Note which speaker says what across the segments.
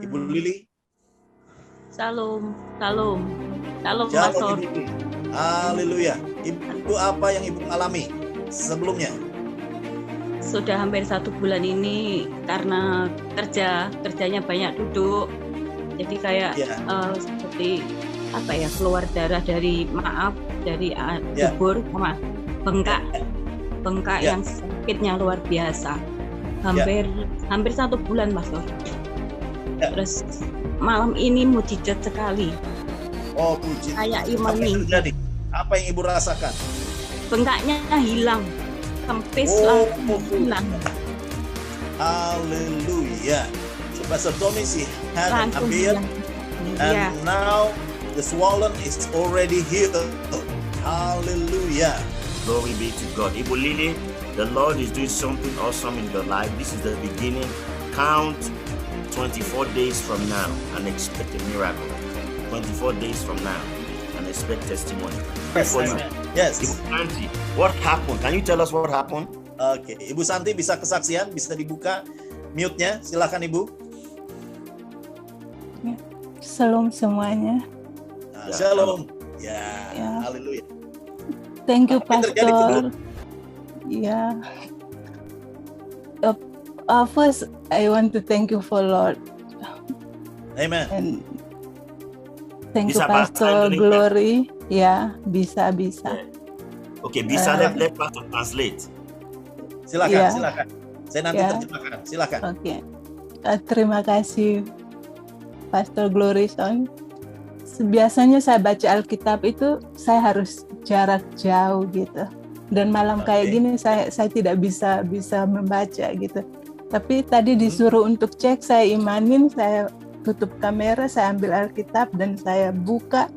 Speaker 1: Ibu Lili.
Speaker 2: Shalom, shalom, shalom,
Speaker 1: Shalom,
Speaker 2: Pastor.
Speaker 1: Ibu Lili. Haleluya. Ibu, apa yang Ibu alami sebelumnya?
Speaker 2: Sudah hampir 1 bulan ini karena kerjanya banyak duduk, jadi kayak seperti apa ya, keluar darah dari dubur sama bengkak yang sakitnya luar biasa. Hampir 1 bulan, Pastor. Terus malam ini mujizat sekali.
Speaker 1: Oh, puji.
Speaker 2: Kayak
Speaker 1: Apa yang terjadi? Apa yang Ibu rasakan?
Speaker 2: Bengkaknya hilang, kempis hilang.
Speaker 1: Haleluya. So Pastor Tommy sih had a beard, and now the swollen is already healed. Hallelujah.
Speaker 3: Glory be to God. Ibu Lili, the Lord is doing something awesome in your life. This is the beginning. Count 24 days from now and expect a miracle. 24 days from now and expect testimony.
Speaker 1: Yes.
Speaker 3: Ibu Santi, what happened? Can you tell us what happened?
Speaker 1: Oke, Ibu Santi bisa kesaksian, bisa dibuka mute-nya. Silakan Ibu.
Speaker 4: Shalom semuanya.
Speaker 1: Shalom. Haleluya.
Speaker 4: Thank you, Pastor. Ya. First, I want to thank you for Lord.
Speaker 1: Amen.
Speaker 4: And thank you, Pastor Glory. Ya, bisa.
Speaker 3: Okay, bisa let Pastor translate.
Speaker 1: Silakan. Saya nanti terjemahkan. Silakan.
Speaker 4: Oke. Terima kasih, Pastor Glory Son. Biasanya saya baca Alkitab itu saya harus jarak jauh gitu. Dan malam kayak gini saya tidak bisa membaca gitu. Tapi tadi disuruh untuk cek, saya imanin, saya tutup kamera, saya ambil Alkitab dan saya buka.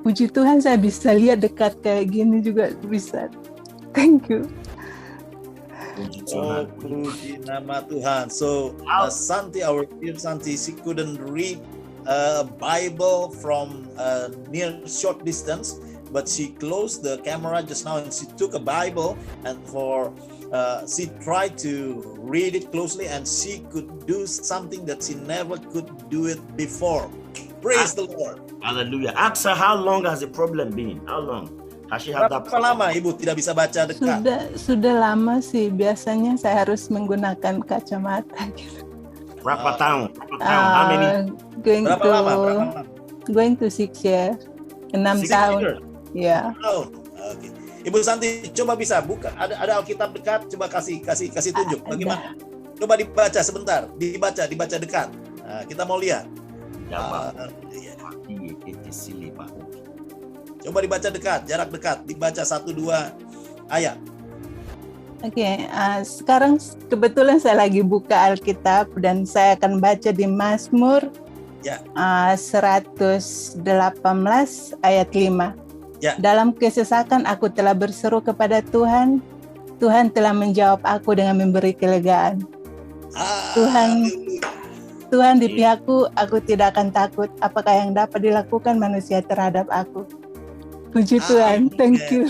Speaker 4: Puji Tuhan saya bisa lihat dekat kayak gini juga bisa. Thank you.
Speaker 1: Oh, puji nama Tuhan. So, Santi, our dear Santi, she couldn't read a Bible from a near short distance, but she closed the camera just now and she took a Bible and she tried to read it closely and she could do something that she never could do it before. Praise the Lord.
Speaker 3: Hallelujah. Ask her, how long has the problem been? How long has she had that
Speaker 1: Berapa
Speaker 3: problem?
Speaker 1: lama Ibu tidak bisa baca dekat?
Speaker 4: Sudah lama sih. Biasanya saya harus menggunakan kacamata gitu.
Speaker 3: Berapa tahun? How many?
Speaker 1: Berapa lama?
Speaker 4: Going to 6 years. 6 tahun. Ya.
Speaker 1: Oh, oke. Ibu Santi, coba bisa buka. Ada Alkitab dekat. Coba kasih tunjuk. Bagaimana? Coba dibaca sebentar. Dibaca dekat. Nah, kita mau lihat. Coba dibaca dekat, jarak dekat. Dibaca 1-2 ayat.
Speaker 4: Oke, sekarang kebetulan saya lagi buka Alkitab dan saya akan baca di Mazmur 118 ayat 5. Dalam kesesakan aku telah berseru kepada Tuhan, Tuhan telah menjawab aku dengan memberi kelegaan. Tuhan di pihakku, aku tidak akan takut. Apakah yang dapat dilakukan manusia terhadap aku? Puji Tuhan, thank you.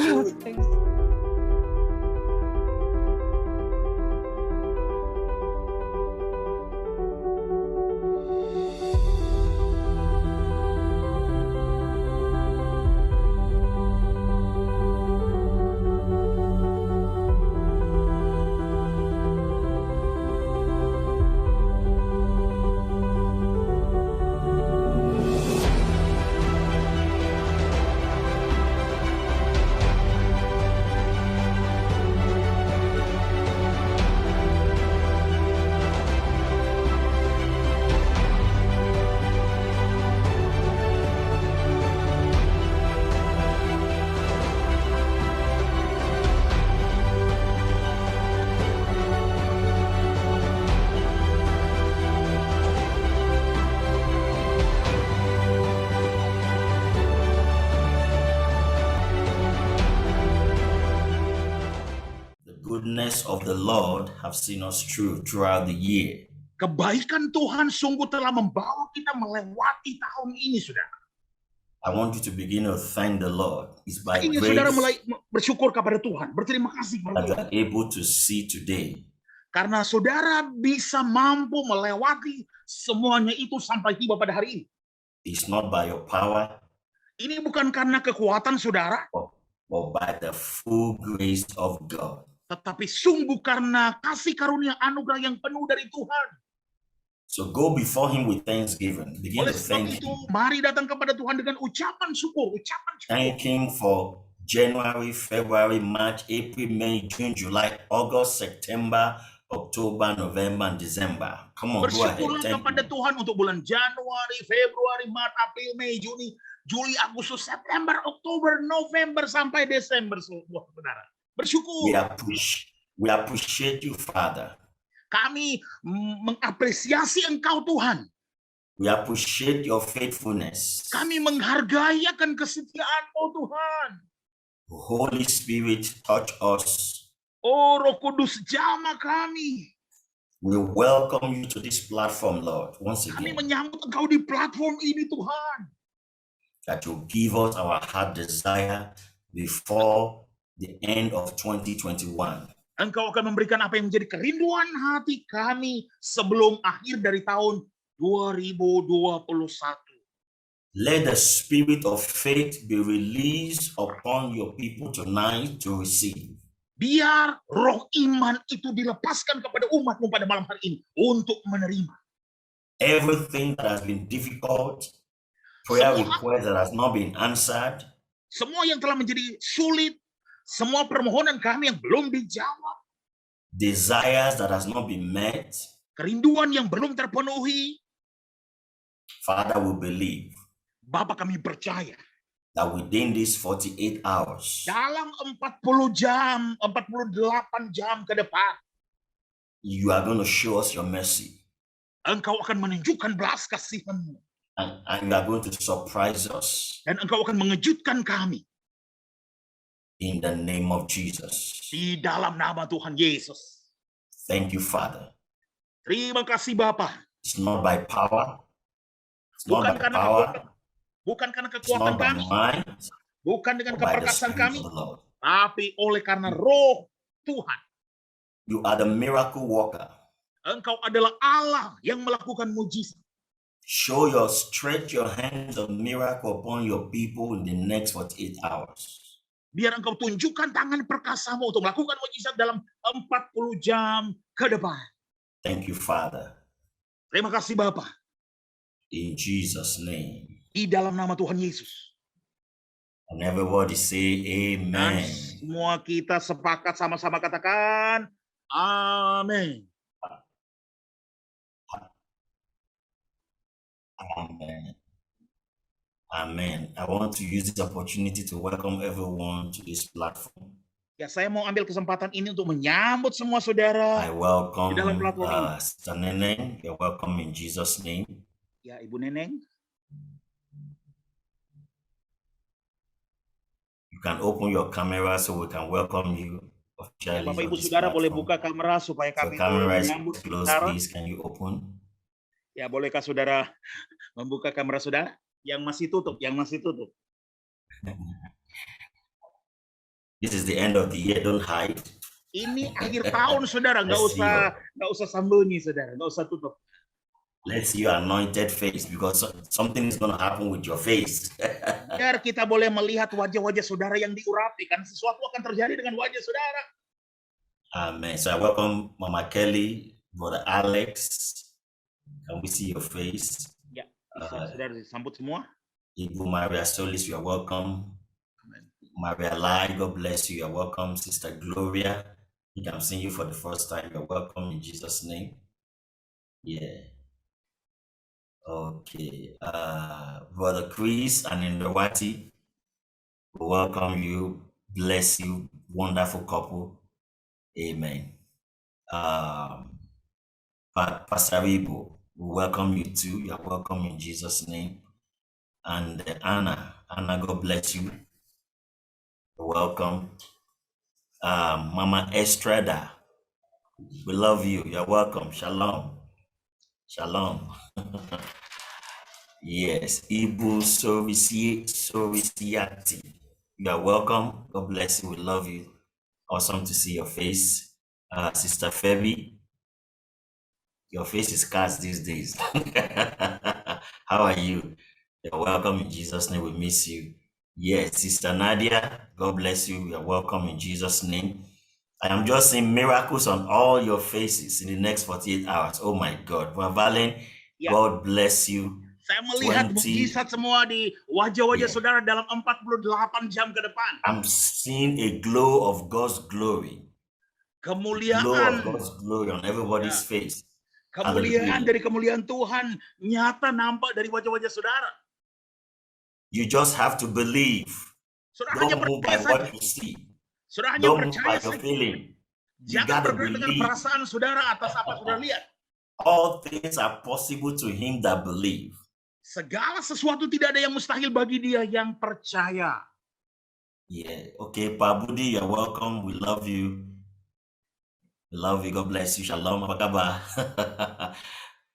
Speaker 3: Goodness of the Lord have seen us throughout the year.
Speaker 5: Kebaikan Tuhan sungguh telah membawa kita melewati tahun ini, saudara.
Speaker 3: I want you to begin to thank the Lord. It's by
Speaker 5: ingin
Speaker 3: grace
Speaker 5: saudara mulai bersyukur kepada Tuhan, berterima kasih kepada
Speaker 3: that you
Speaker 5: Tuhan.
Speaker 3: are able to see today.
Speaker 5: Karena saudara bisa mampu melewati semuanya itu sampai tiba pada hari ini.
Speaker 3: It's not by your power,
Speaker 5: Ini bukan karena kekuatan saudara,
Speaker 3: but by the full grace of God.
Speaker 5: tetapi sungguh karena kasih karunia anugerah yang penuh dari Tuhan.
Speaker 3: So go before Him with thanksgiving. Begin
Speaker 5: Oleh
Speaker 3: to
Speaker 5: sebab
Speaker 3: thank
Speaker 5: itu,
Speaker 3: Him.
Speaker 5: mari datang kepada Tuhan dengan ucapan syukur, ucapan syukur.
Speaker 3: Thank Him for January, February, March, April, May, June, July, August, September, October, November, and December. Come on, go ahead.
Speaker 5: Bersyukurlah
Speaker 3: Thank
Speaker 5: kepada
Speaker 3: Him.
Speaker 5: Tuhan untuk bulan Januari, Februari, Maret, April, Mei, Juni, Juli, Agustus, September, Oktober, November, sampai Desember. Semua saudara. Bersyukur.
Speaker 3: We appreciate you, Father.
Speaker 5: Kami mengapresiasi Engkau, Tuhan.
Speaker 3: We appreciate your faithfulness.
Speaker 5: Kami menghargai akan kesetiaan-Mu, Tuhan.
Speaker 3: Holy Spirit, touch us.
Speaker 5: Oh, Roh Kudus, jamah kami.
Speaker 3: We welcome you to this platform, Lord, once
Speaker 5: Kami
Speaker 3: again.
Speaker 5: menyambut Engkau di platform ini, Tuhan.
Speaker 3: That you give us our heart desire before the end of 2021.
Speaker 5: Engkau akan memberikan apa yang menjadi kerinduan hati kami sebelum akhir dari tahun 2021.
Speaker 3: Let the spirit of faith be released upon your people tonight to receive.
Speaker 5: Biar roh iman itu dilepaskan kepada umat-Mu pada malam hari ini untuk menerima.
Speaker 3: Everything that has been difficult, prayer
Speaker 5: Semua-
Speaker 3: requests that has not been answered,
Speaker 5: Semua yang telah menjadi sulit, semua permohonan kami yang belum dijawab,
Speaker 3: desires that has not been met,
Speaker 5: kerinduan yang belum terpenuhi,
Speaker 3: Father, we believe
Speaker 5: Bapa kami percaya
Speaker 3: that within these 48 hours,
Speaker 5: dalam 40 jam, 48 jam ke depan,
Speaker 3: you are going to show us your mercy.
Speaker 5: Engkau akan menunjukkan belas kasihan-Mu.
Speaker 3: And you are going to surprise us
Speaker 5: Dan Engkau akan mengejutkan kami
Speaker 3: in the name of Jesus.
Speaker 5: di dalam nama Tuhan Yesus.
Speaker 3: Thank you, Father.
Speaker 5: Terima kasih Bapa.
Speaker 3: It's not by power, it's not
Speaker 5: Bukan
Speaker 3: by
Speaker 5: karena
Speaker 3: power,
Speaker 5: kekuatan, bukan karena
Speaker 3: it's
Speaker 5: kekuatan
Speaker 3: not by
Speaker 5: kami,
Speaker 3: mind,
Speaker 5: bukan dengan
Speaker 3: but by the
Speaker 5: keperkasaan
Speaker 3: Spirit
Speaker 5: kami,
Speaker 3: of the Lord.
Speaker 5: tapi oleh karena Roh Tuhan.
Speaker 3: You are the miracle worker.
Speaker 5: Engkau adalah Allah yang melakukan mujizat.
Speaker 3: Stretch your hands of miracle upon your people in the next 48 hours.
Speaker 5: Biar Engkau tunjukkan tangan perkasa-Mu untuk melakukan mujizat dalam 40 jam ke depan.
Speaker 3: Thank you, Father.
Speaker 5: Terima kasih Bapa.
Speaker 3: In Jesus' name.
Speaker 5: Di dalam nama Tuhan Yesus.
Speaker 3: And everybody say
Speaker 5: Dan
Speaker 3: amen.
Speaker 5: semua kita sepakat sama-sama katakan amin.
Speaker 3: Amen. Amen. I want to use this opportunity to welcome everyone to this platform.
Speaker 5: Ya, saya mau ambil kesempatan ini untuk menyambut semua saudara.
Speaker 3: I welcome
Speaker 5: Di dalam platform ini.
Speaker 3: Sister Neneng. You're welcome in Jesus' name.
Speaker 5: Ya, Ibu Neneng.
Speaker 3: You can open your camera so we can welcome you
Speaker 5: Ya,
Speaker 3: officially
Speaker 5: Bapak
Speaker 3: on
Speaker 5: Ibu
Speaker 3: this
Speaker 5: Saudara boleh
Speaker 3: platform.
Speaker 5: buka kamera supaya
Speaker 3: If your
Speaker 5: kami
Speaker 3: camera is
Speaker 5: menyambut
Speaker 3: closed,
Speaker 5: saudara.
Speaker 3: please can you open?
Speaker 5: Ya, bolehkah saudara membuka kamera saudara? Yang masih tutup, yang masih tutup.
Speaker 3: This is the end of the year. Don't hide.
Speaker 5: Ini akhir tahun saudara, nggak
Speaker 3: Let's see
Speaker 5: usah sembunyi saudara, nggak usah tutup.
Speaker 3: Let's see your anointed face because something is going to happen with your face.
Speaker 5: Biar kita boleh melihat wajah-wajah saudara yang diurapi, kan sesuatu akan terjadi dengan wajah saudara.
Speaker 3: Amen. So I welcome Mama Kelly, Brother Alex. Can we see your face?
Speaker 5: Ya, bisa saudara disambut semua.
Speaker 3: Ibu Maria Solis, you are welcome.
Speaker 5: Amen.
Speaker 3: Maria Lai, God bless you. You are welcome. Sister Gloria, I think I'm seeing you for the first time. You're welcome in Jesus' name. Yeah. Okay. Brother Chris and Indrawati, we welcome you. Bless you. Wonderful couple. Amen. Pastor Ibo, we welcome you too. You're welcome in Jesus' name. And Anna, God bless you. Welcome. Mama Estrada, we love you. You're welcome. Shalom. Shalom. Yes. Ibu Sorisiati, you are welcome. God bless you. We love you. Awesome to see your face. Sister Feby, Your face is scarce these days. How are you? You're welcome in Jesus' name. We miss you. Yes, Sister Nadia, God bless you. You're welcome in Jesus' name. I am just seeing miracles on all your faces in the next 48 hours. Oh my God. Valen,
Speaker 5: Ya.
Speaker 3: God bless you.
Speaker 5: Saya melihat
Speaker 3: 20.
Speaker 5: mukjizat semua di wajah-wajah
Speaker 3: Yeah.
Speaker 5: saudara dalam 48 jam ke depan.
Speaker 3: I'm seeing a glow of God's glory. Glow
Speaker 5: Kemuliaan,
Speaker 3: of God's glory on everybody's face.
Speaker 5: kemuliaan
Speaker 3: Hallelujah.
Speaker 5: dari kemuliaan Tuhan nyata nampak dari wajah-wajah saudara.
Speaker 3: You just have to believe.
Speaker 5: Saudara hanya
Speaker 3: Don't move by
Speaker 5: percaya
Speaker 3: what
Speaker 5: saja.
Speaker 3: you see.
Speaker 5: Saudara hanya
Speaker 3: Don't move by
Speaker 5: percaya
Speaker 3: your
Speaker 5: saja.
Speaker 3: feeling. You
Speaker 5: Jangan
Speaker 3: gotta
Speaker 5: bergerak dengan
Speaker 3: believe.
Speaker 5: perasaan saudara atas apa saudara lihat.
Speaker 3: All things are possible to him that believe.
Speaker 5: Segala sesuatu tidak ada yang mustahil bagi dia yang percaya.
Speaker 3: Yeah. Okay, Pak Budi, you're welcome. We love you. We love you. God bless you. Shalom. Apa kabar?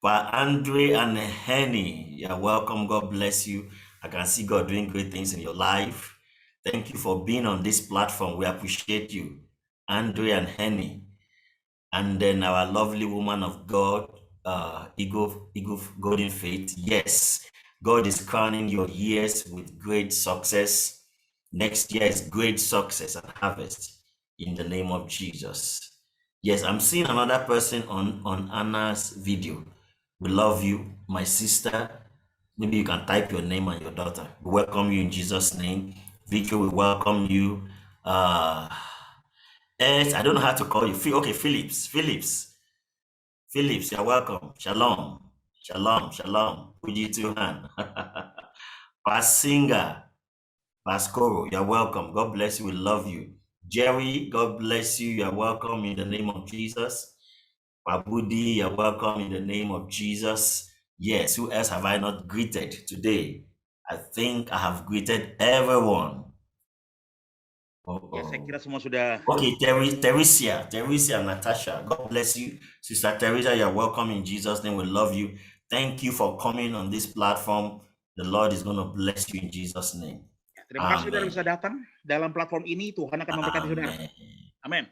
Speaker 3: Pak Andre and Henny, you're welcome. God bless you. I can see God doing great things in your life. Thank you for being on this platform. We appreciate you, Andre and Henny. And then our lovely woman of God, Eagle Golden Faith. Yes, God is crowning your years with great success. Next year is great success and harvest in the name of Jesus. Yes, I'm seeing another person on Anna's video. We love you, my sister. Maybe you can type your name and your daughter. We welcome you in Jesus' name. Vicky, we welcome you. I don't know how to call you. Okay, Phillips, you're welcome. Shalom. Puji Tuhan. Pasinga, Pascoro, you're welcome. God bless you. We love you. Jerry, God bless you. You're welcome in the name of Jesus. Pabudi, you're welcome in the name of Jesus. Yes, who else have I not greeted today? I think I have greeted everyone.
Speaker 5: Ya, saya kira semua sudah.
Speaker 3: Okay, Teresia, Natasha, God bless you. Sister Teresa, you're welcome in Jesus' name. We love you. Thank you for coming on this platform. The Lord is going to bless you in Jesus' name.
Speaker 5: Terima kasih sudah bisa datang dalam platform ini. Tuhan akan memberkati saudara. Amin.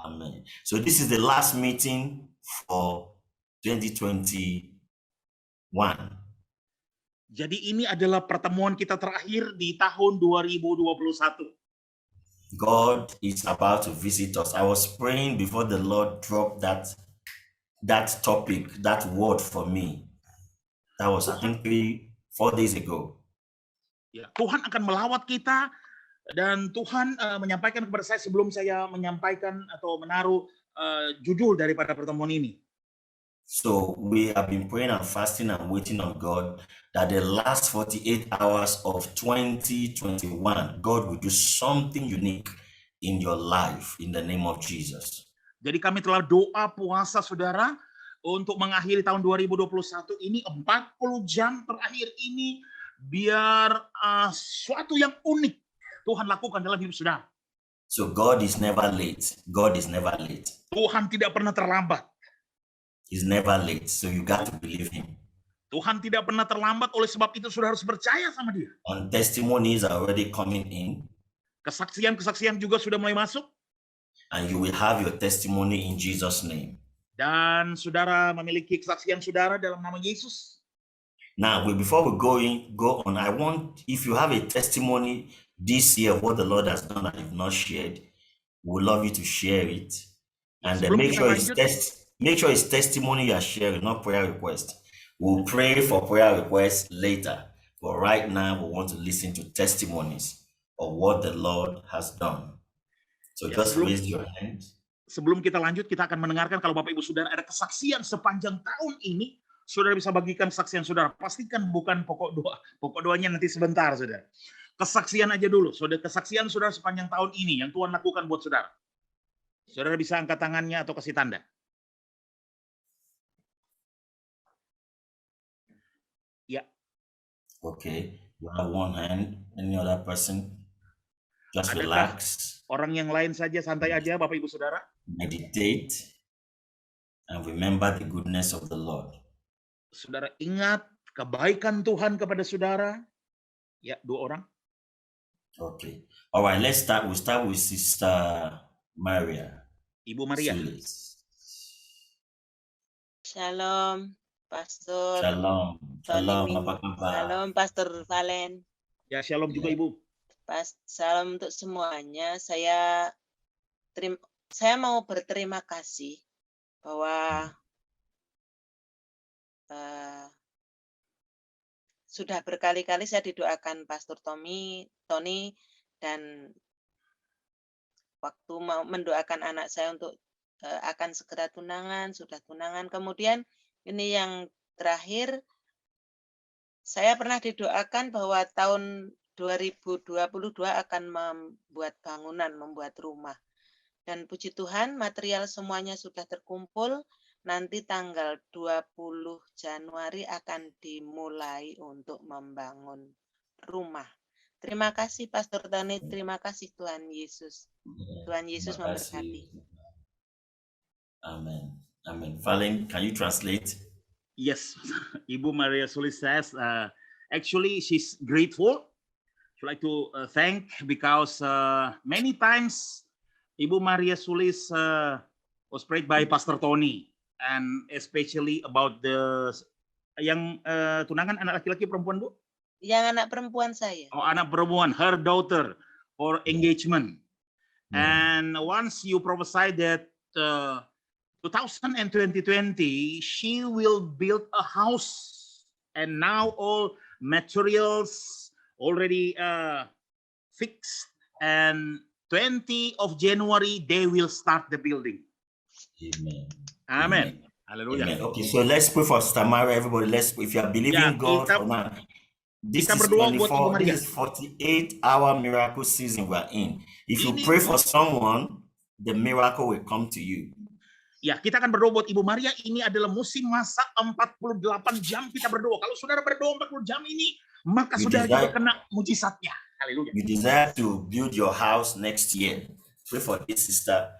Speaker 3: Amen. So this is the last meeting for 2021.
Speaker 5: Jadi ini adalah pertemuan kita terakhir di tahun 2021.
Speaker 3: God is about to visit us. I was praying before the Lord dropped that topic, that word for me. That was, I think, 4 days ago.
Speaker 5: Ya, Tuhan akan melawat kita dan Tuhan menyampaikan kepada saya sebelum saya menyampaikan atau menaruh judul daripada pertemuan ini.
Speaker 3: So we have been praying and fasting and waiting on God that the last 48 hours of 2021, God will do something unique in your life in the name of Jesus.
Speaker 5: Jadi kami telah doa puasa saudara untuk mengakhiri tahun 2021 ini 40 jam terakhir ini biar suatu yang unik Tuhan lakukan dalam hidup saudara.
Speaker 3: So God is never late. God is never late.
Speaker 5: Tuhan tidak pernah terlambat.
Speaker 3: He's never late. So you got to believe him.
Speaker 5: Tuhan tidak pernah terlambat, oleh sebab itu saudara harus percaya sama dia.
Speaker 3: And testimonies are already coming in.
Speaker 5: Kesaksian juga sudah mulai masuk.
Speaker 3: And you will have your testimony in Jesus' name.
Speaker 5: Dan saudara memiliki kesaksian saudara dalam nama Yesus.
Speaker 3: Now, before we go on, I want, if you have a testimony this year of what the Lord has done that you've not shared, we'd love you to share it. And then make sure it's testimony you are sharing, not prayer request. We'll pray for prayer requests later. But right now, we want to listen to testimonies of what the Lord has done. So just raise your hand.
Speaker 5: Sebelum kita lanjut, kita akan mendengarkan kalau Bapak Ibu Saudara ada kesaksian sepanjang tahun ini, saudara bisa bagikan kesaksian saudara. Pastikan bukan pokok doa. Pokok doanya nanti sebentar, saudara. Kesaksian aja dulu. Saudara, kesaksian saudara sepanjang tahun ini yang Tuhan lakukan buat saudara. Saudara bisa angkat tangannya atau kasih tanda. Ya.
Speaker 3: Okay. You have one hand. Any other person? Just relax.
Speaker 5: Orang yang lain saja, santai aja Bapak Ibu Saudara.
Speaker 3: Meditate and remember the goodness of the Lord.
Speaker 5: Saudara ingat kebaikan Tuhan kepada saudara. Ya, 2 orang.
Speaker 3: Okay. All right, let's start. We'll start with Sister Maria.
Speaker 5: Ibu Maria.
Speaker 3: Sulis.
Speaker 6: Shalom, Pastor
Speaker 3: Shalom. Shalom,
Speaker 6: Tony.
Speaker 3: apa kabar?
Speaker 6: Shalom, Pastor Valen.
Speaker 5: Ya, shalom juga Ibu.
Speaker 6: Salam untuk semuanya. Saya mau berterima kasih bahwa sudah berkali-kali saya didoakan Pastor Tony, dan waktu mau mendoakan anak saya untuk akan segera tunangan, sudah tunangan. Kemudian ini yang terakhir, saya pernah didoakan bahwa tahun 2022 akan membuat bangunan, membuat rumah. Dan puji Tuhan, material semuanya sudah terkumpul. Nanti tanggal 20 Januari akan dimulai untuk membangun rumah. Terima kasih Pastor Tony, terima kasih Tuhan Yesus. Tuhan Yesus memberkati.
Speaker 3: Amen. Amen. Valen, can you translate?
Speaker 5: Yes, Ibu Maria Sulis says, actually she's grateful. She'd like to thank because many times Ibu Maria Sulis was prayed by Pastor Tony, and especially about the yang tunangan anak laki-laki perempuan, Bu?
Speaker 6: Yang anak perempuan saya.
Speaker 5: Oh, anak perempuan, her daughter, for engagement. And once you prophesied that 2020, she will build a house, and now all materials already fixed, and 20 of January they will start the building.
Speaker 3: Amen.
Speaker 5: Amen. Hallelujah.
Speaker 3: Amen. Okay, so let's pray for Sister Maria. Everybody, let's pray. If you are believing God for now, this is 24, this is 48-hour miracle season we're in. If you pray for someone, the miracle will come to you.
Speaker 5: Ya, kita akan berdoa buat Ibu Maria. Ini adalah musim masa 48 jam kita berdoa. Kalau saudara berdoa 40 jam ini, maka saudara juga kena mujizatnya. Haleluya.
Speaker 3: You desire to build your house next year. Pray for this sister,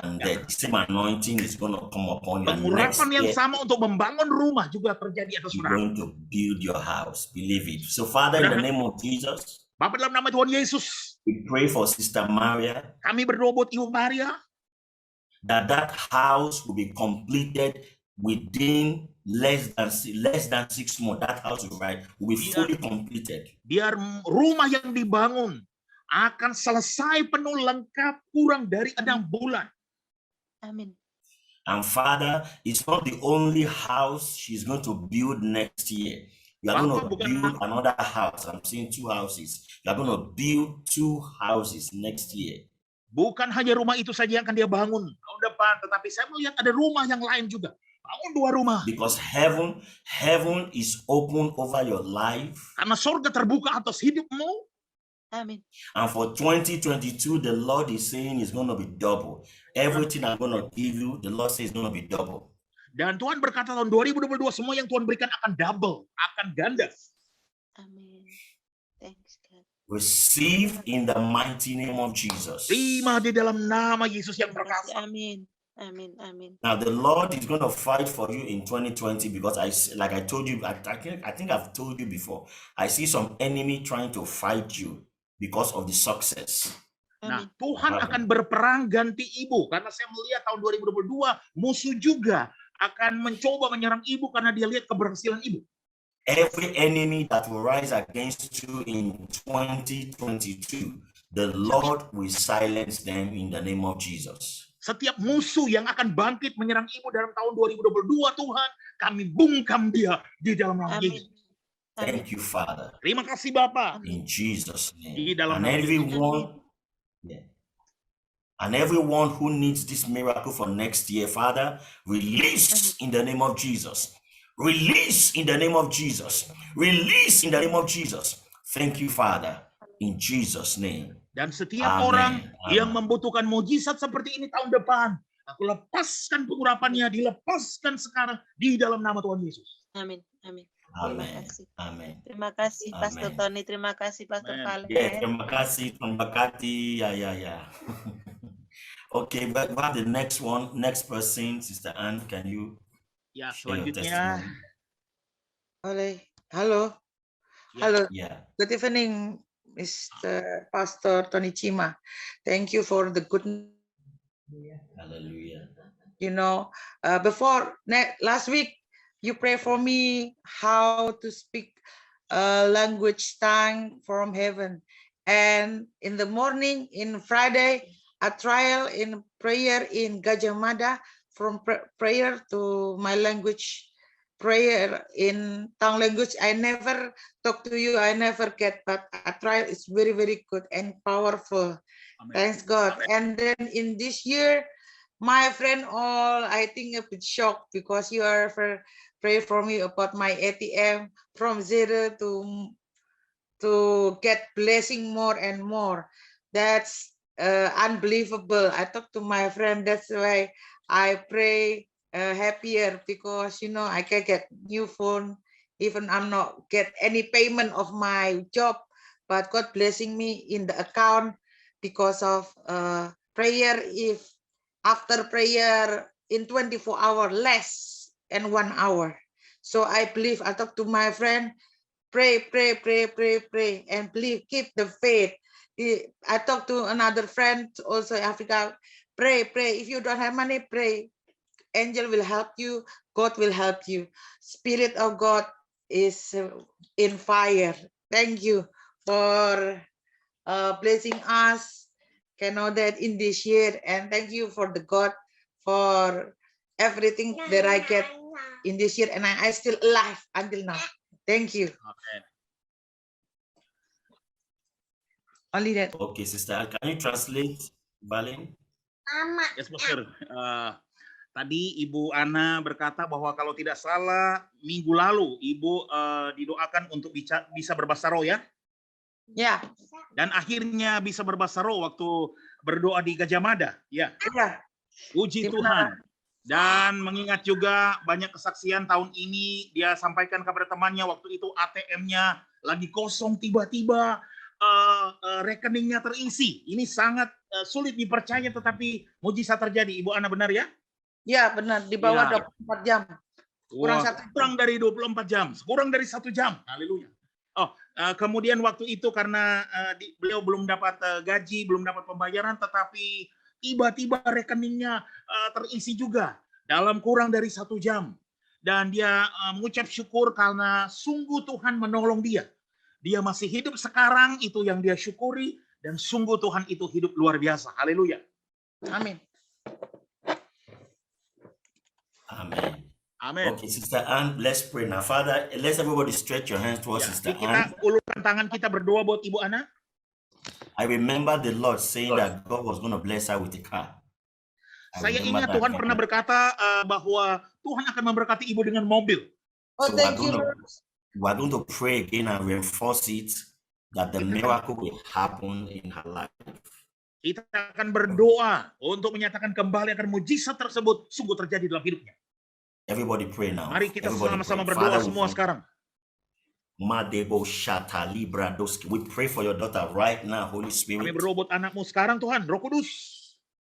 Speaker 3: and the same anointing is going to come upon you.
Speaker 5: Pengurapan yang sama untuk membangun rumah juga terjadi atas saudara.
Speaker 3: You're going to build your house. Believe it. So, Father, in the name of Jesus,
Speaker 5: Bapa dalam nama Tuhan Yesus,
Speaker 3: we pray for Sister Maria.
Speaker 5: Kami berdoa buat Ibu Maria,
Speaker 3: that house will be completed within less than 6 months. That house will be fully completed.
Speaker 5: Biar rumah yang dibangun akan selesai penuh lengkap kurang dari 6 bulan.
Speaker 6: Amin.
Speaker 3: And Father, it's not the only house she's going to build next year. You are going to build another house. I'm seeing 2 houses. You are going to build 2 houses next year.
Speaker 5: Bukan hanya rumah itu saja yang akan dia bangun tahun depan, tetapi saya melihat ada rumah yang lain juga. Bangun 2 rumah.
Speaker 3: Because heaven is open over your life.
Speaker 5: Karena surga terbuka atas hidupmu.
Speaker 6: Amin.
Speaker 3: And for 2022, the Lord is saying it's going to be double. Everything I'm going to give you, the Lord says it's going to be double.
Speaker 5: Dan Tuhan berkata tahun 2022 semua yang Tuhan berikan akan double, akan ganda.
Speaker 6: Amin. Thanks God.
Speaker 3: Receive in the mighty name of Jesus.
Speaker 5: Terima di dalam nama Yesus yang perkasa.
Speaker 6: Amin. Amin. Amin.
Speaker 3: Now the Lord is going to fight for you in 2020 because I told you, I think I've told you before. I see some enemy trying to fight you because of the success.
Speaker 5: Nah, Tuhan akan berperang ganti ibu karena saya melihat tahun 2022 musuh juga akan mencoba menyerang ibu karena dia lihat keberhasilan ibu.
Speaker 3: Every enemy that will rise against you in 2022, the Lord will silence them in the name of Jesus.
Speaker 5: Setiap musuh yang akan bangkit menyerang ibu dalam tahun 2022, Tuhan, kami bungkam dia di dalam nama Yesus.
Speaker 3: Thank you, Father.
Speaker 5: Terima kasih, Bapa.
Speaker 3: In Jesus' name.
Speaker 5: Di dalam
Speaker 3: And
Speaker 5: nama
Speaker 3: everyone, and everyone who needs this miracle for next year, Father, release in the name of Jesus. Release in the name of Jesus. Release in the name of Jesus. Thank you, Father. In Jesus' name.
Speaker 5: Dan setiap orang yang membutuhkan mujizat seperti ini tahun depan, aku lepaskan pengurapannya, dilepaskan sekarang di dalam nama Tuhan Yesus.
Speaker 6: Amin. Amin.
Speaker 3: Amen.
Speaker 6: Terima kasih.
Speaker 3: Amen.
Speaker 6: Terima kasih, Pastor
Speaker 3: Amen.
Speaker 6: Tony. Terima kasih, Pastor Valen.
Speaker 3: Terima kasih, ya. Okay, but we have the next one, next person, Sister Anne. Can you?
Speaker 5: Ya, selanjutnya.
Speaker 7: Halo.
Speaker 3: Yeah.
Speaker 7: Good evening, Mr. Pastor Tony Chima. Thank you for the good
Speaker 3: Hallelujah.
Speaker 7: You know, last week, you pray for me how to speak language tongue from heaven. And in the morning, in Friday, a trial in prayer in Gajah Mada, from prayer to my language, prayer in tongue language. I never talk to you, I never get, but a trial is very, very good and powerful.
Speaker 5: Amen.
Speaker 7: Thanks God. And then in this year, my friend all, I think a bit shocked because you are pray for me about my ATM from zero to get blessing more and more. That's unbelievable. I talked to my friend. That's why I pray happier, because you know I can get new phone. Even I'm not get any payment of my job, but God blessing me in the account because of prayer. If after prayer in 24 hours less and 1 hour. So I believe, I talk to my friend, pray, and believe, keep the faith. I talk to another friend also in Africa, pray. If you don't have money, pray. Angel will help you, God will help you. Spirit of God is in fire. Thank you for blessing us. Can know that in this year, and thank you for the God for everything that I get in this year, and I still alive until now. Thank you.
Speaker 5: Amen.
Speaker 7: Only that.
Speaker 3: Okay, sister, can you translate, Valen?
Speaker 5: Yes, Pastor. Tadi Ibu Ana berkata bahwa kalau tidak salah minggu lalu Ibu didoakan untuk bisa berbahasa roh ya?
Speaker 7: Ya.
Speaker 5: Dan akhirnya bisa berbahasa roh waktu berdoa di Gajah Mada. Ya.
Speaker 7: Ya.
Speaker 5: Puji Tuhan. Dan mengingat juga banyak kesaksian tahun ini, dia sampaikan kepada temannya waktu itu ATM-nya lagi kosong, tiba-tiba rekeningnya terisi. Ini sangat sulit dipercaya, tetapi mujizat terjadi. Ibu Ana benar ya?
Speaker 7: Ya benar, di bawah
Speaker 5: Ya.
Speaker 7: 24 jam.
Speaker 5: Kurang dari 24 jam, kurang dari 1 jam. Haleluya. Oh, kemudian waktu itu karena beliau belum dapat gaji, belum dapat pembayaran, tetapi tiba-tiba rekeningnya terisi juga dalam kurang dari 1 jam. Dan dia mengucap syukur karena sungguh Tuhan menolong dia. Dia masih hidup sekarang, itu yang dia syukuri, dan sungguh Tuhan itu hidup luar biasa. Haleluya.
Speaker 7: Amin.
Speaker 3: Amen.
Speaker 5: Amen.
Speaker 3: Okay, Sister Anne, let's pray now. Father, let's everybody stretch your hands towards
Speaker 5: Ya,
Speaker 3: Sister
Speaker 5: kita
Speaker 3: Anne.
Speaker 5: ulurkan tangan kita berdoa buat Ibu Ana.
Speaker 3: I remember the Lord saying that God was going to bless her with a car.
Speaker 5: Saya ingat Tuhan pernah berkata bahwa Tuhan akan memberkati Ibu dengan mobil.
Speaker 7: Oh, thank you.
Speaker 3: We're going to pray again and reinforce it that the miracle will happen in her life.
Speaker 5: Kita akan berdoa untuk menyatakan kembali akan mujizat tersebut sungguh terjadi dalam hidupnya.
Speaker 3: Everybody pray now.
Speaker 5: Mari kita
Speaker 3: Everybody
Speaker 5: sama-sama
Speaker 3: pray.
Speaker 5: berdoa
Speaker 3: Father,
Speaker 5: semua sekarang.
Speaker 3: Madebo Shata Libra Doski. We pray for your daughter right now, Holy
Speaker 5: Kami
Speaker 3: Spirit,
Speaker 5: berdoa buat anakmu sekarang Tuhan, Roh Kudus.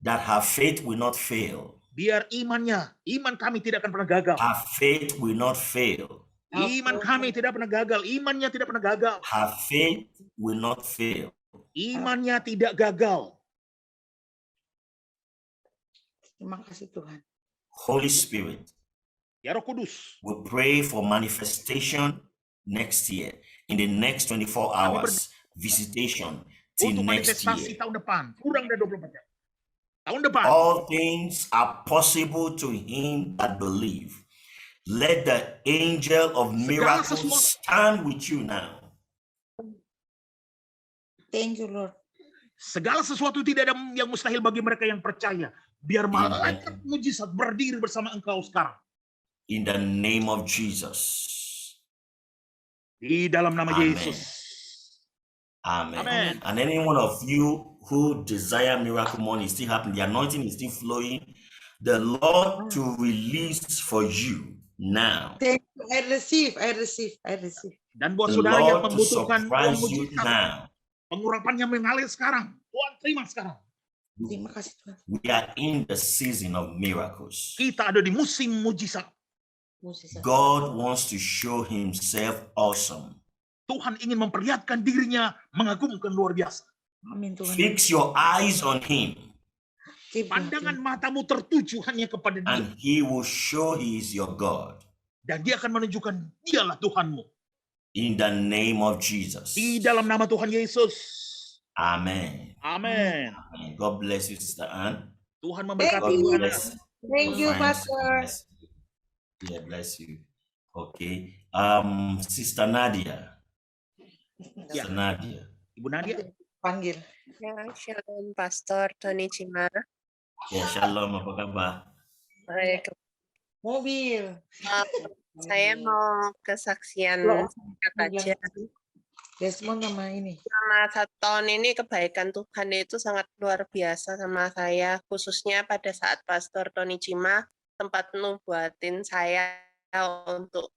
Speaker 3: that her faith will not fail.
Speaker 5: Biar iman kami tidak akan pernah gagal.
Speaker 3: Her faith will not fail.
Speaker 5: Iman kami tidak pernah gagal, imannya tidak pernah gagal.
Speaker 3: Her faith will not fail.
Speaker 5: Imannya tidak gagal.
Speaker 7: Terima kasih Tuhan.
Speaker 3: Holy Spirit,
Speaker 5: Ya Roh Kudus,
Speaker 3: we pray for manifestation next year, in the next 24 hours, visitation till
Speaker 5: untuk
Speaker 3: next
Speaker 5: manifestasi
Speaker 3: year.
Speaker 5: tahun depan, kurang dari 24 jam. Tahun depan,
Speaker 3: All things are possible to him that believe. Let the angel of miracles stand with you now.
Speaker 7: Thank you Lord.
Speaker 5: segala sesuatu tidak ada yang mustahil bagi mereka yang percaya. Biar malaikat mujizat berdiri bersama engkau sekarang.
Speaker 3: In the name of Jesus.
Speaker 5: Di dalam nama
Speaker 3: Amen.
Speaker 5: Yesus.
Speaker 3: Amen.
Speaker 5: Amen.
Speaker 3: And any one of you who desire miracle money still happening, the anointing is still flowing. The Lord to release for you now.
Speaker 7: Thank you. I receive.
Speaker 5: Dan buat
Speaker 3: The
Speaker 5: saudara yang
Speaker 3: Lord to
Speaker 5: membutuhkan uang
Speaker 3: surprise you
Speaker 5: mujizat,
Speaker 3: now.
Speaker 5: pengurapannya mengalir sekarang. Tuhan terima sekarang.
Speaker 7: Terima kasih Tuhan.
Speaker 3: We are in the season of miracles.
Speaker 5: Kita ada di musim mujizat.
Speaker 3: God wants to show himself awesome.
Speaker 5: Tuhan ingin memperlihatkan dirinya mengagumkan luar biasa.
Speaker 7: Amin Tuhan.
Speaker 3: Fix your eyes on him.
Speaker 7: Keep
Speaker 5: Pandangan
Speaker 7: looking.
Speaker 5: matamu tertuju hanya kepada Dia.
Speaker 3: and He will show He is your God.
Speaker 5: Dan Dia akan menunjukkan Dialah Tuhanmu.
Speaker 3: In the name of Jesus.
Speaker 5: Di dalam nama Tuhan Yesus.
Speaker 3: Amen.
Speaker 5: Amin.
Speaker 3: Amen. God bless you, Sister Anne.
Speaker 5: Tuhan
Speaker 7: Thank
Speaker 5: memberkati
Speaker 3: God
Speaker 7: you.
Speaker 5: Ibu Ana.
Speaker 3: bless
Speaker 7: Thank you,
Speaker 3: your friends.
Speaker 7: Pastor.
Speaker 3: Bless you. Yeah, bless you. Okay. Sister Nadia.
Speaker 5: Ya,
Speaker 3: Sister Nadia.
Speaker 5: Ibu Nadia.
Speaker 7: Panggil.
Speaker 8: Ya, Shalom Pastor Tony Cima.
Speaker 3: Ya, shalom, apa kabar?
Speaker 8: Baik,
Speaker 7: Mobil.
Speaker 8: saya mau kesaksian
Speaker 7: Loh.
Speaker 8: singkat aja.
Speaker 7: Desmond sama ini.
Speaker 8: Selama 1 tahun ini kebaikan Tuhan itu sangat luar biasa sama saya, khususnya pada saat Pastor Tony Cima sempat nubuatin saya untuk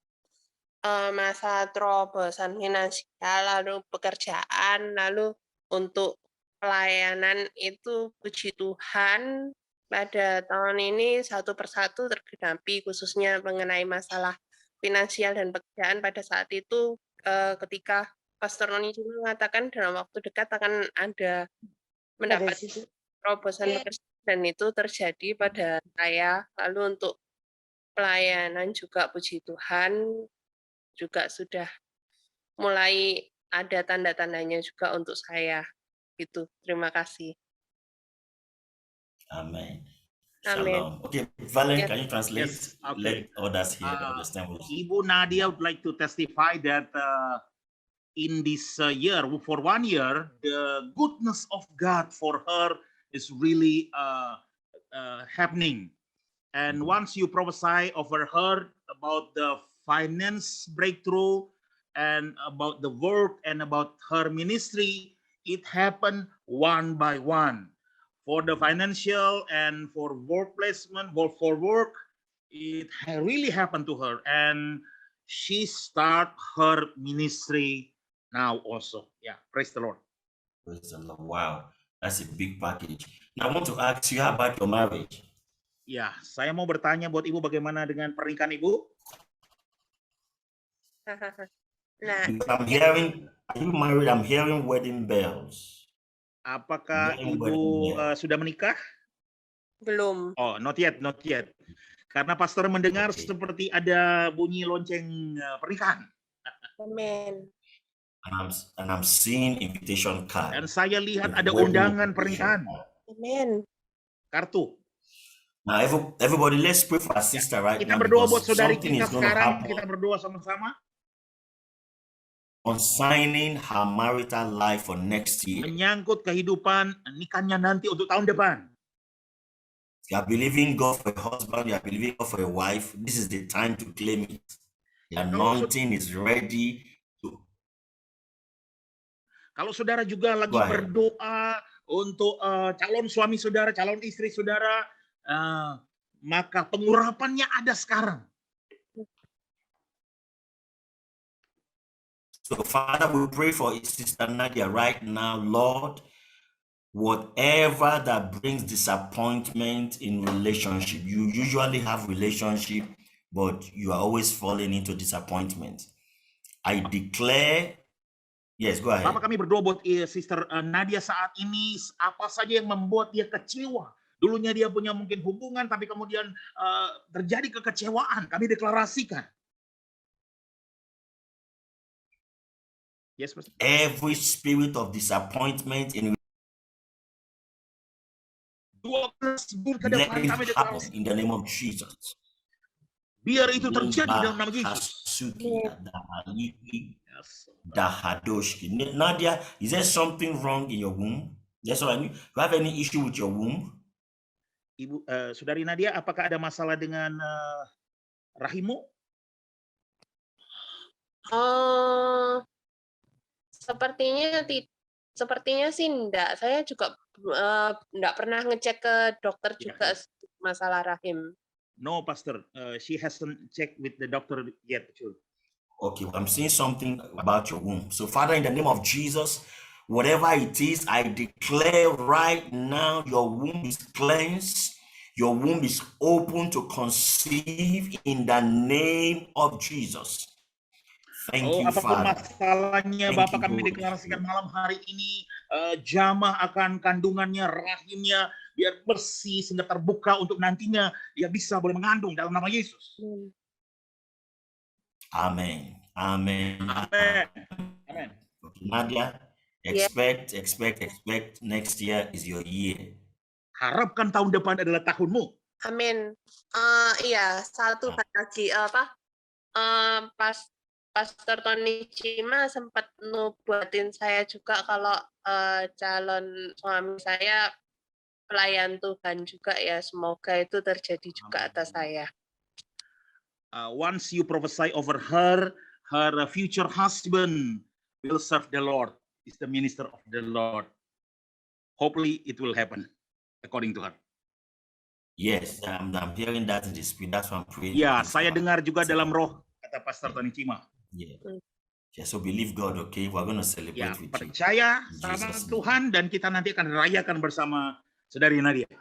Speaker 8: masa terobosan finansial, lalu pekerjaan, lalu untuk pelayanan itu puji Tuhan pada tahun ini satu persatu tergenapi, khususnya mengenai masalah finansial dan pekerjaan pada saat itu ketika Pastor Tony Cima mengatakan dalam waktu dekat akan ada mendapat terobosan pekerjaan dan itu terjadi pada saya. Lalu untuk pelayanan juga puji Tuhan juga sudah mulai ada tanda-tandanya juga untuk saya. Gitu. Terima kasih.
Speaker 3: Amen.
Speaker 8: Amen.
Speaker 3: Shalom. Okay, Valen,
Speaker 8: Yes.
Speaker 3: can you translate?
Speaker 5: Yes, okay.
Speaker 3: Let others hear and understand what you
Speaker 5: Ibu Nadia would like to testify that in this year, for 1 year, the goodness of God for her is really happening. And once you prophesy over her about the finance breakthrough and about the work and about her ministry, it happened one by one. For the financial and for work placement, for work, it really happened to her. And she start her ministry now also. Yeah, praise the Lord.
Speaker 3: Praise the Lord. Wow, that's a big package. Now I want to ask you, how about your marriage?
Speaker 5: Ya, saya mau bertanya buat Ibu bagaimana dengan pernikahan Ibu?
Speaker 8: Nah,
Speaker 3: I'm hearing, are you married? I'm hearing wedding bells.
Speaker 5: Apakah
Speaker 3: Wedding
Speaker 5: Ibu
Speaker 3: bells.
Speaker 5: sudah menikah?
Speaker 8: belum.
Speaker 5: Oh, not yet, not yet. Karena pastor mendengar
Speaker 3: Okay.
Speaker 5: seperti ada bunyi lonceng pernikahan.
Speaker 8: Amin.
Speaker 3: And I'm seeing invitation card.
Speaker 5: Dan saya lihat
Speaker 3: The
Speaker 5: ada
Speaker 3: wedding
Speaker 5: undangan
Speaker 3: invitation
Speaker 5: pernikahan,
Speaker 3: card.
Speaker 8: Amin.
Speaker 5: kartu.
Speaker 3: Now, everybody, let's pray for our sister right
Speaker 5: Kita
Speaker 3: now,
Speaker 5: berdoa
Speaker 3: because
Speaker 5: buat saudari
Speaker 3: something
Speaker 5: kita
Speaker 3: is going to
Speaker 5: sekarang.
Speaker 3: happen
Speaker 5: Kita berdoa sama-sama.
Speaker 3: concerning her marital life for next year.
Speaker 5: Menyangkut kehidupan nikahnya nanti untuk tahun depan.
Speaker 3: You are believing God for a husband, you are believing God for a wife. This is the time to claim it. The anointing is ready to.
Speaker 5: Kalau saudara juga lagi
Speaker 3: Go ahead.
Speaker 5: berdoa untuk calon suami saudara, calon istri saudara, maka pengurapannya ada sekarang.
Speaker 3: So, Father, we pray for Sister Nadia right now, Lord. Whatever that brings disappointment in relationship, you usually have relationship, but you are always falling into disappointment. I declare, yes, go ahead.
Speaker 5: Bapak, kami berdoa buat Sister Nadia saat ini, apa saja yang membuat dia kecewa. Dulunya dia punya mungkin hubungan, tapi kemudian terjadi kekecewaan. Kami deklarasikan. Yes, Pastor.
Speaker 3: Every spirit of disappointment in
Speaker 5: Let
Speaker 3: let it happen in the name of Jesus.
Speaker 5: Biar itu terjadi dalam nama Yesus.
Speaker 3: Nadia, is there something wrong in your womb? That's what I mean. Do you have any issue with your womb?
Speaker 5: Ibu, Saudari Nadia, apakah ada masalah dengan rahimmu?
Speaker 8: Sepertinya sih enggak. Saya juga enggak pernah ngecek ke dokter juga masalah rahim.
Speaker 5: No, Pastor. She hasn't checked with the doctor yet.
Speaker 3: Okay, well, I'm seeing something about your womb. So, Father, in the name of Jesus, whatever it is, I declare right now your womb is cleansed. Your womb is open to conceive in the name of Jesus. Thank
Speaker 5: Oh,
Speaker 3: you,
Speaker 5: apapun
Speaker 3: Father.
Speaker 5: masalahnya,
Speaker 3: Thank
Speaker 5: Bapak
Speaker 3: you,
Speaker 5: kami
Speaker 3: Holy
Speaker 5: deklarasikan
Speaker 3: Spirit.
Speaker 5: malam hari ini, jamah akan kandungannya, rahimnya, biar bersih sehingga terbuka untuk nantinya dia bisa boleh mengandung dalam nama Yesus.
Speaker 3: Amen. Amen.
Speaker 5: Amin. Amin.
Speaker 3: Okay, Nadia,
Speaker 8: Ya.
Speaker 3: expect next year is your year.
Speaker 5: Harapkan tahun depan adalah tahunmu.
Speaker 8: Amin. Iya, satu lagi pas Pastor Tony Cima sempat nubuatin saya juga kalau calon suami saya pelayan Tuhan juga ya. Semoga itu terjadi juga atas saya.
Speaker 5: Once you prophesy over her future husband will serve the Lord, is the minister of the Lord. Hopefully it will happen according to her.
Speaker 3: Yes, I'm hearing that in the spirit. That's why I'm praying.
Speaker 5: Ya, saya dengar juga dalam roh, kata Pastor Tony Cima.
Speaker 3: Yeah. Yeah, so believe God, okay? We're going to celebrate
Speaker 5: Ya,
Speaker 3: with you.
Speaker 5: percaya
Speaker 3: In
Speaker 5: sama
Speaker 3: Jesus' name.
Speaker 5: Tuhan dan kita nanti akan rayakan bersama Saudari Nadia.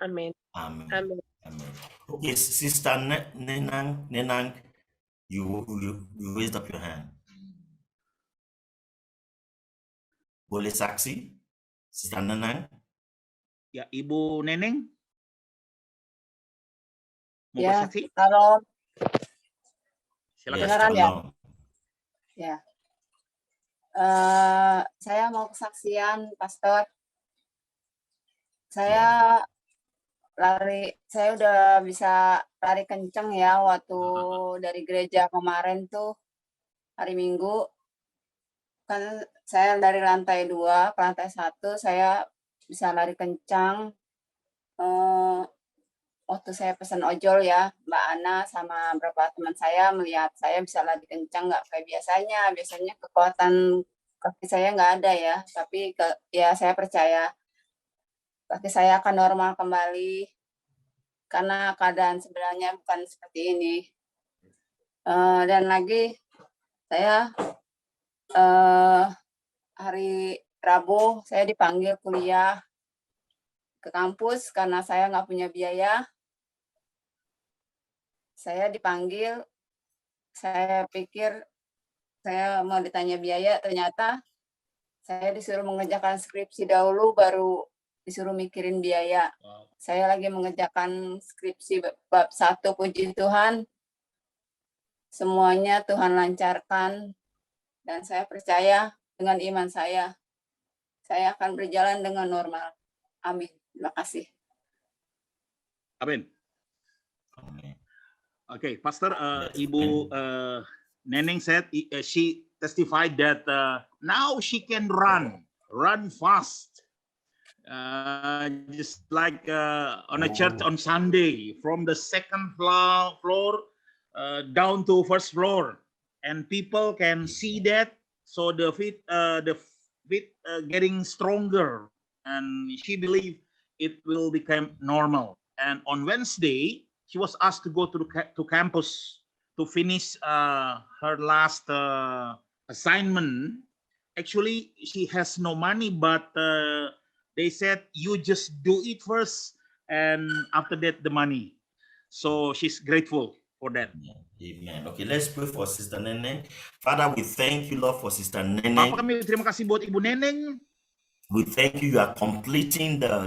Speaker 8: Amin.
Speaker 3: Amen.
Speaker 8: Amin.
Speaker 3: Amen. Okay, Sister Nenang, you raised up your hand. Boleh saksi? Sister Nenang?
Speaker 5: Ya, Ibu Neneng. Mau
Speaker 9: Ya,
Speaker 5: bersaksi?
Speaker 9: kalau
Speaker 5: Silakan.
Speaker 9: Kedengaran ya?
Speaker 3: shalom.
Speaker 9: ya, saya mau kesaksian, Pastor. Saya saya udah bisa lari kenceng ya waktu dari gereja kemarin tuh hari Minggu. Kan saya dari lantai 2 ke lantai 1 saya bisa lari kencang. Waktu saya pesan ojol ya, Mbak Ana sama beberapa teman saya melihat saya bisa lari kencang nggak kayak biasanya. Biasanya kekuatan kaki saya nggak ada ya, tapi ya saya percaya kaki saya akan normal kembali karena keadaan sebenarnya bukan seperti ini. Dan lagi saya hari Rabu saya dipanggil kuliah ke kampus karena saya nggak punya biaya. Saya dipanggil, saya pikir saya mau ditanya biaya, ternyata saya disuruh mengerjakan skripsi dahulu, baru disuruh mikirin biaya. Saya lagi mengerjakan skripsi bab 1, puji Tuhan. Semuanya Tuhan lancarkan, dan saya percaya dengan iman saya akan berjalan dengan normal. Amin. Terima kasih.
Speaker 5: Amin.
Speaker 3: Amen.
Speaker 5: Okay, Pastor,
Speaker 3: Yes,
Speaker 5: Ibu Neneng said she testified that now she can run fast, just like on a church on Sunday, from the second floor down to first floor, and people can see that, so the feet getting stronger, and she believed it will become normal. And on Wednesday, she was asked to go to campus to finish her last assignment. Actually, she has no money, but they said, you just do it first, and after that, the money. So she's grateful for that.
Speaker 3: Amen. Okay, let's pray for Sister Neneng. Father, we thank you, Lord, for Sister
Speaker 5: Bapak
Speaker 3: Neneng.
Speaker 5: kami terima kasih buat Ibu Neneng.
Speaker 3: We thank you are completing the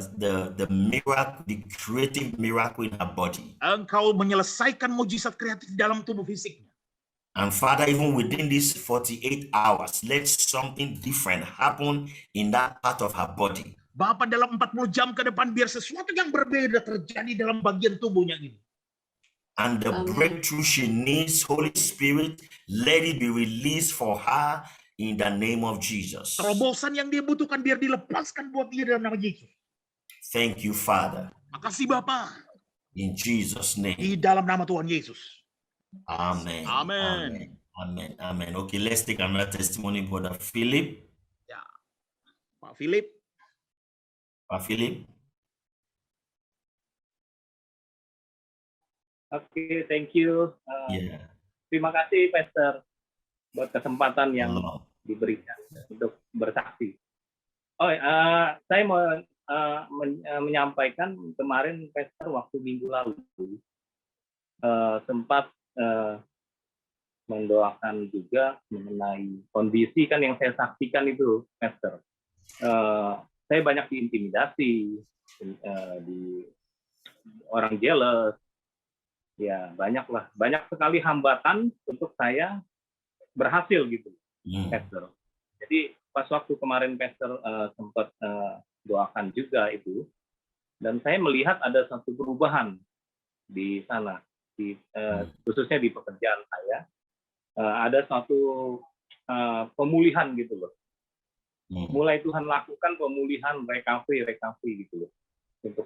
Speaker 3: miracle, the creative miracle in her body.
Speaker 5: Engkau menyelesaikan mujizat kreatif dalam tubuh fisiknya.
Speaker 3: And Father, even within these 48 hours, let something different happen in that part of her body.
Speaker 5: Bapak, dalam 40 jam ke depan biar sesuatu yang berbeda terjadi dalam bagian tubuhnya ini.
Speaker 3: And the breakthrough she needs, Holy Spirit, let it be released for her in the name of Jesus.
Speaker 5: Terobosan yang dia butuhkan biar dilepaskan buat dia dalam nama Yesus.
Speaker 3: Thank you, Father.
Speaker 5: Makasih Bapak.
Speaker 3: In Jesus' name.
Speaker 5: Di dalam nama Tuhan Yesus.
Speaker 3: Amen.
Speaker 5: Amen.
Speaker 3: Amen. Amen. Amen. Okay, let's take another testimony, Brother Philip.
Speaker 5: Ya, Pak Philip.
Speaker 3: Pak Philip.
Speaker 10: Oke, thank you.
Speaker 3: Yeah.
Speaker 10: Terima kasih, Pastor, buat kesempatan yang
Speaker 3: Hello.
Speaker 10: diberikan untuk bersaksi. Saya mau menyampaikan kemarin, Pastor, waktu minggu lalu sempat mendoakan juga mengenai kondisi kan yang saya saksikan itu, Pastor. Saya banyak diintimidasi, di orang jealous, ya banyak sekali hambatan untuk saya berhasil gitu, Pastor. Jadi pas waktu kemarin Pastor sempat doakan juga itu, dan saya melihat ada satu perubahan di sana, khususnya di pekerjaan saya, ada satu pemulihan gitu loh. Mulai Tuhan lakukan pemulihan, recovery gitu loh, untuk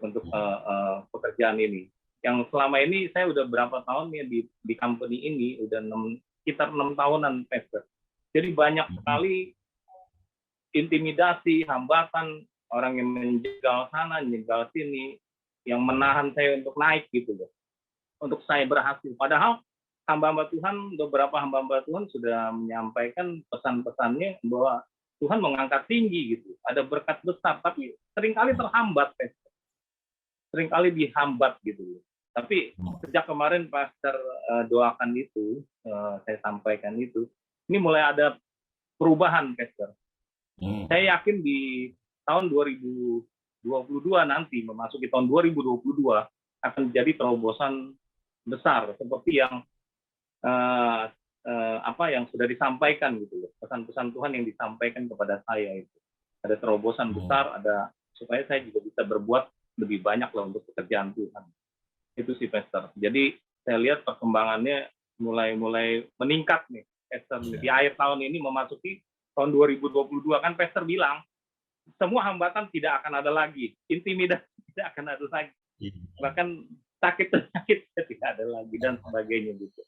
Speaker 10: pekerjaan ini. Yang selama ini saya udah berapa tahun ya di company ini, udah sekitar 6 tahunan, Pastor. Jadi banyak sekali intimidasi, hambatan, orang yang menjegal sana, menjegal sini, yang menahan saya untuk naik gitu loh, untuk saya berhasil. Padahal hamba-hamba Tuhan, beberapa hamba-hamba Tuhan sudah menyampaikan pesan-pesannya bahwa Tuhan mengangkat tinggi gitu, ada berkat besar, tapi seringkali terhambat, seringkali dihambat gitu. Tapi sejak kemarin Pastor doakan itu, saya sampaikan itu, ini mulai ada perubahan, Pastor. Saya yakin di tahun 2022 nanti, memasuki tahun 2022, akan jadi terobosan besar seperti yang yang sudah disampaikan gitu loh, pesan-pesan Tuhan yang disampaikan kepada saya itu. Ada terobosan besar, ada supaya saya juga bisa berbuat lebih banyak lah untuk pekerjaan Tuhan. Itu sih, Pastor. Jadi saya lihat perkembangannya mulai meningkat nih, Pastor. Di akhir tahun ini memasuki tahun 2022, kan Pastor bilang semua hambatan tidak akan ada lagi, intimidasi tidak akan ada lagi, bahkan sakit tidak ada lagi dan sebagainya gitu.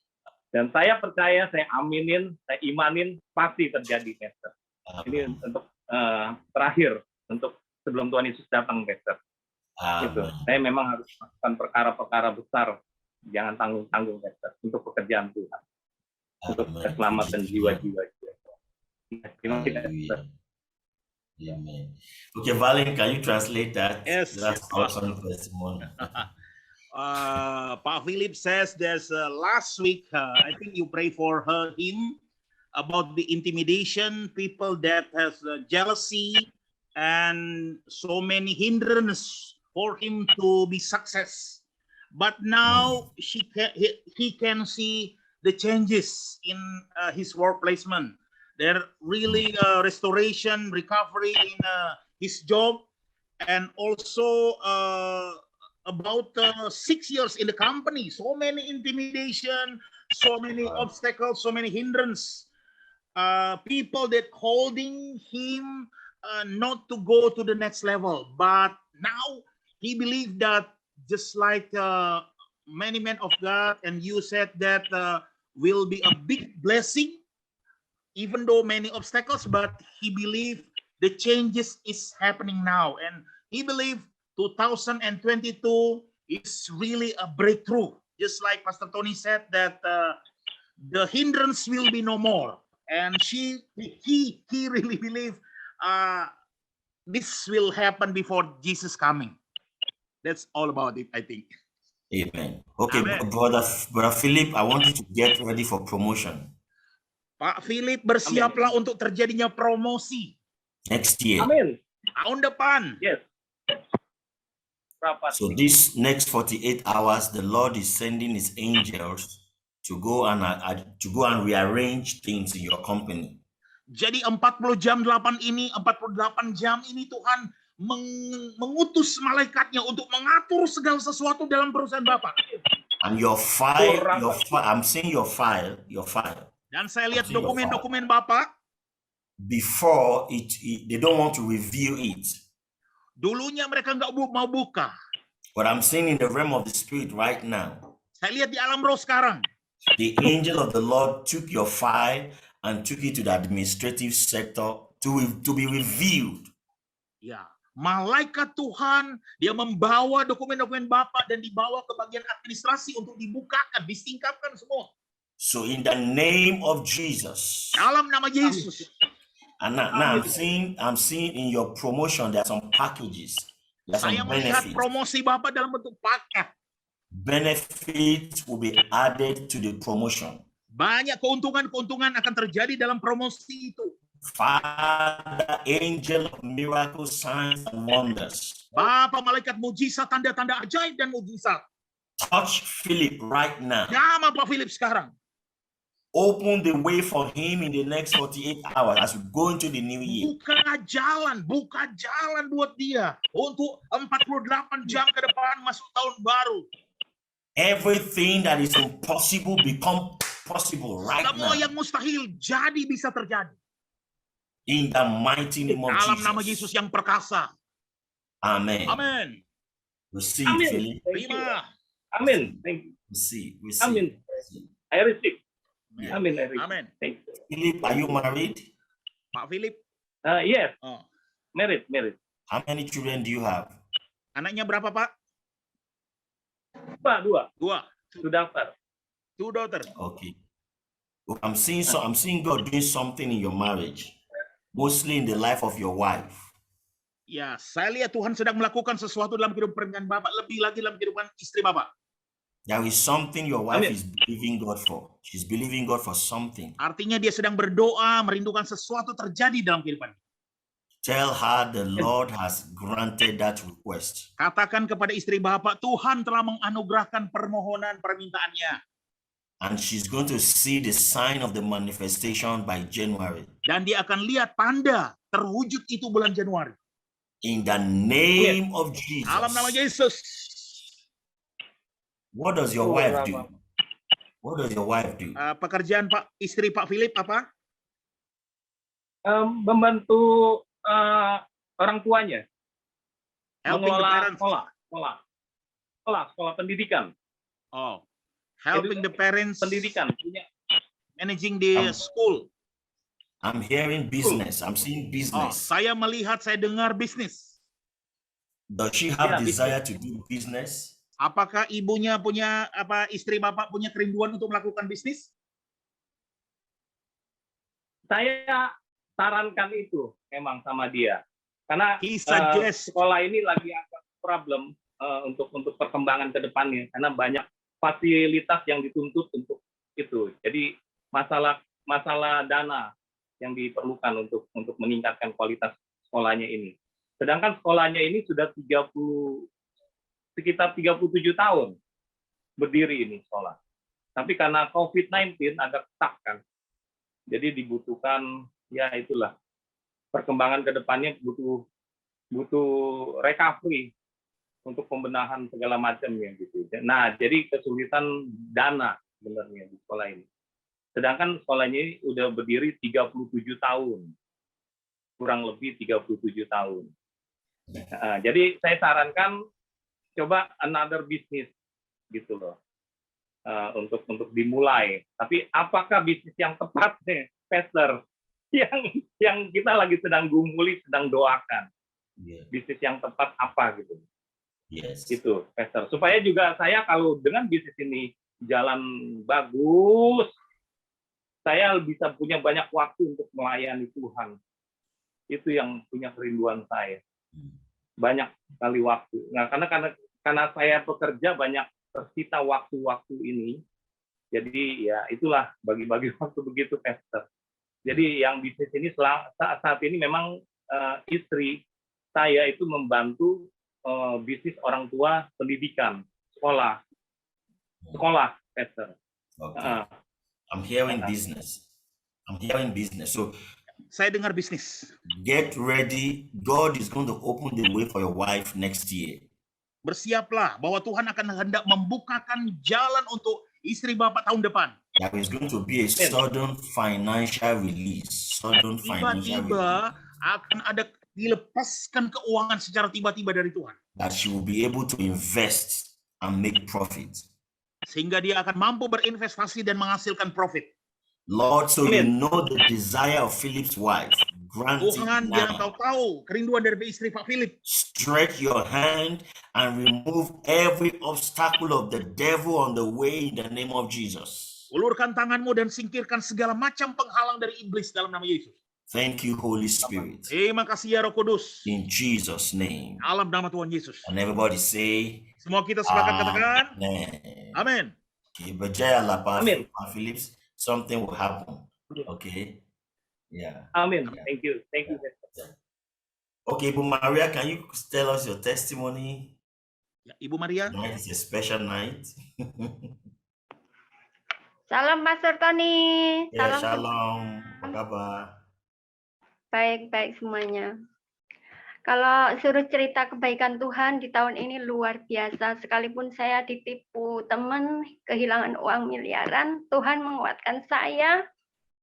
Speaker 10: Dan saya percaya, saya aminin, saya imanin pasti terjadi, Pastor. Ini untuk terakhir, untuk sebelum Tuhan Yesus datang, Pastor. Gitu. Saya memang harus melakukan perkara-perkara besar, jangan tanggung-tanggung, Pastor, untuk pekerjaan Tuhan, untuk keselamatan jiwa-jiwa. Terima kasih.
Speaker 3: Amen. Okay, Valen, can you translate that?
Speaker 5: Yes.
Speaker 3: That's awesome testimony.
Speaker 5: Pak Philip says there's last week, I think you pray for him about the intimidation, people that has jealousy, and so many hindrances for him to be success. But now he can see the changes in his work placement. There really restoration, recovery in his job, and also about 6 years in the company. So many intimidation, so many obstacles, so many hindrance. People that holding him not to go to the next level. But now he believed that just like many men of God, and you said that will be a big blessing, even though many obstacles, but he believed the changes is happening now. And he believed 2022 is really a breakthrough. Just like Pastor Tony said that the hindrance will be no more. And he really believed this will happen before Jesus coming. That's all about it, I think.
Speaker 3: Amen. Okay,
Speaker 5: Amen.
Speaker 3: Brother Philip, I want you to get ready for promotion.
Speaker 5: Pak Philip, bersiaplah untuk terjadinya promosi.
Speaker 3: Next year.
Speaker 10: Amin.
Speaker 5: Tahun depan.
Speaker 10: Yes.
Speaker 3: So this next 48 hours, the Lord is sending his angels to go and rearrange things in your company.
Speaker 5: Jadi 48 jam ini Tuhan mengutus malaikatnya untuk mengatur segala sesuatu dalam perusahaan Bapak.
Speaker 3: And your file, I'm saying your file.
Speaker 5: Dan saya lihat dokumen-dokumen Bapak.
Speaker 3: Before they don't want to reveal it.
Speaker 5: Dulunya mereka nggak mau buka.
Speaker 3: But I'm saying in the realm of the spirit right now.
Speaker 5: Saya lihat di alam roh sekarang.
Speaker 3: The angel of the Lord took your file and took it to the administrative sector to be reviewed.
Speaker 5: Ya, malaikat Tuhan dia membawa dokumen-dokumen Bapak dan dibawa ke bagian administrasi untuk dibukakan, disingkapkan semua.
Speaker 3: So in the name of Jesus.
Speaker 5: Dalam nama Yesus.
Speaker 3: And now I'm seeing in your promotion there are some packages. There are
Speaker 5: Saya
Speaker 3: some
Speaker 5: melihat
Speaker 3: benefits.
Speaker 5: promosi Bapak dalam bentuk paket.
Speaker 3: Benefits will be added to the promotion.
Speaker 5: Banyak keuntungan-keuntungan akan terjadi dalam promosi itu.
Speaker 3: Father, angel of miracles, signs and wonders,
Speaker 5: Bapa malaikat mujizat, tanda-tanda ajaib dan mujizat.
Speaker 3: touch Philip right now.
Speaker 5: Nama Pak Philip sekarang.
Speaker 3: Open the way for him in the next 48 hours as we go into the new year.
Speaker 5: Buka jalan buat dia untuk 48 jam ke depan masuk tahun baru.
Speaker 3: Everything that is impossible become possible right
Speaker 5: Semua
Speaker 3: now.
Speaker 5: yang mustahil jadi bisa terjadi.
Speaker 3: In the mighty name of
Speaker 5: Dalam nama
Speaker 3: Jesus.
Speaker 5: Yesus yang perkasa.
Speaker 3: Amen.
Speaker 5: Amin.
Speaker 3: Receive,
Speaker 10: Amin.
Speaker 3: Philip.
Speaker 10: Thank you.
Speaker 5: Terima.
Speaker 10: Amin. Thank you.
Speaker 3: Receive.
Speaker 10: Amin.
Speaker 3: Receive.
Speaker 10: I receive.
Speaker 3: Yeah.
Speaker 10: Amin. I receive.
Speaker 5: Amin.
Speaker 10: Thank you.
Speaker 3: Philip, are you married?
Speaker 5: Pak Philip,
Speaker 10: Yes.
Speaker 5: oh,
Speaker 10: Married.
Speaker 3: How many children do you have?
Speaker 5: anaknya berapa Pak?
Speaker 10: Pak, 2.
Speaker 5: 2.
Speaker 10: Sudah daftar.
Speaker 5: 2 daughter.
Speaker 3: Okay. Well, I'm seeing God doing something in your marriage, mostly in the life of your wife.
Speaker 5: Ya, saya lihat Tuhan sedang melakukan sesuatu dalam kehidupan pernikahan Bapak, lebih lagi dalam kehidupan istri Bapak.
Speaker 3: There is something your wife
Speaker 10: Amen.
Speaker 3: is believing God for. She's believing God for something.
Speaker 5: Artinya dia sedang berdoa, merindukan sesuatu terjadi dalam kehidupan.
Speaker 3: Tell her the Lord has granted that request.
Speaker 5: Katakan kepada istri Bapak, Tuhan telah menganugerahkan permohonan permintaannya.
Speaker 3: And she's going to see the sign of the manifestation by January.
Speaker 5: Dan dia akan lihat tanda terwujud itu bulan Januari.
Speaker 3: In the name of Jesus.
Speaker 5: Dalam nama Yesus.
Speaker 3: What does your wife do? What does your wife do?
Speaker 5: Pekerjaan istri Pak Philip apa?
Speaker 10: Membantu orang tuanya.
Speaker 5: Helping the
Speaker 10: Mengelola
Speaker 5: parents.
Speaker 10: sekolah pendidikan.
Speaker 5: Oh, helping the parents.
Speaker 10: Pendidikan. Punya.
Speaker 5: Managing the school.
Speaker 3: I'm hearing business. I'm seeing
Speaker 5: Oh,
Speaker 3: business.
Speaker 5: saya dengar bisnis.
Speaker 3: Does she have
Speaker 10: Yeah,
Speaker 3: desire to do business?
Speaker 5: Apakah ibunya punya istri Bapak punya kerinduan untuk melakukan bisnis?
Speaker 10: Saya sarankan itu memang sama dia. Karena
Speaker 5: He suggests.
Speaker 10: sekolah ini lagi agak problem untuk perkembangan ke depannya karena banyak fasilitas yang dituntut untuk itu. Jadi masalah dana yang diperlukan untuk meningkatkan kualitas sekolahnya ini. Sedangkan sekolahnya ini sudah sekitar 37 tahun berdiri ini sekolah. Tapi karena COVID-19 agak stuck kan. Jadi dibutuhkan ya itulah perkembangan ke depannya butuh recovery untuk pembenahan segala macamnya gitu. Nah, jadi kesulitan dana sebenarnya di sekolah ini. Sedangkan sekolahnya ini udah berdiri 37 tahun. Kurang lebih 37 tahun. Nah, jadi saya sarankan coba another business gitu loh. Untuk dimulai. Tapi apakah bisnis yang tepat nih, Pastor? Yang kita lagi sedang gumuli, sedang doakan.
Speaker 3: Yeah.
Speaker 10: Bisnis yang tepat apa gitu.
Speaker 3: Yes.
Speaker 10: Gitu, Pastor. Supaya juga saya kalau dengan bisnis ini jalan bagus, saya bisa punya banyak waktu untuk melayani Tuhan. Itu yang punya kerinduan saya. Banyak kali waktu. Nah, karena saya bekerja banyak tersita waktu-waktu ini. Jadi ya itulah bagi-bagi waktu begitu, Pastor. Jadi yang bisnis ini saat ini memang istri saya itu membantu bisnis orang tua pendidikan, sekolah, Pastor.
Speaker 3: Okay. I'm hearing business. So
Speaker 5: Saya dengar bisnis.
Speaker 3: get ready. God is going to open the way for your wife next year.
Speaker 5: Bersiaplah bahwa Tuhan akan hendak membukakan jalan untuk istri Bapak tahun depan.
Speaker 3: There is going to be a sudden financial release.
Speaker 5: Tiba-tiba akan ada dilepaskan keuangan secara tiba-tiba dari Tuhan.
Speaker 3: That she will be able to invest and make profit.
Speaker 5: Sehingga dia akan mampu berinvestasi dan menghasilkan profit.
Speaker 3: Lord, so you know the desire of Philip's wife. Grant it
Speaker 5: Tuhan, biar
Speaker 3: now.
Speaker 5: Engkau tahu kerinduan dari istri Pak Philip.
Speaker 3: Stretch your hand and remove every obstacle of the devil on the way in the name of Jesus.
Speaker 5: Ulurkan tanganmu dan singkirkan segala macam penghalang dari iblis dalam nama Yesus.
Speaker 3: Thank you, Holy Spirit.
Speaker 5: Terima kasih ya Roh Kudus.
Speaker 3: In Jesus' name.
Speaker 5: Dalam nama Tuhan Yesus.
Speaker 3: And everybody say,
Speaker 5: Semua kita sepakat katakan,
Speaker 3: Amen.
Speaker 5: amin.
Speaker 3: Okay, berjaya lah Pak
Speaker 10: Amin.
Speaker 3: Philips. something will happen. Okay. Yeah.
Speaker 10: Amin.
Speaker 3: Yeah.
Speaker 10: Thank you. Thank you.
Speaker 3: Yeah. Okay, Ibu Maria, can you tell us your testimony?
Speaker 5: Ya, Ibu Maria.
Speaker 3: Tonight is a special night.
Speaker 11: Salam Pastor Tony.
Speaker 3: Ya,
Speaker 11: Salam
Speaker 3: shalom. Apa kabar?
Speaker 11: Baik-baik semuanya. Kalau suruh cerita kebaikan Tuhan di tahun ini luar biasa. Sekalipun saya ditipu teman, kehilangan uang miliaran, Tuhan menguatkan saya.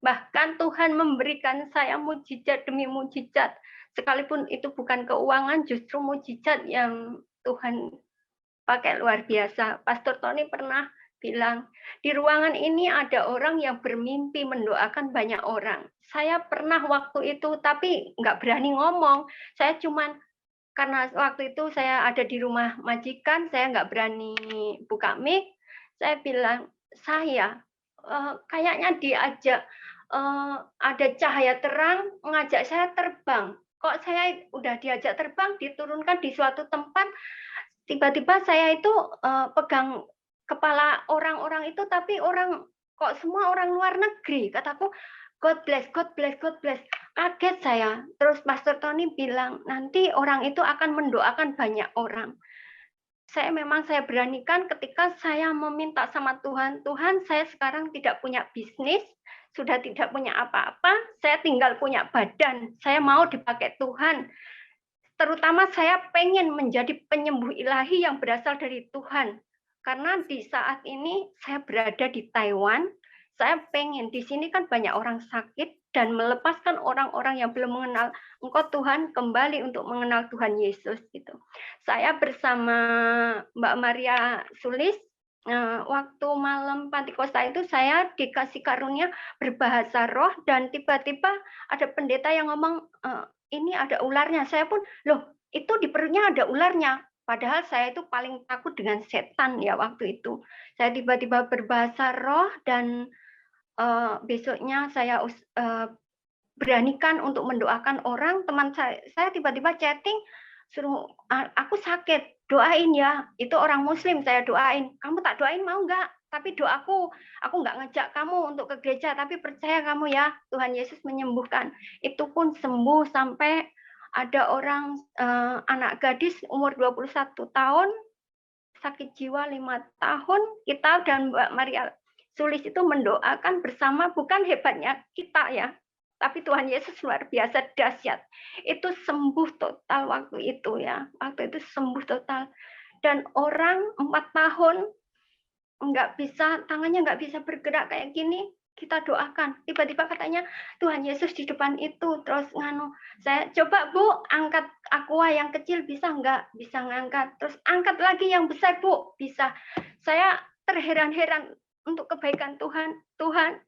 Speaker 11: Bahkan Tuhan memberikan saya mujizat demi mujizat. Sekalipun itu bukan keuangan, justru mujizat yang Tuhan pakai luar biasa. Pastor Tony pernah bilang, di ruangan ini ada orang yang bermimpi mendoakan banyak orang. Saya pernah waktu itu, tapi nggak berani ngomong. Saya cuman, karena waktu itu saya ada di rumah majikan, saya nggak berani buka mic. Saya bilang, kayaknya diajak, ada cahaya terang, mengajak saya terbang. Kok saya udah diajak terbang, diturunkan di suatu tempat, tiba-tiba saya itu pegang kepala orang-orang itu, tapi kok semua orang luar negeri. Kataku, God bless, God bless, God bless. Kaget saya. Terus Pastor Tony bilang, nanti orang itu akan mendoakan banyak orang. Saya beranikan ketika saya meminta sama Tuhan, Tuhan, saya sekarang tidak punya bisnis, sudah tidak punya apa-apa, saya tinggal punya badan, saya mau dipakai Tuhan. Terutama saya pengen menjadi penyembuh ilahi yang berasal dari Tuhan. Karena di saat ini saya berada di Taiwan, saya pengen, di sini kan banyak orang sakit, dan melepaskan orang-orang yang belum mengenal Engkau Tuhan kembali untuk mengenal Tuhan Yesus. Gitu. Saya bersama Mbak Maria Sulis, waktu malam Pantikosta itu saya dikasih karunia berbahasa roh, dan tiba-tiba ada pendeta yang ngomong, ini ada ularnya. Saya pun, loh itu di perutnya ada ularnya. Padahal saya itu paling takut dengan setan ya waktu itu. Saya tiba-tiba berbahasa roh, dan besoknya saya beranikan untuk mendoakan orang. Teman saya tiba-tiba chatting, suruh, aku sakit, doain ya. Itu orang Muslim, saya doain. Kamu tak doain mau nggak? Tapi doaku, aku nggak ngajak kamu untuk ke gereja, tapi percaya kamu ya, Tuhan Yesus menyembuhkan. Itu pun sembuh sampai ada orang, anak gadis umur 21 tahun, sakit jiwa 5 tahun, kita dan Mbak Maria Sulis itu mendoakan bersama, bukan hebatnya kita ya, tapi Tuhan Yesus luar biasa dahsyat. Itu sembuh total waktu itu ya, waktu itu sembuh total. Dan orang 4 tahun nggak bisa, tangannya nggak bisa bergerak kayak gini, kita doakan. Tiba-tiba katanya Tuhan Yesus di depan itu, terus saya coba Bu, angkat aqua yang kecil bisa nggak? Bisa ngangkat. Terus angkat lagi yang besar Bu, bisa. Saya terheran-heran untuk kebaikan Tuhan. Tuhan,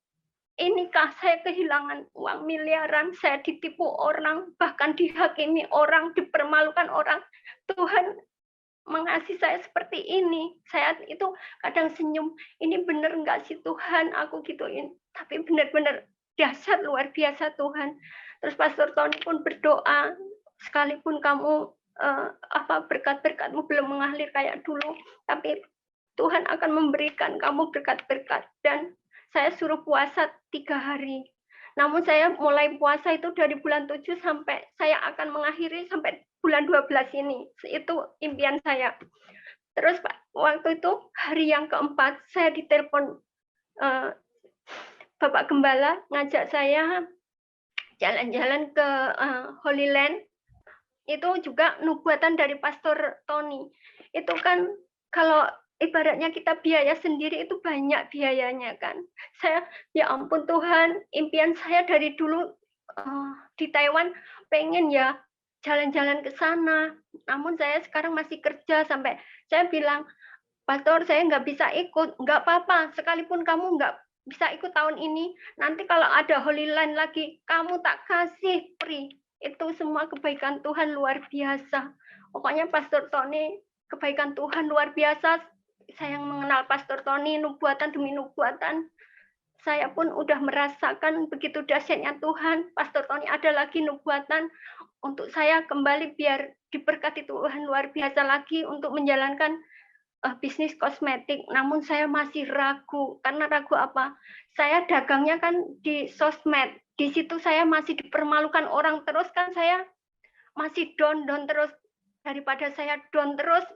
Speaker 11: inikah saya kehilangan uang miliaran, saya ditipu orang, bahkan dihakimi orang, dipermalukan orang. Tuhan mengasihi saya seperti ini. Saya itu kadang senyum, ini benar nggak sih Tuhan, aku gituin. Tapi benar-benar dahsyat luar biasa Tuhan. Terus Pastor Tony pun berdoa, sekalipun kamu berkat-berkatmu belum mengalir kayak dulu, tapi Tuhan akan memberikan kamu berkat-berkat. Dan saya suruh puasa 3 hari. Namun saya mulai puasa itu dari bulan 7 sampai saya akan mengakhiri sampai bulan 12 ini. Itu impian saya. Terus waktu itu hari yang keempat saya ditelepon Bapak Gembala ngajak saya jalan-jalan ke Holy Land. Itu juga nubuatan dari Pastor Tony. Itu kan kalau ibaratnya kita biaya sendiri itu banyak biayanya kan. Saya, ya ampun Tuhan, impian saya dari dulu di Taiwan pengen ya jalan-jalan ke sana. Namun saya sekarang masih kerja, sampai saya bilang, Pastor saya nggak bisa ikut. Nggak apa-apa, sekalipun kamu nggak bisa ikut tahun ini, nanti kalau ada Holy Land lagi, kamu tak kasih free. Itu semua kebaikan Tuhan luar biasa. Pokoknya Pastor Tony, kebaikan Tuhan luar biasa. Saya yang mengenal Pastor Tony, nubuatan demi nubuatan. Saya pun udah merasakan begitu dahsyatnya Tuhan. Pastor Tony ada lagi nubuatan untuk saya kembali biar diberkati Tuhan luar biasa lagi untuk menjalankan bisnis kosmetik, namun saya masih ragu. Karena ragu apa? Saya dagangnya kan di sosmed. Di situ saya masih dipermalukan orang terus, kan saya masih down terus. Daripada saya down terus,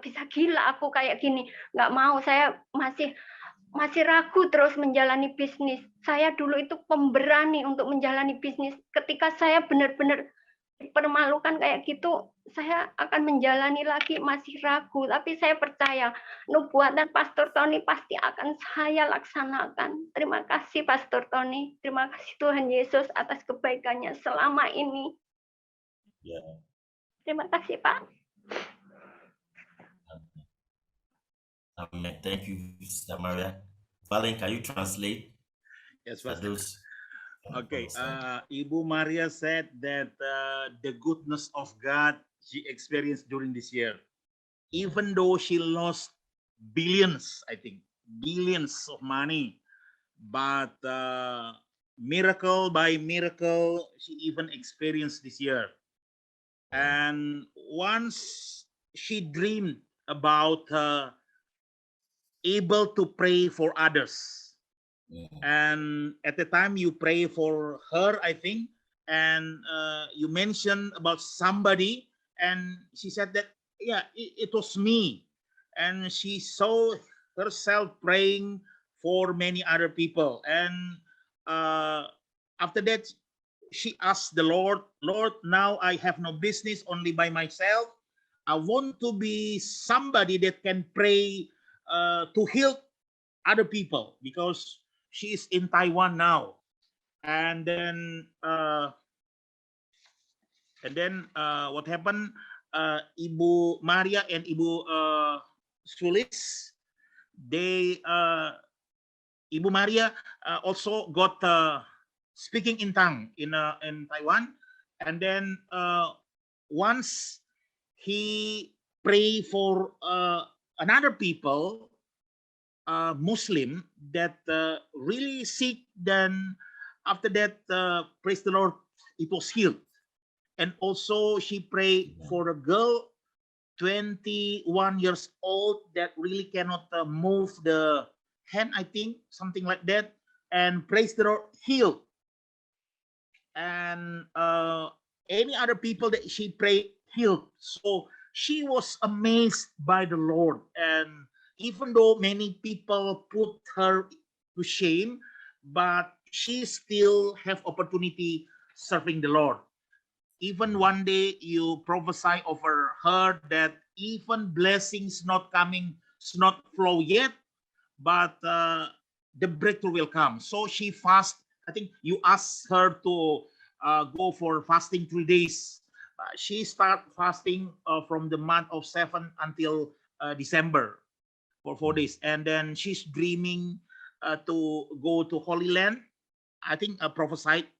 Speaker 11: bisa gila aku kayak gini. Nggak mau, saya masih ragu terus menjalani bisnis. Saya dulu itu pemberani untuk menjalani bisnis. Ketika saya benar-benar dipermalukan kayak gitu, saya akan menjalani lagi, masih ragu. Tapi saya percaya nubuatan Pastor Tony pasti akan saya laksanakan. Terima kasih Pastor Tony. Terima kasih Tuhan Yesus atas kebaikannya selama ini.
Speaker 3: Yeah.
Speaker 11: Terima kasih Pak.
Speaker 3: Amen. Thank you, Sister Maria. Valen, can you translate?
Speaker 5: Yes,
Speaker 3: for
Speaker 5: Pastor.
Speaker 3: those?
Speaker 5: Okay, Ibu Maria said that the goodness of God she experienced during this year, even though she lost billions, I think, billions of money, but miracle by miracle, she even experienced this year. And once she dreamed about able to pray for others. And at the time you pray for her, I think, and you mentioned about somebody, and she said that, yeah, it was me. And she saw herself praying for many other people. And after that, she asked the Lord, Lord, now I have no business only by myself. I want to be somebody that can pray to heal other people, because she is in Taiwan now. And then what happened? Ibu Maria and Ibu Sulis, they Ibu Maria also got speaking in tongue in Taiwan. And then once he pray for another people, Muslim that really sick, then after that, praise the Lord, it was healed. And also she prayed for a girl 21 years old that really cannot move the hand, I think, something like that, and praise the Lord, healed. And any other people that she prayed, healed. So she was amazed by the Lord. And even though many people put her to shame, but she still have opportunity serving the Lord. Even one day you prophesy over her that even blessings not coming, it's not flow yet, but the breakthrough will come. So she fast. I think you asked her to go for fasting 3 days. She start fasting from the month of 7 until December for 4 days. And then she's dreaming to go to Holy Land. I think prophesied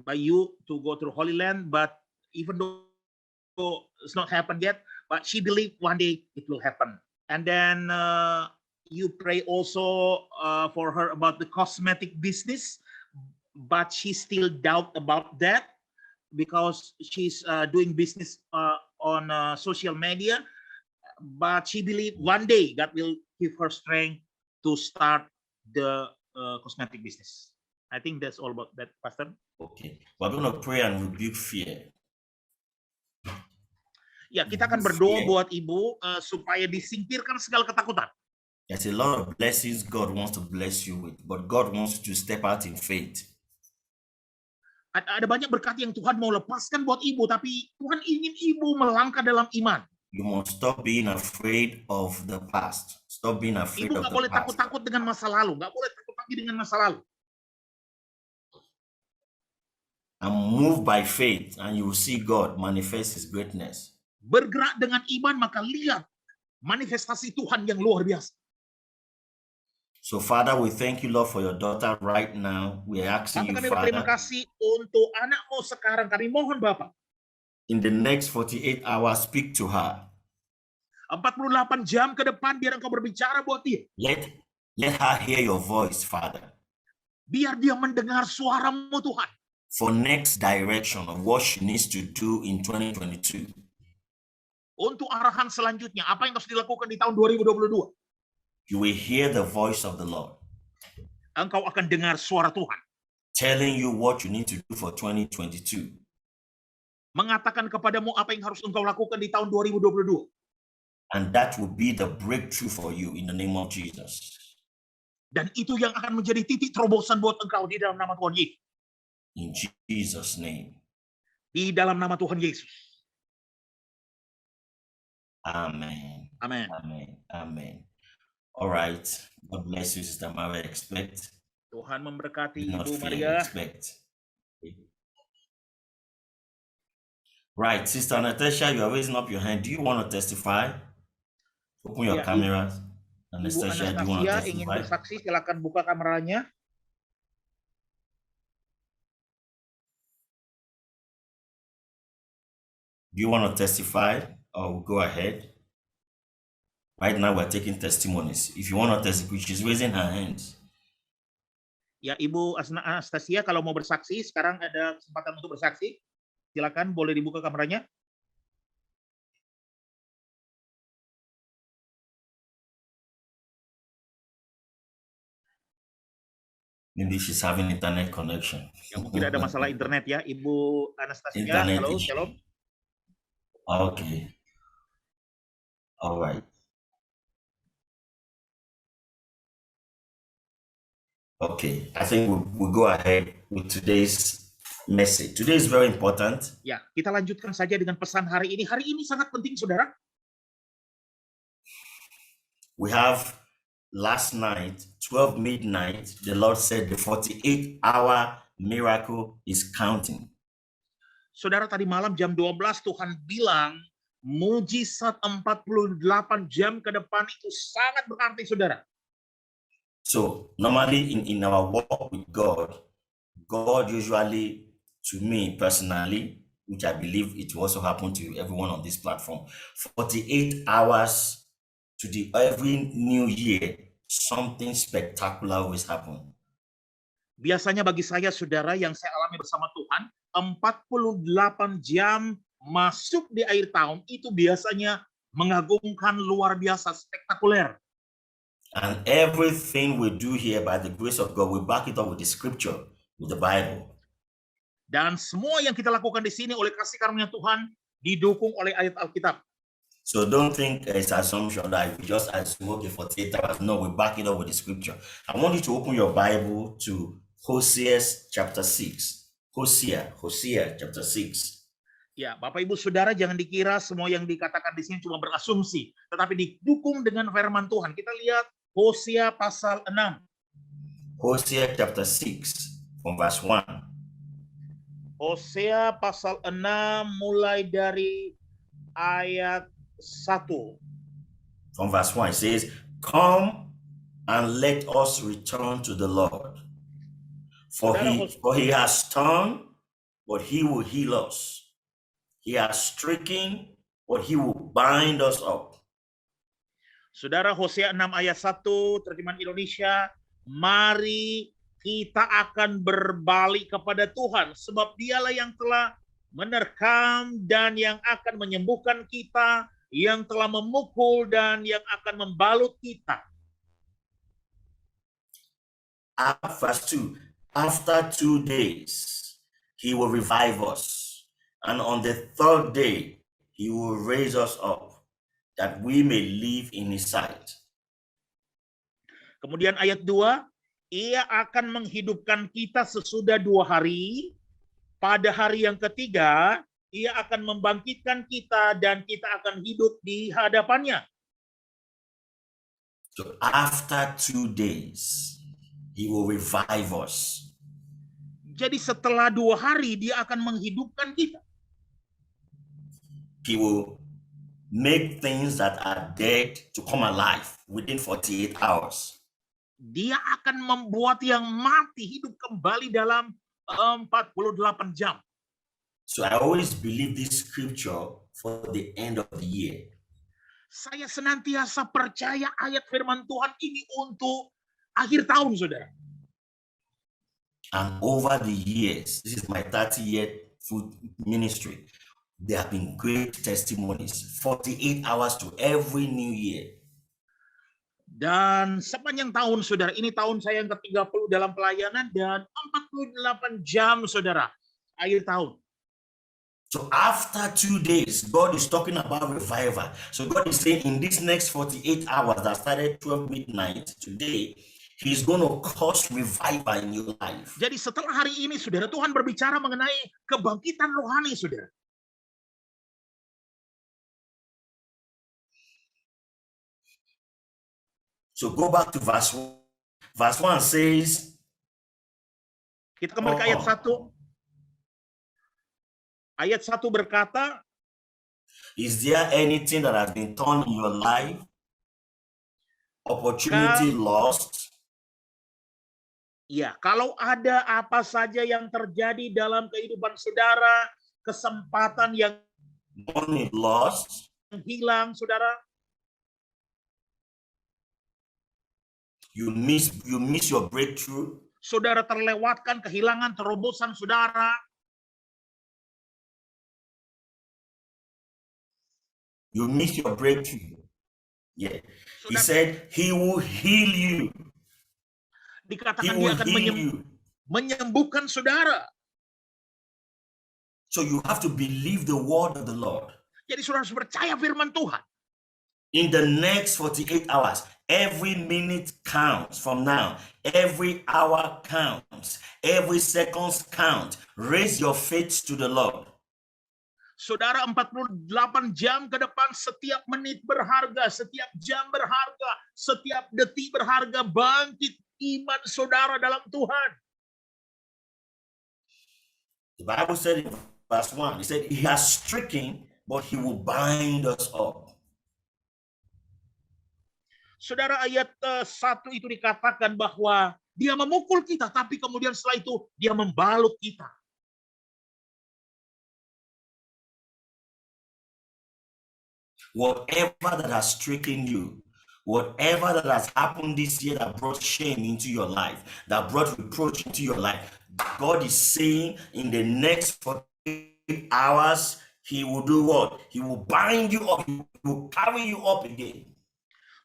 Speaker 5: by you to go to Holy Land, but even though it's not happened yet, but she believed one day it will happen. And then you pray also for her about the cosmetic business, but she still doubt about that because she's doing business on social media. But she believed one day God will give her strength to start the cosmetic business. I think that's all about that, Pastor.
Speaker 3: Okay, we're going to pray and rebuke fear.
Speaker 5: Ya, kita akan berdoa buat Ibu supaya disingkirkan segala ketakutan.
Speaker 3: There's a lot of blessings God wants to bless you with, but God wants you to step out in faith.
Speaker 5: Ada banyak berkat yang Tuhan mau lepaskan buat Ibu, tapi Tuhan ingin Ibu melangkah dalam iman.
Speaker 3: You must stop being afraid of the past. Stop being afraid
Speaker 5: Ibu
Speaker 3: of
Speaker 5: nggak
Speaker 3: the
Speaker 5: boleh
Speaker 3: past.
Speaker 5: takut-takut dengan masa lalu, nggak boleh takut lagi dengan masa lalu.
Speaker 3: And move by faith, and you will see God manifest His greatness.
Speaker 5: Bergerak dengan iman, maka lihat manifestasi Tuhan yang luar biasa.
Speaker 3: So, Father, we thank you, Lord, for your daughter right now. We are asking you,
Speaker 5: Kami berterima
Speaker 3: Father,
Speaker 5: kasih untuk anakmu sekarang. Kami mohon Bapak,
Speaker 3: in the next 48 hours, speak to her.
Speaker 5: 48 jam ke depan biar Engkau berbicara buat dia.
Speaker 3: Let her hear your voice, Father.
Speaker 5: Biar dia mendengar suaramu Tuhan.
Speaker 3: For next direction of what she needs to do in 2022.
Speaker 5: untuk arahan selanjutnya. Apa yang harus dilakukan di tahun 2022?
Speaker 3: You will hear the voice of the Lord
Speaker 5: Engkau akan dengar suara Tuhan
Speaker 3: telling you what you need to do for 2022.
Speaker 5: mengatakan kepadamu apa yang harus engkau lakukan di tahun 2022.
Speaker 3: And that will be the breakthrough for you in the name of Jesus.
Speaker 5: Dan itu yang akan menjadi titik terobosan buat engkau di dalam nama Tuhan Yesus.
Speaker 3: In Jesus' name.
Speaker 5: Di dalam nama Tuhan Yesus.
Speaker 3: Amen.
Speaker 5: Amen.
Speaker 3: Amen. Amen. All right. God bless you, Sister Maria. Expect.
Speaker 5: Tuhan memberkati
Speaker 3: Do not
Speaker 5: Ibu
Speaker 3: fear.
Speaker 5: Maria.
Speaker 3: Expect. Right. Sister Natasha, you are raising up your hand. Do you want to testify? Open your
Speaker 5: Ya,
Speaker 3: cameras.
Speaker 5: Ibu
Speaker 3: Anastasia, do you want to
Speaker 5: Anastasia ingin
Speaker 3: testify?
Speaker 5: bersaksi, silakan buka kameranya.
Speaker 3: Do you want to testify? Or go ahead. Right now, we're taking testimonies. If you want to testify, she's raising her hands.
Speaker 5: Ya, Ibu Anastasia kalau mau bersaksi, sekarang ada kesempatan untuk bersaksi. Silakan, boleh dibuka kameranya.
Speaker 3: Maybe she's having internet connection.
Speaker 5: Ya, mungkin ada masalah internet ya, Ibu Anastasia.
Speaker 3: Internet
Speaker 5: Halo,
Speaker 3: issue.
Speaker 5: shalom.
Speaker 3: Okay. All right. Okay. I think we'll go ahead with today's message. Today is very important.
Speaker 5: Ya, kita lanjutkan saja dengan pesan hari ini. Hari ini sangat penting, saudara.
Speaker 3: We have last night, 12 midnight, the Lord said the 48-hour miracle is counting.
Speaker 5: Saudara, tadi malam jam 12 Tuhan bilang mujizat 48 jam ke depan itu sangat berarti, saudara.
Speaker 3: So normally in our walk with God, God usually, to me personally, which I believe it will also happen to everyone on this platform, 48 hours to every new year, something spectacular always happen.
Speaker 5: Biasanya bagi saya, saudara, yang saya alami bersama Tuhan, 48 jam masuk di akhir tahun itu biasanya mengagumkan, luar biasa, spektakuler.
Speaker 3: And everything we do here by the grace of God, we back it up with the scripture, with the Bible.
Speaker 5: Dan semua yang kita lakukan di sini oleh kasih karunia Tuhan didukung oleh ayat Alkitab.
Speaker 3: So don't think it's assumption that we just assume, okay, 48 hours. No, we back it up with the scripture. I want you to open your Bible to Hosea chapter 6. Hosea chapter 6.
Speaker 5: Ya, Bapak Ibu Saudara, jangan dikira semua yang dikatakan di sini cuma berasumsi, tetapi didukung dengan firman Tuhan. Kita lihat Hosea pasal 6.
Speaker 3: Hosea chapter 6 from verse 1.
Speaker 5: Hosea pasal 6 mulai dari ayat 1.
Speaker 3: From verse 1 it says, "Come and let us return to the Lord. For he has turned, but he will heal us. He has stricken, but he will bind us up."
Speaker 5: Saudara, Hosea 6 ayat 1, terjemahan Indonesia, mari kita akan berbalik kepada Tuhan, sebab dialah yang telah menerkam dan yang akan menyembuhkan kita, yang telah memukul dan yang akan membalut kita.
Speaker 3: Verse 2, after 2 days, he will revive us. And on the 3rd day, he will raise us up, that we may live in his sight.
Speaker 5: Kemudian ayat 2, ia akan menghidupkan kita sesudah 2 hari. Pada hari yang ketiga, ia akan membangkitkan kita dan kita akan hidup di hadapannya.
Speaker 3: So after 2 days, he will revive us.
Speaker 5: Jadi setelah 2 hari, dia akan menghidupkan kita.
Speaker 3: He will make things that are dead to come alive within 48 hours.
Speaker 5: Dia akan membuat yang mati hidup kembali dalam 48 jam.
Speaker 3: So I always believe this scripture for the end of the year.
Speaker 5: Saya senantiasa percaya ayat firman Tuhan ini untuk akhir tahun, saudara.
Speaker 3: And over the years, this is my 30-year food ministry. There have been great testimonies, 48 hours to every new year.
Speaker 5: Dan sepanjang tahun, saudara, ini tahun saya yang ke-30 dalam pelayanan dan 48 jam, saudara, akhir tahun.
Speaker 3: So after 2 days, God is talking about revival. So God is saying in this next 48 hours that started 12 midnight today, He's going to cause revival in your life.
Speaker 5: Jadi setelah hari ini, saudara, Tuhan berbicara mengenai kebangkitan rohani, saudara.
Speaker 3: So go back to verse 1. Verse 1 says,
Speaker 5: Kita kembali ke ayat 1. Ayat 1 berkata,
Speaker 3: is there anything that has been done in your life? Opportunity lost?
Speaker 5: Ya, kalau ada apa saja yang terjadi dalam kehidupan saudara, kesempatan yang
Speaker 3: Money lost?
Speaker 5: hilang, saudara,
Speaker 3: You miss your breakthrough?
Speaker 5: saudara terlewatkan, kehilangan terobosan saudara,
Speaker 3: You miss your breakthrough. Yeah. He said he will heal you. He
Speaker 5: dikatakan dia
Speaker 3: will
Speaker 5: akan
Speaker 3: heal you.
Speaker 5: menyembuhkan saudara.
Speaker 3: So you have to believe the word of the Lord.
Speaker 5: Jadi saudara harus percaya firman Tuhan.
Speaker 3: In the next 48 hours, every minute counts from now. Every hour counts. Every second counts. Raise your faith to the Lord.
Speaker 5: Saudara, 48 jam ke depan, setiap menit berharga, setiap jam berharga, setiap detik berharga. Bangkit iman saudara dalam Tuhan.
Speaker 3: The Bible said in verse 1, it said, He has stricken, but He will bind us up.
Speaker 5: Saudara, ayat 1 itu dikatakan bahwa dia memukul kita, tapi kemudian setelah itu dia membalut kita.
Speaker 3: Whatever that has stricken you, whatever that has happened this year that brought shame into your life, that brought reproach into your life, God is saying in the next 48 hours, He will do what? He will bind you up, He will carry you up again.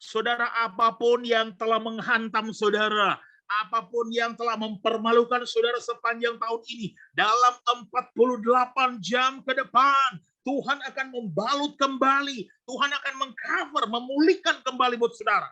Speaker 5: Saudara, apapun yang telah menghantam saudara, apapun yang telah mempermalukan saudara sepanjang tahun ini, dalam 48 jam ke depan, Tuhan akan membalut kembali, Tuhan akan mengcover, memulihkan kembali buat saudara.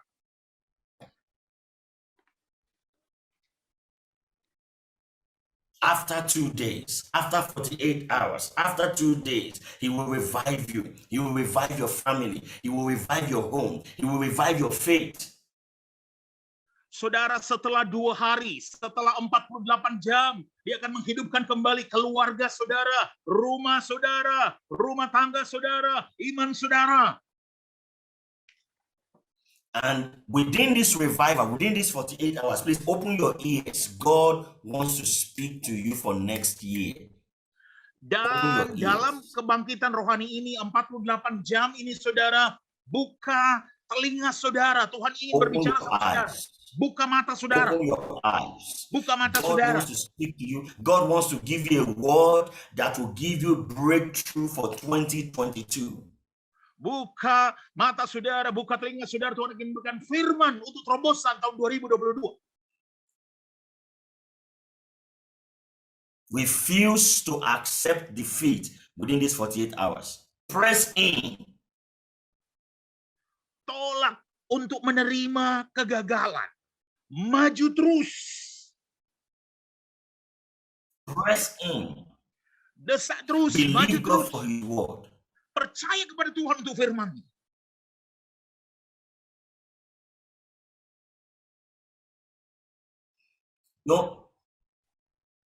Speaker 3: After 2 days, after 48 hours, after 2 days, He will revive you. He will revive your family. He will revive your home. He will revive your faith.
Speaker 5: Saudara, setelah 2 hari, setelah 48 jam, dia akan menghidupkan kembali keluarga saudara, rumah tangga saudara, iman saudara.
Speaker 3: And within this revival, within these 48 hours, please open your ears. God wants to speak to you for next year.
Speaker 5: Dan dalam kebangkitan rohani ini, 48 jam ini saudara, buka telinga saudara. Tuhan ingin berbicara sama saudara. Buka mata saudara.
Speaker 3: Open your eyes.
Speaker 5: Buka mata
Speaker 3: God
Speaker 5: saudara.
Speaker 3: wants to speak to you. God wants to give you a word that will give you breakthrough for 2022.
Speaker 5: Buka mata saudara, buka telinga saudara. Tuhan ingin memberikan firman untuk terobosan tahun 2022.
Speaker 3: Refuse to accept defeat within these 48 hours. Press in.
Speaker 5: Tolak untuk menerima kegagalan. Maju terus.
Speaker 3: Press in.
Speaker 5: Desak terus, maju
Speaker 3: Believe
Speaker 5: terus.
Speaker 3: God for His word.
Speaker 5: Percaya kepada Tuhan untuk firman-Nya.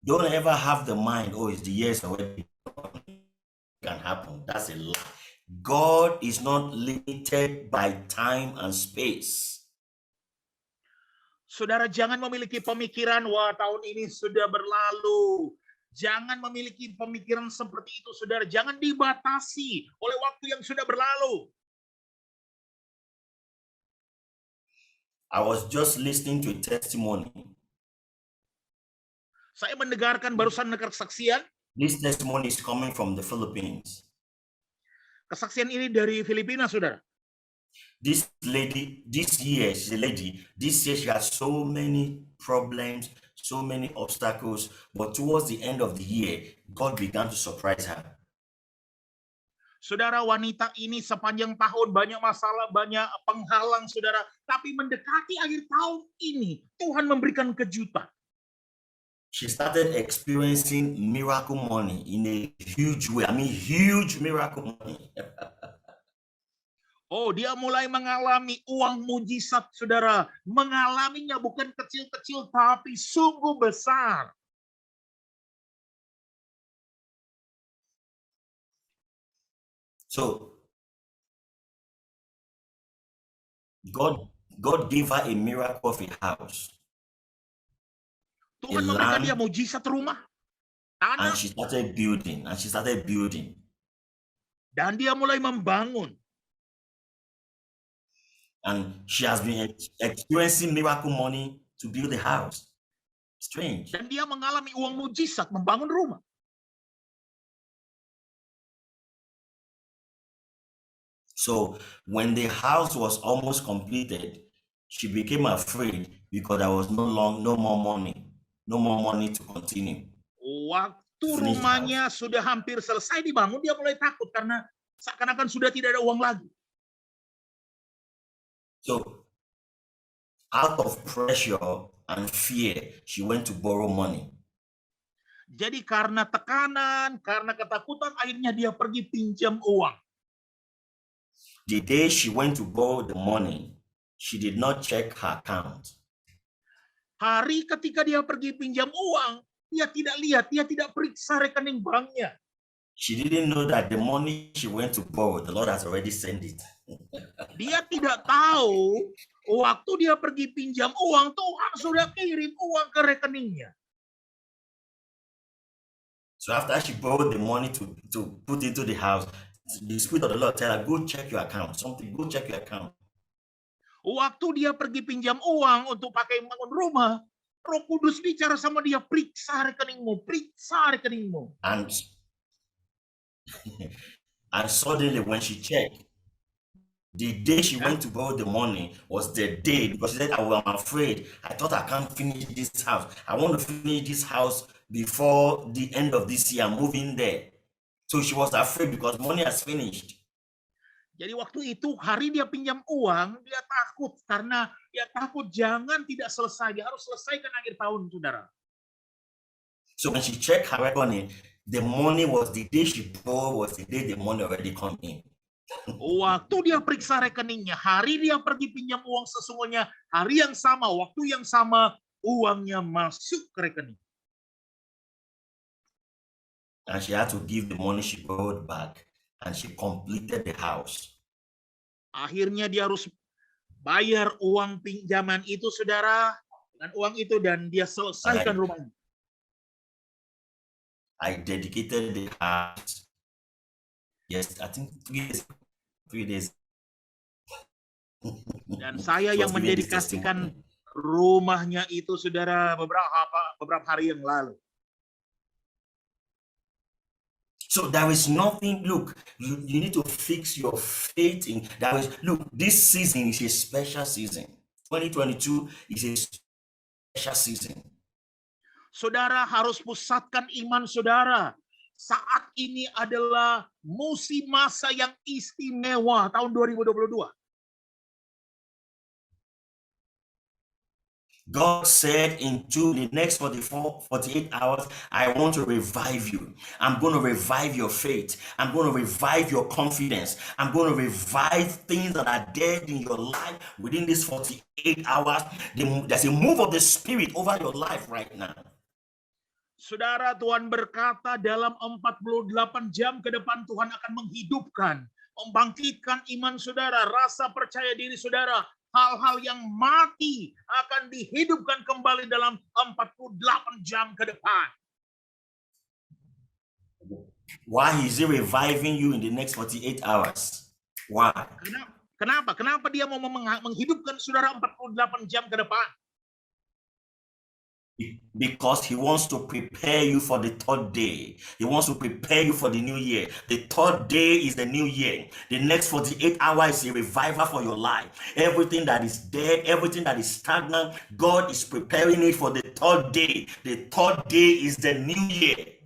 Speaker 3: Don't ever have the mind, oh, it's the years already can happen. That's a lie. God is not limited by time and space.
Speaker 5: Saudara, jangan memiliki pemikiran, wah tahun ini sudah berlalu. Jangan memiliki pemikiran seperti itu, saudara. Jangan dibatasi oleh waktu yang sudah berlalu.
Speaker 3: I was just listening to a testimony.
Speaker 5: Saya mendengarkan barusan kesaksian.
Speaker 3: This testimony is coming from the Philippines.
Speaker 5: Kesaksian ini dari Filipina, saudara.
Speaker 3: This lady, this year, she's a lady. This year she has so many problems, so many obstacles. But towards the end of the year, God began to surprise her.
Speaker 5: Saudara, wanita ini sepanjang tahun banyak masalah, banyak penghalang, saudara. Tapi mendekati akhir tahun ini, Tuhan memberikan kejutan.
Speaker 3: She started experiencing miracle money in a huge way. I mean, huge miracle money.
Speaker 5: Oh, dia mulai mengalami uang mujizat, saudara. Mengalaminya bukan kecil-kecil, tapi sungguh besar.
Speaker 3: So, God gave her a miracle of a house.
Speaker 5: Tuhan memberikan dia mujizat rumah, tanah,
Speaker 3: And she started building.
Speaker 5: dan dia mulai membangun.
Speaker 3: And she has been experiencing miracle money to build a house. Strange.
Speaker 5: Dan dia mengalami uang mujizat membangun rumah.
Speaker 3: So when the house was almost completed, she became afraid because there was no more money to continue.
Speaker 5: Waktu rumahnya sudah hampir selesai dibangun, dia mulai takut karena seakan-akan sudah tidak ada uang lagi.
Speaker 3: So out of pressure and fear, she went to borrow money.
Speaker 5: Jadi karena tekanan, karena ketakutan, akhirnya dia pergi pinjam uang.
Speaker 3: The day she went to borrow the money, she did not check her account.
Speaker 5: Hari ketika dia pergi pinjam uang, dia tidak lihat, dia tidak periksa rekening banknya.
Speaker 3: She didn't know that the money she went to borrow, the Lord has already sent it.
Speaker 5: Dia tidak tahu waktu dia pergi pinjam uang, Tuhan sudah kirim uang ke rekeningnya.
Speaker 3: So after she borrowed the money to put into the house, the Spirit of the Lord tell her, go check your account. Go check your account.
Speaker 5: Waktu dia pergi pinjam uang untuk pakai bangun rumah, Roh Kudus bicara sama dia, periksa rekeningmu, periksa rekeningmu.
Speaker 3: And suddenly when she checked, the day she went to borrow the money was the day, because she said, I'm afraid. I thought I can't finish this house. I want to finish this house before the end of this year. I'm moving there. So she was afraid because money has finished.
Speaker 5: Jadi waktu itu hari dia pinjam uang, dia takut karena dia takut jangan tidak selesai. Dia harus selesaikan akhir tahun, saudara.
Speaker 3: So when she checked her reckoning, the money was the day she borrowed was the day the money already come in.
Speaker 5: Waktu dia periksa rekeningnya, hari dia pergi pinjam uang sesungguhnya, hari yang sama, waktu yang sama, uangnya masuk ke rekening.
Speaker 3: And she had to give the money she borrowed back, and she completed the house.
Speaker 5: Akhirnya dia harus bayar uang pinjaman itu, saudara, dengan uang itu, dan dia selesaikan rumahnya.
Speaker 3: I dedicated the house. Yes, I think 3 days.
Speaker 5: Dan saya yang mendedikasikan rumahnya itu, saudara, beberapa hari yang lalu.
Speaker 3: So there is nothing, look, you need to fix your faith in, look, this season is a special season. 2022 is a special season.
Speaker 5: Saudara harus pusatkan iman saudara. Saat ini adalah musim masa yang istimewa tahun 2022.
Speaker 3: God said into the next 48 hours, I want to revive you. I'm going to revive your faith. I'm going to revive your confidence. I'm going to revive things that are dead in your life within these 48 hours. There's a move of the Spirit over your life right now.
Speaker 5: Saudara, Tuhan berkata dalam 48 jam ke depan Tuhan akan menghidupkan, membangkitkan iman saudara, rasa percaya diri saudara. Hal-hal yang mati akan dihidupkan kembali dalam 48 jam ke depan.
Speaker 3: Why is he reviving you in the next 48 hours? Why?
Speaker 5: Kenapa? Kenapa dia mau menghidupkan saudara 48 jam ke depan?
Speaker 3: Because he wants to prepare you for the third day. He wants to prepare you for the new year. The third day is the new year. The next 48 hours is a revival for your life. Everything that is dead, everything that is stagnant, God is preparing it for the third day. The third day is the new year.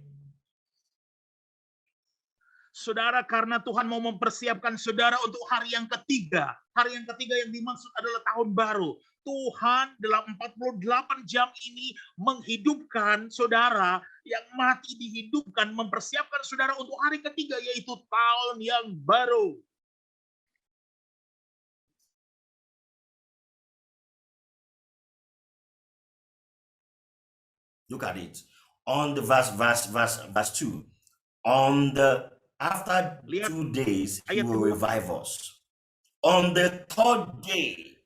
Speaker 5: Saudara, karena Tuhan mau mempersiapkan saudara untuk hari yang ketiga. Hari yang ketiga yang dimaksud adalah tahun baru. Tuhan dalam 48 jam ini menghidupkan saudara yang mati dihidupkan, mempersiapkan saudara untuk hari ketiga, yaitu tahun yang baru.
Speaker 3: Look at it. On the verse 2. On the after 2 days, he will revive us. On the third day,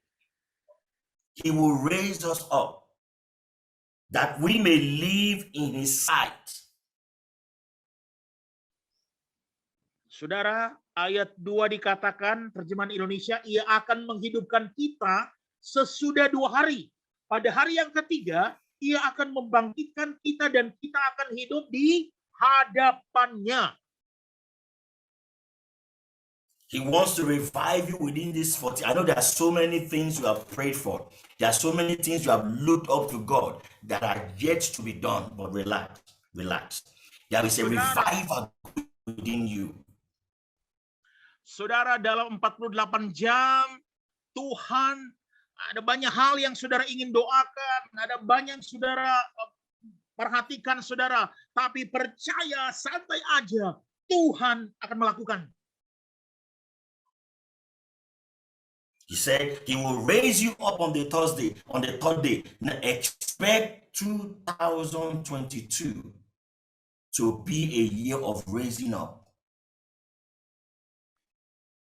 Speaker 3: he will raise us up, that we may live in his sight.
Speaker 5: Saudara, ayat 2 dikatakan, terjemahan Indonesia, ia akan menghidupkan kita sesudah 2 hari. Pada hari yang ketiga, ia akan membangkitkan kita dan kita akan hidup di hadapannya.
Speaker 3: He wants to revive you within this 40. I know there are so many things you have prayed for. There are so many things you have looked up to God that are yet to be done. But relax. There is a revival within you.
Speaker 5: Saudara, dalam 48 jam, Tuhan, ada banyak hal yang saudara ingin doakan. Ada banyak yang saudara perhatikan, saudara. Tapi percaya, santai aja. Tuhan akan melakukan.
Speaker 3: He said he will raise you up on the third day. Now expect 2022 to be a year of raising up.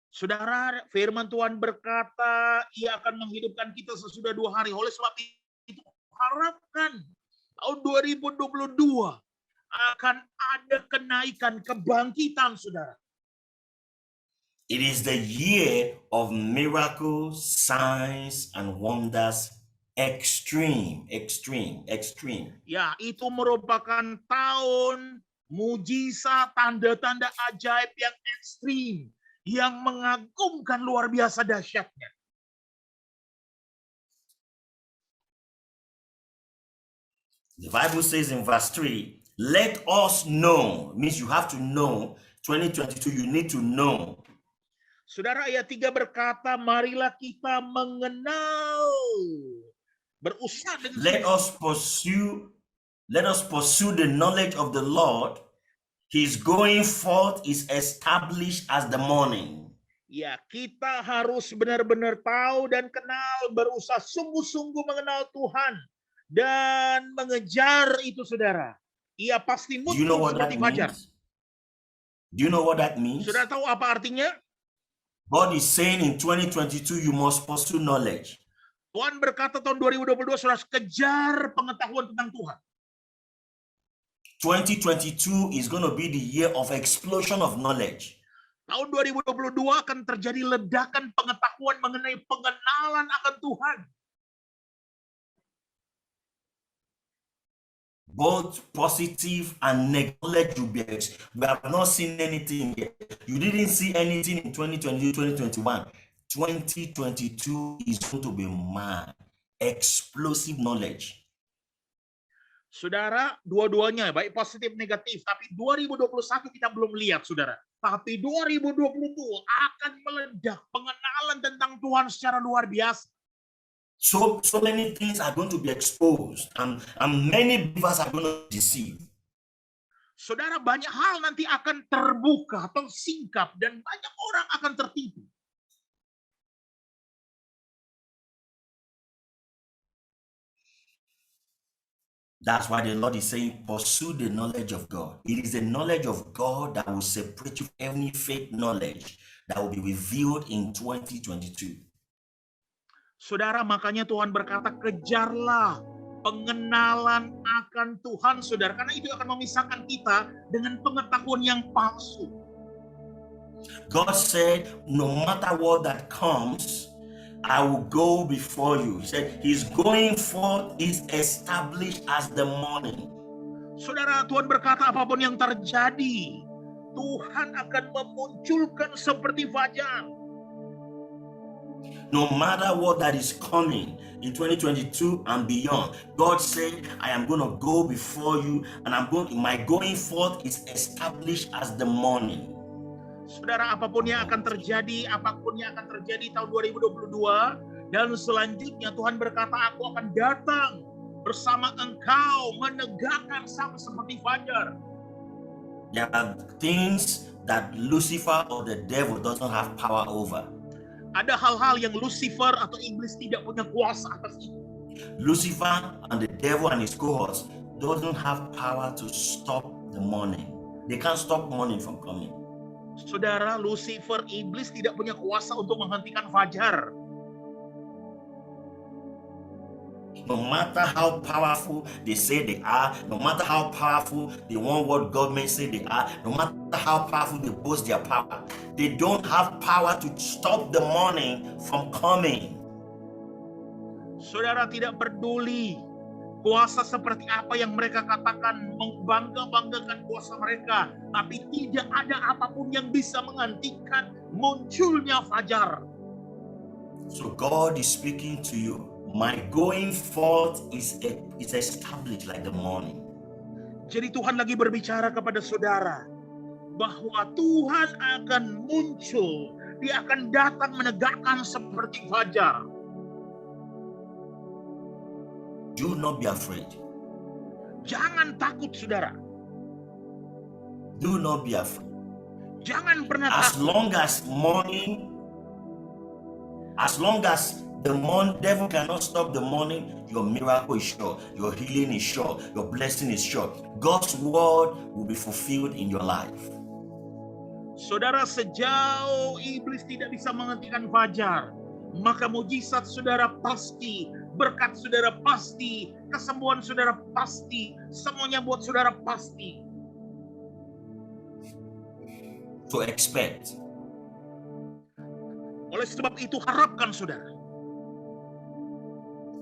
Speaker 5: Saudara, firman Tuhan berkata, ia akan menghidupkan kita sesudah 2 hari. Oleh sebab itu, harapkan tahun 2022 akan ada kenaikan, kebangkitan, saudara.
Speaker 3: It is the year of miracles, signs, and wonders. Extreme.
Speaker 5: Ya, itu merupakan tahun mujizat, tanda-tanda ajaib yang ekstrim, yang mengagumkan, luar biasa dahsyatnya.
Speaker 3: The Bible says in verse 3, let us know, means you have to know, 2022, you need to know.
Speaker 5: Saudara, ayat 3 berkata, marilah kita mengenal, berusaha dengan
Speaker 3: let us pursue the knowledge of the Lord. His going forth is established as the morning.
Speaker 5: Ya, kita harus benar-benar tahu dan kenal, berusaha sungguh-sungguh mengenal Tuhan dan mengejar itu, saudara. Ia pasti muncul seperti fajar.
Speaker 3: Do you know what that means?
Speaker 5: Saudara tahu apa artinya?
Speaker 3: God is saying in 2022 you must pursue knowledge.
Speaker 5: Tuhan berkata tahun 2022 saudara kejar pengetahuan tentang Tuhan.
Speaker 3: 2022 is going to be the year of explosion of knowledge.
Speaker 5: Tahun 2022 akan terjadi ledakan pengetahuan mengenai pengenalan akan Tuhan.
Speaker 3: Both positive and negative will be. We have not seen anything yet. You didn't see anything in 2020, 2021. 2022 is going to be mad. Explosive knowledge.
Speaker 5: Saudara, dua-duanya baik positif negatif, tapi 2021 kita belum lihat, saudara. Tapi 2022 akan meledak pengenalan tentang Tuhan secara luar biasa.
Speaker 3: So many things are going to be exposed, and many believers are going to deceive.
Speaker 5: Saudara, banyak hal nanti akan terbuka atau singkap dan banyak orang akan tertipu.
Speaker 3: That's why the Lord is saying, pursue the knowledge of God. It is the knowledge of God that will separate you from any fake knowledge that will be revealed in 2022.
Speaker 5: Saudara, makanya Tuhan berkata, kejarlah pengenalan akan Tuhan, saudara. Karena itu akan memisahkan kita dengan pengetahuan yang palsu.
Speaker 3: God said, no matter what that comes, I will go before you. He said, his going forth is established as the morning.
Speaker 5: Saudara, Tuhan berkata apapun yang terjadi, Tuhan akan memunculkan seperti fajar.
Speaker 3: No matter what that is coming in 2022 and beyond, God said, I am going to go before you, and my going forth is established as the morning.
Speaker 5: Saudara, apapun yang akan terjadi tahun 2022, dan selanjutnya Tuhan berkata, aku akan datang bersama engkau menegakkan sama seperti fajar.
Speaker 3: There are things that Lucifer or the devil doesn't have power over.
Speaker 5: Ada hal-hal yang Lucifer atau iblis tidak punya kuasa atas itu.
Speaker 3: Lucifer and the devil and his cohorts doesn't have power to stop the morning. They can't stop morning from coming.
Speaker 5: Saudara, Lucifer, iblis tidak punya kuasa untuk menghentikan fajar.
Speaker 3: No matter how powerful they say they are, no matter how powerful the one world government say they are, no matter how powerful they boast their power, they don't have power to stop the morning from coming.
Speaker 5: Saudara, tidak peduli kuasa seperti apa yang mereka katakan, membangga-banggakan kuasa mereka, tapi tidak ada apapun yang bisa menghentikan munculnya fajar.
Speaker 3: So God is speaking to you. My going forth is established like the morning.
Speaker 5: Jadi Tuhan lagi berbicara kepada saudara bahwa Tuhan akan muncul, Dia akan datang menegakkan seperti fajar.
Speaker 3: Do not be afraid.
Speaker 5: Jangan takut, saudara.
Speaker 3: Do not be afraid.
Speaker 5: Jangan pernah
Speaker 3: As
Speaker 5: takut.
Speaker 3: long as the devil cannot stop the morning, your miracle is sure, your healing is sure, your blessing is sure. God's word will be fulfilled in your life.
Speaker 5: Saudara, sejauh iblis tidak bisa menghentikan fajar, maka mujizat saudara pasti, berkat saudara pasti, kesembuhan saudara pasti, semuanya buat saudara pasti.
Speaker 3: To expect.
Speaker 5: Oleh sebab itu harapkan saudara.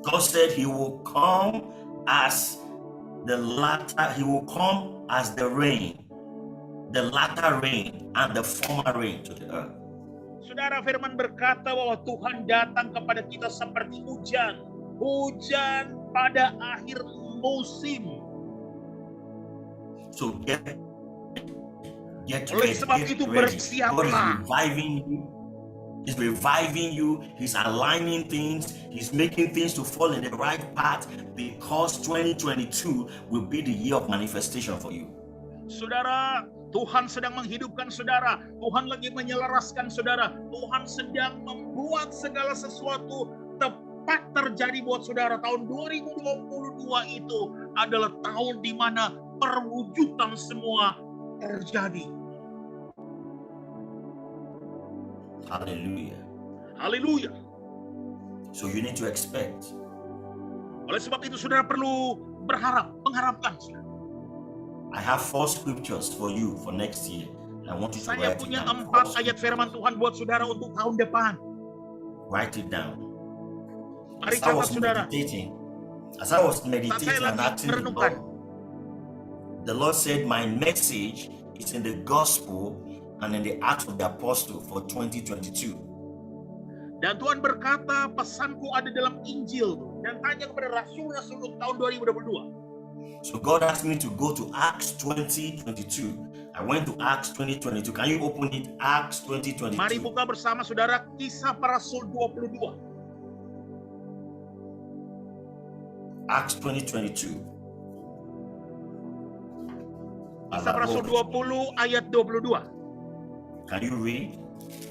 Speaker 3: God said he will come as the latter, he will come as the rain, the latter rain and the former rain to the earth.
Speaker 5: Saudara, firman berkata bahwa Tuhan datang kepada kita seperti hujan. Hujan pada akhir musim.
Speaker 3: So get
Speaker 5: Oleh
Speaker 3: ready,
Speaker 5: sebab
Speaker 3: get
Speaker 5: itu
Speaker 3: ready. God
Speaker 5: bersiaplah.
Speaker 3: is reviving you. He's reviving you. He's aligning things. He's making things to fall in the right path, because 2022 will be the year of manifestation for you.
Speaker 5: Saudara, Tuhan sedang menghidupkan saudara. Tuhan lagi menyelaraskan saudara. Tuhan sedang membuat segala sesuatu tepat terjadi buat saudara. Tahun 2022 itu adalah tahun di mana perwujudan semua terjadi.
Speaker 3: Hallelujah.
Speaker 5: Haleluya.
Speaker 3: So you need to expect.
Speaker 5: Oleh sebab itu saudara perlu mengharapkan.
Speaker 3: I have 4 scriptures for you for next year. I want you to
Speaker 5: Saya
Speaker 3: write it
Speaker 5: punya
Speaker 3: down.
Speaker 5: 4 ayat firman Tuhan buat saudara untuk tahun depan.
Speaker 3: Write it down.
Speaker 5: Mari
Speaker 3: As I was
Speaker 5: catat saudara.
Speaker 3: meditating
Speaker 5: Saya
Speaker 3: and
Speaker 5: lagi
Speaker 3: asking
Speaker 5: merenungkan.
Speaker 3: the Lord said my message is in the gospel and in the Acts of the Apostle for 2022.
Speaker 5: Dan Tuhan berkata, pesanku ada dalam Injil dan tanya kepada rasul-rasul untuk tahun 2022.
Speaker 3: So God asked me to go to Acts 2022. I went to Acts 2022. Can you open it? Acts 2022.
Speaker 5: Mari buka bersama saudara Kisah Para Rasul 22.
Speaker 3: Acts 2022.
Speaker 5: Kisah Para Rasul 20 ayat 22.
Speaker 3: Can you read,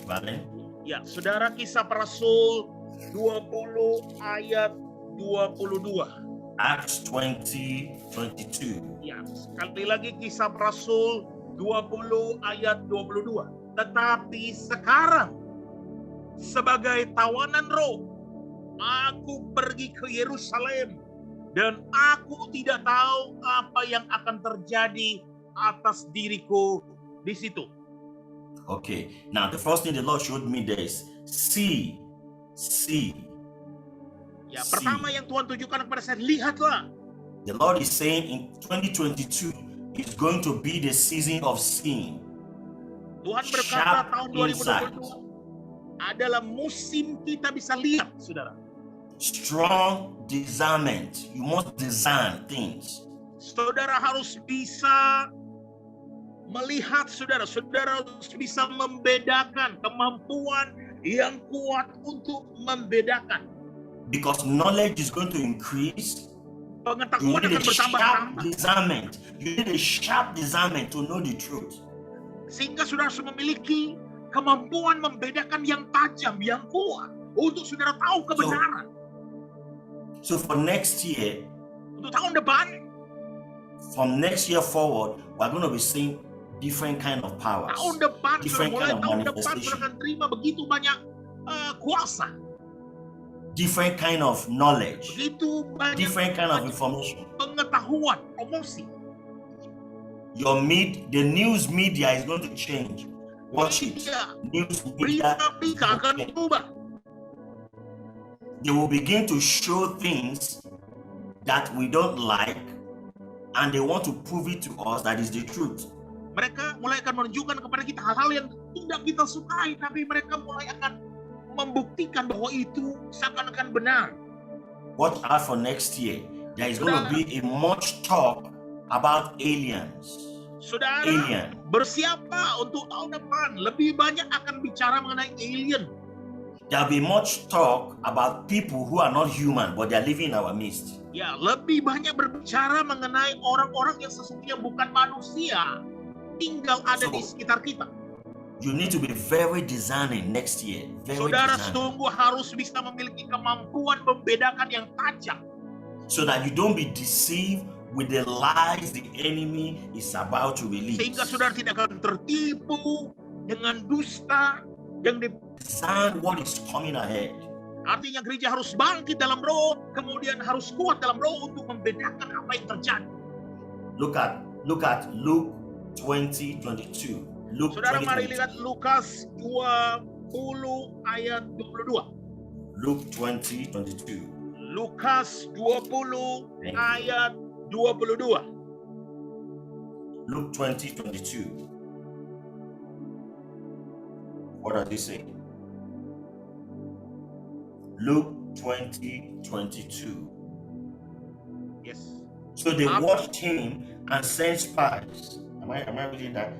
Speaker 3: Valen?
Speaker 5: Ya, saudara, Kisah Para Rasul 20 ayat 22.
Speaker 3: Acts 20:22.
Speaker 5: Ya, sekali lagi Kisah Para Rasul 20 ayat 22. Tetapi sekarang sebagai tawanan roh, aku pergi ke Yerusalem dan aku tidak tahu apa yang akan terjadi atas diriku di situ.
Speaker 3: Okay, now the first thing the Lord showed me there is, see, see.
Speaker 5: Ya,
Speaker 3: See.
Speaker 5: pertama yang Tuhan tunjukkan kepada saya, lihatlah.
Speaker 3: The Lord is saying in 2022 is going to be the season of seeing.
Speaker 5: Tuhan berkata
Speaker 3: Sharp
Speaker 5: tahun
Speaker 3: insight.
Speaker 5: 2022 adalah musim kita bisa lihat, saudara.
Speaker 3: Strong discernment. You must discern things.
Speaker 5: Saudara harus bisa melihat, saudara. Saudara harus bisa membedakan, kemampuan yang kuat untuk membedakan.
Speaker 3: Because knowledge is going to increase. You
Speaker 5: Pengetahuan
Speaker 3: need
Speaker 5: akan
Speaker 3: a sharp
Speaker 5: bertambah-tambah.
Speaker 3: discernment. You need a sharp discernment to know the truth.
Speaker 5: Sehingga saudara harus memiliki kemampuan membedakan yang tajam, yang kuat. Untuk saudara tahu kebenaran.
Speaker 3: So for next year,
Speaker 5: Untuk tahun depan,
Speaker 3: from next year forward, we're going to be seeing different kind of powers.
Speaker 5: tahun depan,
Speaker 3: Different
Speaker 5: mulai
Speaker 3: kind of
Speaker 5: tahun depan
Speaker 3: manifestation.
Speaker 5: saudara akan terima begitu banyak kuasa.
Speaker 3: Different kind of knowledge.
Speaker 5: Begitu banyak
Speaker 3: Different kind of information.
Speaker 5: pengetahuan, promosi.
Speaker 3: The news media is going to change. Watch it.
Speaker 5: Media,
Speaker 3: News media.
Speaker 5: berita-berita akan berubah.
Speaker 3: They will begin to show things that we don't like, and they want to prove it to us that is the truth.
Speaker 5: Mereka mulai akan menunjukkan kepada kita hal-hal yang tidak kita sukai, tapi mereka mulai akan membuktikan bahwa itu seakan-akan benar.
Speaker 3: Watch out for next year. There is going to be a much talk about aliens.
Speaker 5: Saudara,
Speaker 3: Alien.
Speaker 5: bersiaplah untuk tahun depan. Lebih banyak akan bicara mengenai alien.
Speaker 3: There will be much talk about people who are not human, but they are living in our midst.
Speaker 5: Ya, lebih banyak berbicara mengenai orang-orang yang sesungguhnya bukan manusia, tinggal ada di sekitar kita.
Speaker 3: You need to be very discerning next year. Very
Speaker 5: Saudara
Speaker 3: discerning.
Speaker 5: sungguh harus bisa memiliki kemampuan membedakan yang tajam.
Speaker 3: So that you don't be deceived with the lies the enemy is about to release.
Speaker 5: Sehingga saudara tidak akan tertipu dengan dusta yang
Speaker 3: Discern what is coming ahead.
Speaker 5: artinya gereja harus bangkit dalam roh, kemudian harus kuat dalam roh untuk membedakan apa yang terjadi.
Speaker 3: Look at Luke 20:22. Luke
Speaker 5: Saudara, mari
Speaker 3: 20:22.
Speaker 5: lihat Lukas 20 ayat 22.
Speaker 3: Luke 20:22.
Speaker 5: Lukas 20 ayat 22.
Speaker 3: Luke 20:22. What does it say? Luke 20:22.
Speaker 5: Yes.
Speaker 3: So they watched him and sent spies. Am I reading that?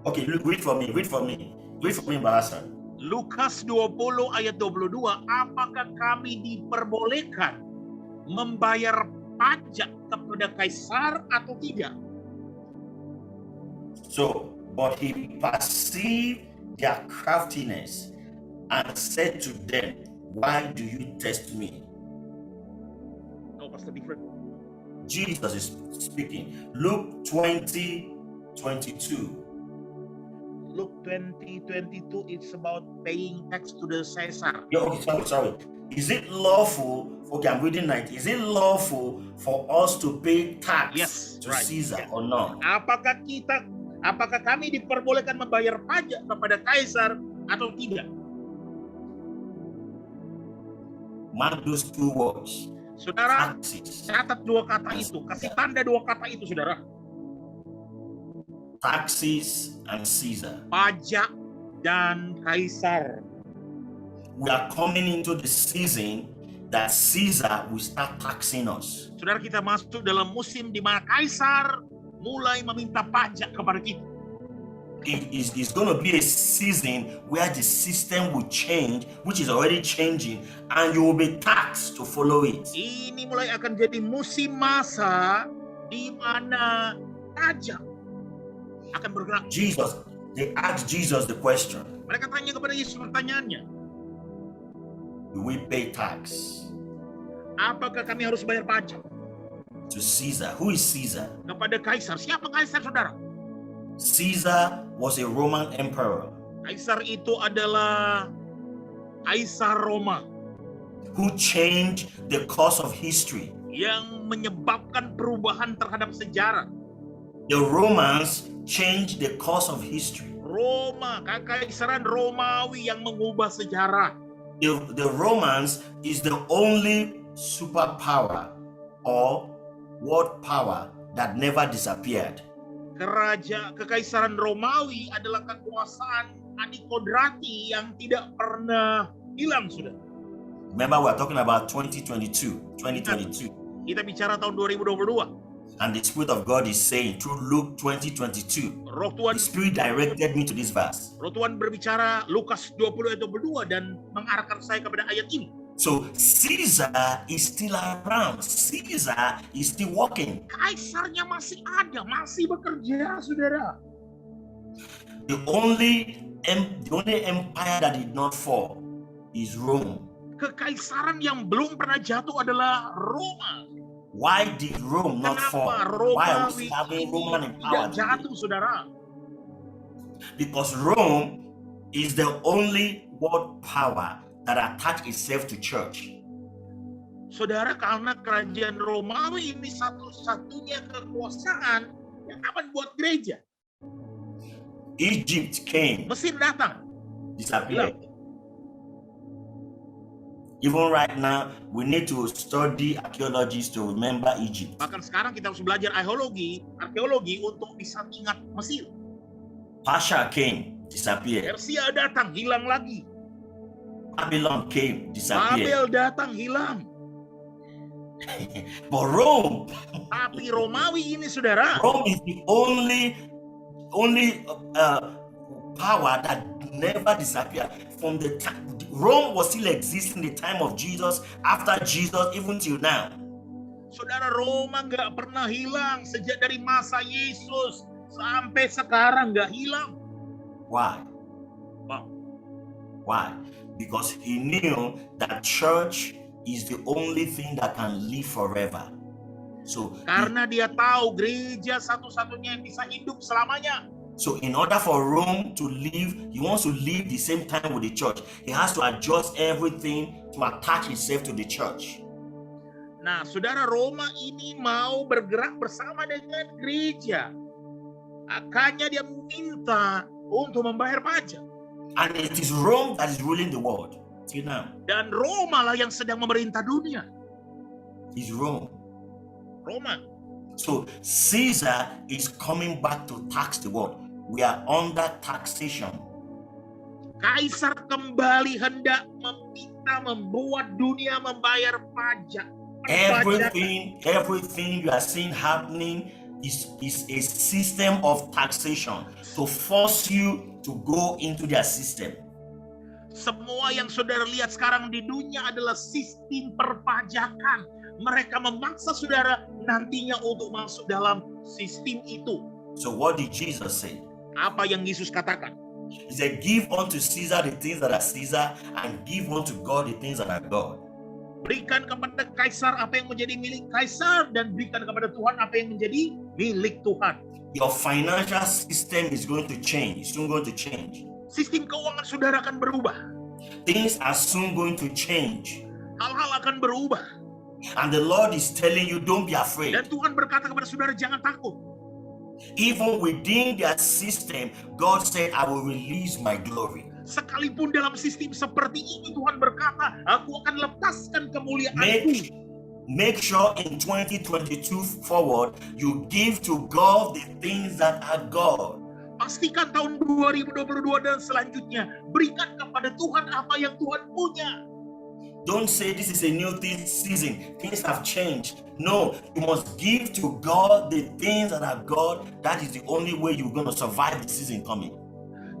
Speaker 3: Okay, look, read for me, Bahasan.
Speaker 5: Lukas 20 ayat 22, apakah kami diperbolehkan membayar pajak kepada kaisar atau tidak?
Speaker 3: So, but he perceived their craftiness and said to them, why do you test me?
Speaker 5: No, Pastor, different.
Speaker 3: Jesus is speaking. Luke 20:22.
Speaker 5: Luke 20:22, it's about paying tax to the Caesar.
Speaker 3: Sorry. Is it lawful? Okay, I'm reading 9. Is it lawful for us to pay tax to Caesar or not?
Speaker 5: Apakah kami diperbolehkan membayar pajak kepada kaisar atau tidak?
Speaker 3: Mark those two words.
Speaker 5: Saudara, catat dua kata itu, kasih tanda dua kata itu, saudara.
Speaker 3: Taxes and Caesar.
Speaker 5: Pajak dan kaisar.
Speaker 3: We are coming into the season that Caesar will start taxing us.
Speaker 5: Saudara, kita masuk dalam musim di mana kaisar mulai meminta pajak kepada kita.
Speaker 3: It's going to be a season where the system will change, which is already changing, and you will be taxed to follow it.
Speaker 5: Ini mulai akan jadi musim masa di mana pajak akan bergerak.
Speaker 3: They asked Jesus the question.
Speaker 5: Mereka tanya kepada Yesus pertanyaannya.
Speaker 3: Do we pay tax?
Speaker 5: Apakah kami harus bayar pajak?
Speaker 3: To Caesar. Who is Caesar?
Speaker 5: Kepada kaisar. Siapa kaisar, saudara?
Speaker 3: Caesar was a Roman emperor.
Speaker 5: Kaisar itu adalah Kaisar Roma.
Speaker 3: Who changed the course of history.
Speaker 5: Yang menyebabkan perubahan terhadap sejarah.
Speaker 3: The Romans changed the course of history.
Speaker 5: Roma, kekaisaran Romawi yang mengubah sejarah.
Speaker 3: the Romans is the only superpower or world power that never disappeared.
Speaker 5: Kekaisaran Romawi adalah kekuasaan adikodrati yang tidak pernah hilang, Saudara.
Speaker 3: Remember, we're talking about 2022.
Speaker 5: Kita bicara tahun 2022.
Speaker 3: And the Spirit of God is saying through Luke 20:22.
Speaker 5: Roh Tuhan,
Speaker 3: The Spirit directed me to this verse.
Speaker 5: Roh Tuhan berbicara Lukas 20 ayat 22 dan mengarahkan saya kepada ayat ini.
Speaker 3: So Caesar is still around. Caesar is still working.
Speaker 5: Kaisarnya masih ada, masih bekerja, Saudara.
Speaker 3: The only empire that did not fall is Rome.
Speaker 5: Kekaisaran yang belum pernah jatuh adalah Roma.
Speaker 3: Why did Rome not fall?
Speaker 5: Kenapa
Speaker 3: Why are
Speaker 5: Romawi
Speaker 3: we having Roman
Speaker 5: tidak
Speaker 3: power today?
Speaker 5: jatuh, Saudara?
Speaker 3: Because Rome is the only world power that attached itself to church.
Speaker 5: Saudara, karena kerajaan Romawi ini satu-satunya kekuasaan yang akan buat gereja.
Speaker 3: Egypt came,
Speaker 5: Mesir datang.
Speaker 3: disappeared. Even right now, we need to study archaeologies to remember Egypt.
Speaker 5: Bahkan sekarang kita harus belajar arkeologi untuk bisa ingat Mesir.
Speaker 3: Persia came, disappeared.
Speaker 5: Persia datang, hilang lagi.
Speaker 3: Babylon came, disappeared.
Speaker 5: Babel datang, hilang.
Speaker 3: But Rome,
Speaker 5: Tapi Romawi ini, Saudara,
Speaker 3: Rome is the only power that never disappeared. From the time Rome was still existing in the time of Jesus, after Jesus, even till now.
Speaker 5: Saudara, Roma nggak pernah hilang sejak dari masa Yesus sampai sekarang, nggak hilang.
Speaker 3: Why?
Speaker 5: Wow.
Speaker 3: Why? Because he knew that church is the only thing that can live forever. So,
Speaker 5: Karena dia tahu gereja satu-satunya yang bisa hidup selamanya.
Speaker 3: so in order for Rome to live, he wants to live the same time with the church. He has to adjust everything to attach himself to the church.
Speaker 5: Nah, Saudara, Roma ini mau bergerak bersama dengan gereja. Makanya dia minta untuk membayar pajak.
Speaker 3: And it is Rome that is ruling the world till now.
Speaker 5: Dan Roma lah yang sedang memerintah dunia.
Speaker 3: It's Rome.
Speaker 5: Roma.
Speaker 3: So Caesar is coming back to tax the world. We are under taxation.
Speaker 5: Kaisar kembali hendak membuat dunia membayar pajak.
Speaker 3: Everything you are seeing happening is a system of taxation to force you to go into their system.
Speaker 5: Semua yang saudara lihat sekarang di dunia adalah sistem perpajakan. Mereka memaksa saudara nantinya untuk masuk dalam sistem itu.
Speaker 3: So what did Jesus say?
Speaker 5: Apa yang Yesus katakan?
Speaker 3: He said, give unto Caesar the things that are Caesar, and give unto God the things that are God.
Speaker 5: Berikan kepada Kaisar apa yang menjadi milik Kaisar, dan berikan kepada Tuhan apa yang menjadi milik Tuhan.
Speaker 3: Your financial system is going to change. It's soon going to change.
Speaker 5: Sistem keuangan saudara akan berubah.
Speaker 3: Things are soon going to change.
Speaker 5: Hal-hal akan berubah.
Speaker 3: And the Lord is telling you, don't be afraid.
Speaker 5: Dan Tuhan berkata kepada saudara, jangan takut.
Speaker 3: Even within their system, God said, I will release my glory.
Speaker 5: Sekalipun dalam sistem seperti ini, Tuhan berkata, aku akan lepaskan kemuliaanku.
Speaker 3: Make sure in 2022 forward, you give to God the things that are God.
Speaker 5: Pastikan tahun 2022 dan selanjutnya, berikan kepada Tuhan apa yang Tuhan punya.
Speaker 3: Don't say this is a new season. Things have changed. No, you must give to God the things that are God. That is the only way you're going to survive the season coming.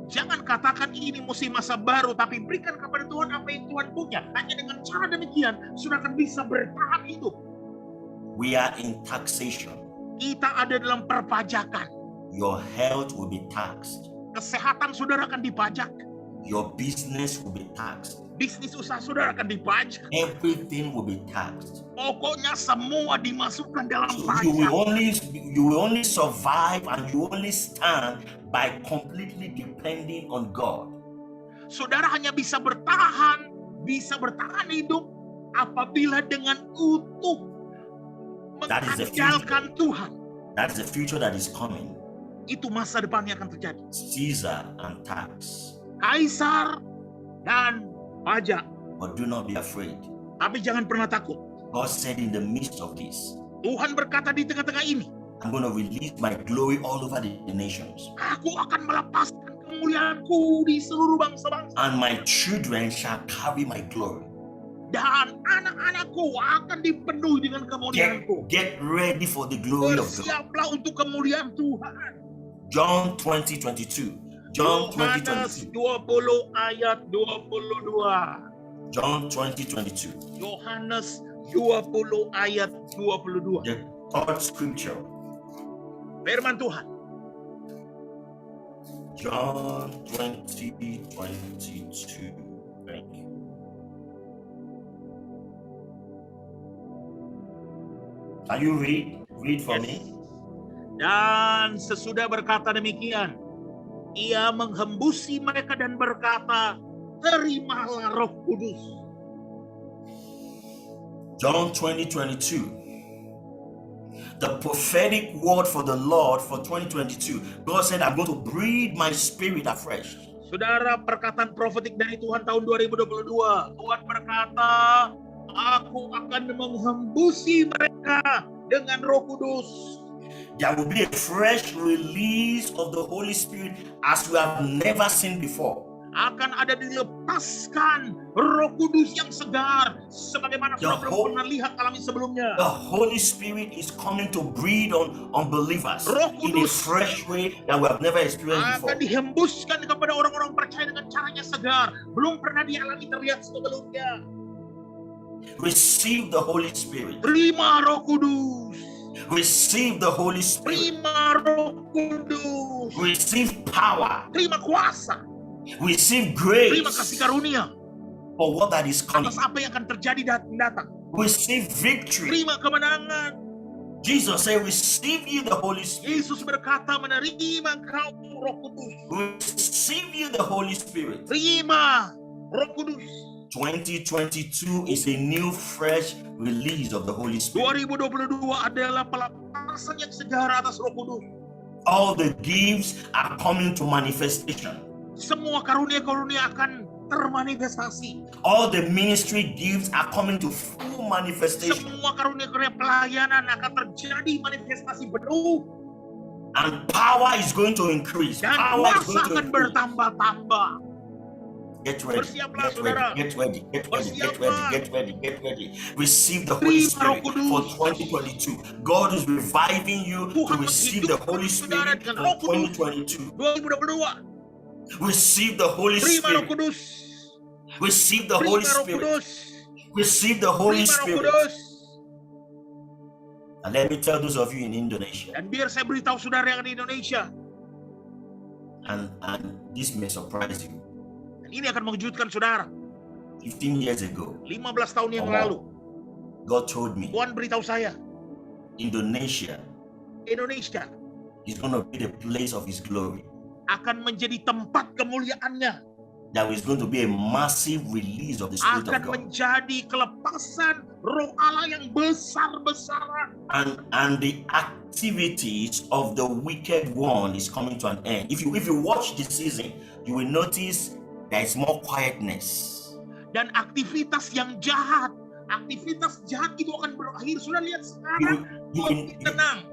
Speaker 5: Jangan katakan ini musim masa baru, tapi berikan kepada Tuhan apa yang Tuhan punya. Hanya dengan cara demikian, saudara akan bisa bertahan hidup.
Speaker 3: We are in taxation.
Speaker 5: Kita ada dalam perpajakan.
Speaker 3: Your health will be taxed.
Speaker 5: Kesehatan saudara akan dipajak.
Speaker 3: Your business will be taxed.
Speaker 5: Bisnis usaha saudara akan dipajak.
Speaker 3: Everything will be taxed.
Speaker 5: Pokoknya semua dimasukkan dalam
Speaker 3: So
Speaker 5: pajak.
Speaker 3: you will only survive and you only stand by completely depending on God.
Speaker 5: Saudara hanya bisa bertahan hidup apabila dengan utuh mengandalkan Tuhan.
Speaker 3: That is the future that is coming.
Speaker 5: Itu masa depan yang akan terjadi.
Speaker 3: Caesar and tax.
Speaker 5: Kaisar dan pajak.
Speaker 3: But do not be afraid.
Speaker 5: Tapi jangan pernah takut.
Speaker 3: God said in the midst of this,
Speaker 5: Tuhan berkata di tengah-tengah ini,
Speaker 3: I'm going to release my glory all over the nations.
Speaker 5: Aku akan melepaskan kemuliaanku di seluruh bangsa-bangsa.
Speaker 3: And my children shall carry my glory.
Speaker 5: Dan anak-anakku akan dipenuhi dengan kemuliaanku.
Speaker 3: Get ready for the glory of God.
Speaker 5: Bersiaplah untuk kemuliaan Tuhan.
Speaker 3: John 20:22. John
Speaker 5: Yohanes
Speaker 3: 20:22.
Speaker 5: 20 ayat 22.
Speaker 3: John 20:22.
Speaker 5: Yohanes 20 ayat 22.
Speaker 3: The third scripture.
Speaker 5: Firman Tuhan.
Speaker 3: John 20:22. Thank you. Can you read for me?
Speaker 5: Dan sesudah berkata demikian, ia menghembusi mereka dan berkata, terimalah Roh Kudus.
Speaker 3: John 20:22. The prophetic word for the Lord for 2022. God said, I'm going to breathe my spirit afresh.
Speaker 5: Saudara, perkataan profetik dari Tuhan tahun 2022. Tuhan berkata, aku akan menghembusi mereka dengan Roh Kudus.
Speaker 3: There will be a fresh release of the Holy Spirit as we have never seen before.
Speaker 5: Akan ada dilepaskan Roh Kudus yang segar sebagaimana sudah belum pernah lihat alami sebelumnya.
Speaker 3: The Holy Spirit is coming to breathe on believers in a fresh way that we have never experienced before.
Speaker 5: Akan dihembuskan kepada orang-orang percaya dengan caranya segar, belum pernah dialami terlihat sebelumnya.
Speaker 3: Receive the Holy Spirit.
Speaker 5: Terima Roh Kudus.
Speaker 3: Receive the Holy Spirit.
Speaker 5: Terima Roh Kudus.
Speaker 3: Receive power.
Speaker 5: Terima kuasa.
Speaker 3: Receive grace.
Speaker 5: Terima kasih karunia.
Speaker 3: For what that is coming.
Speaker 5: Atas apa yang akan terjadi datang.
Speaker 3: Receive victory.
Speaker 5: Terima kemenangan.
Speaker 3: Jesus said, receive you the Holy Spirit.
Speaker 5: Yesus berkata, menerima kau Roh Kudus.
Speaker 3: Receive you the Holy Spirit.
Speaker 5: Terima Roh Kudus.
Speaker 3: 2022 is a new fresh release of the Holy Spirit.
Speaker 5: 2022 adalah pelepasan yang segar atas Roh Kudus.
Speaker 3: All the gifts are coming to manifestation.
Speaker 5: Semua karunia-karunia akan termanifestasi.
Speaker 3: All the ministry gifts are coming to full manifestation.
Speaker 5: Semua karunia-karunia pelayanan akan terjadi manifestasi penuh.
Speaker 3: And power is going to increase.
Speaker 5: Dan
Speaker 3: Power is
Speaker 5: kuasa
Speaker 3: going to
Speaker 5: akan
Speaker 3: increase.
Speaker 5: bertambah-tambah.
Speaker 3: Get ready,
Speaker 5: Bersiaplah,
Speaker 3: get ready,
Speaker 5: saudara.
Speaker 3: get ready, get ready, get ready,
Speaker 5: Bersiaplah.
Speaker 3: get ready, get ready. Receive the Holy
Speaker 5: Terima Roh
Speaker 3: Spirit
Speaker 5: Kudus.
Speaker 3: for 2022. God is reviving you to
Speaker 5: Tuhan
Speaker 3: receive the Holy
Speaker 5: menghidupkan saudara
Speaker 3: Spirit
Speaker 5: dengan
Speaker 3: for
Speaker 5: Roh Kudus.
Speaker 3: 2022.
Speaker 5: 2022.
Speaker 3: Receive the Holy
Speaker 5: Terima Roh
Speaker 3: Spirit.
Speaker 5: Kudus.
Speaker 3: Receive the
Speaker 5: Terima
Speaker 3: Holy
Speaker 5: Roh
Speaker 3: Spirit.
Speaker 5: Kudus.
Speaker 3: Receive the Holy
Speaker 5: Terima Roh
Speaker 3: Spirit.
Speaker 5: Kudus.
Speaker 3: And let me tell those of you in Indonesia,
Speaker 5: Dan biar saya beritahu saudara yang ada di Indonesia,
Speaker 3: and this may surprise you.
Speaker 5: dan ini akan mengejutkan saudara.
Speaker 3: 15 years ago,
Speaker 5: 15 tahun yang
Speaker 3: Oh.
Speaker 5: lalu,
Speaker 3: God told me
Speaker 5: Tuhan beritahu saya,
Speaker 3: Indonesia
Speaker 5: Indonesia
Speaker 3: is going to be the place of His glory.
Speaker 5: akan menjadi tempat kemuliaannya.
Speaker 3: There is going to be a massive release of the Spirit of
Speaker 5: Akan
Speaker 3: God.
Speaker 5: menjadi kelepasan Roh Allah yang besar-besaran.
Speaker 3: And the activities of the wicked one is coming to an end. If you watch this season, you will notice there is more quietness.
Speaker 5: Dan aktivitas yang jahat, aktivitas jahat itu akan berakhir. Sudah lihat sekarang, lebih tenang.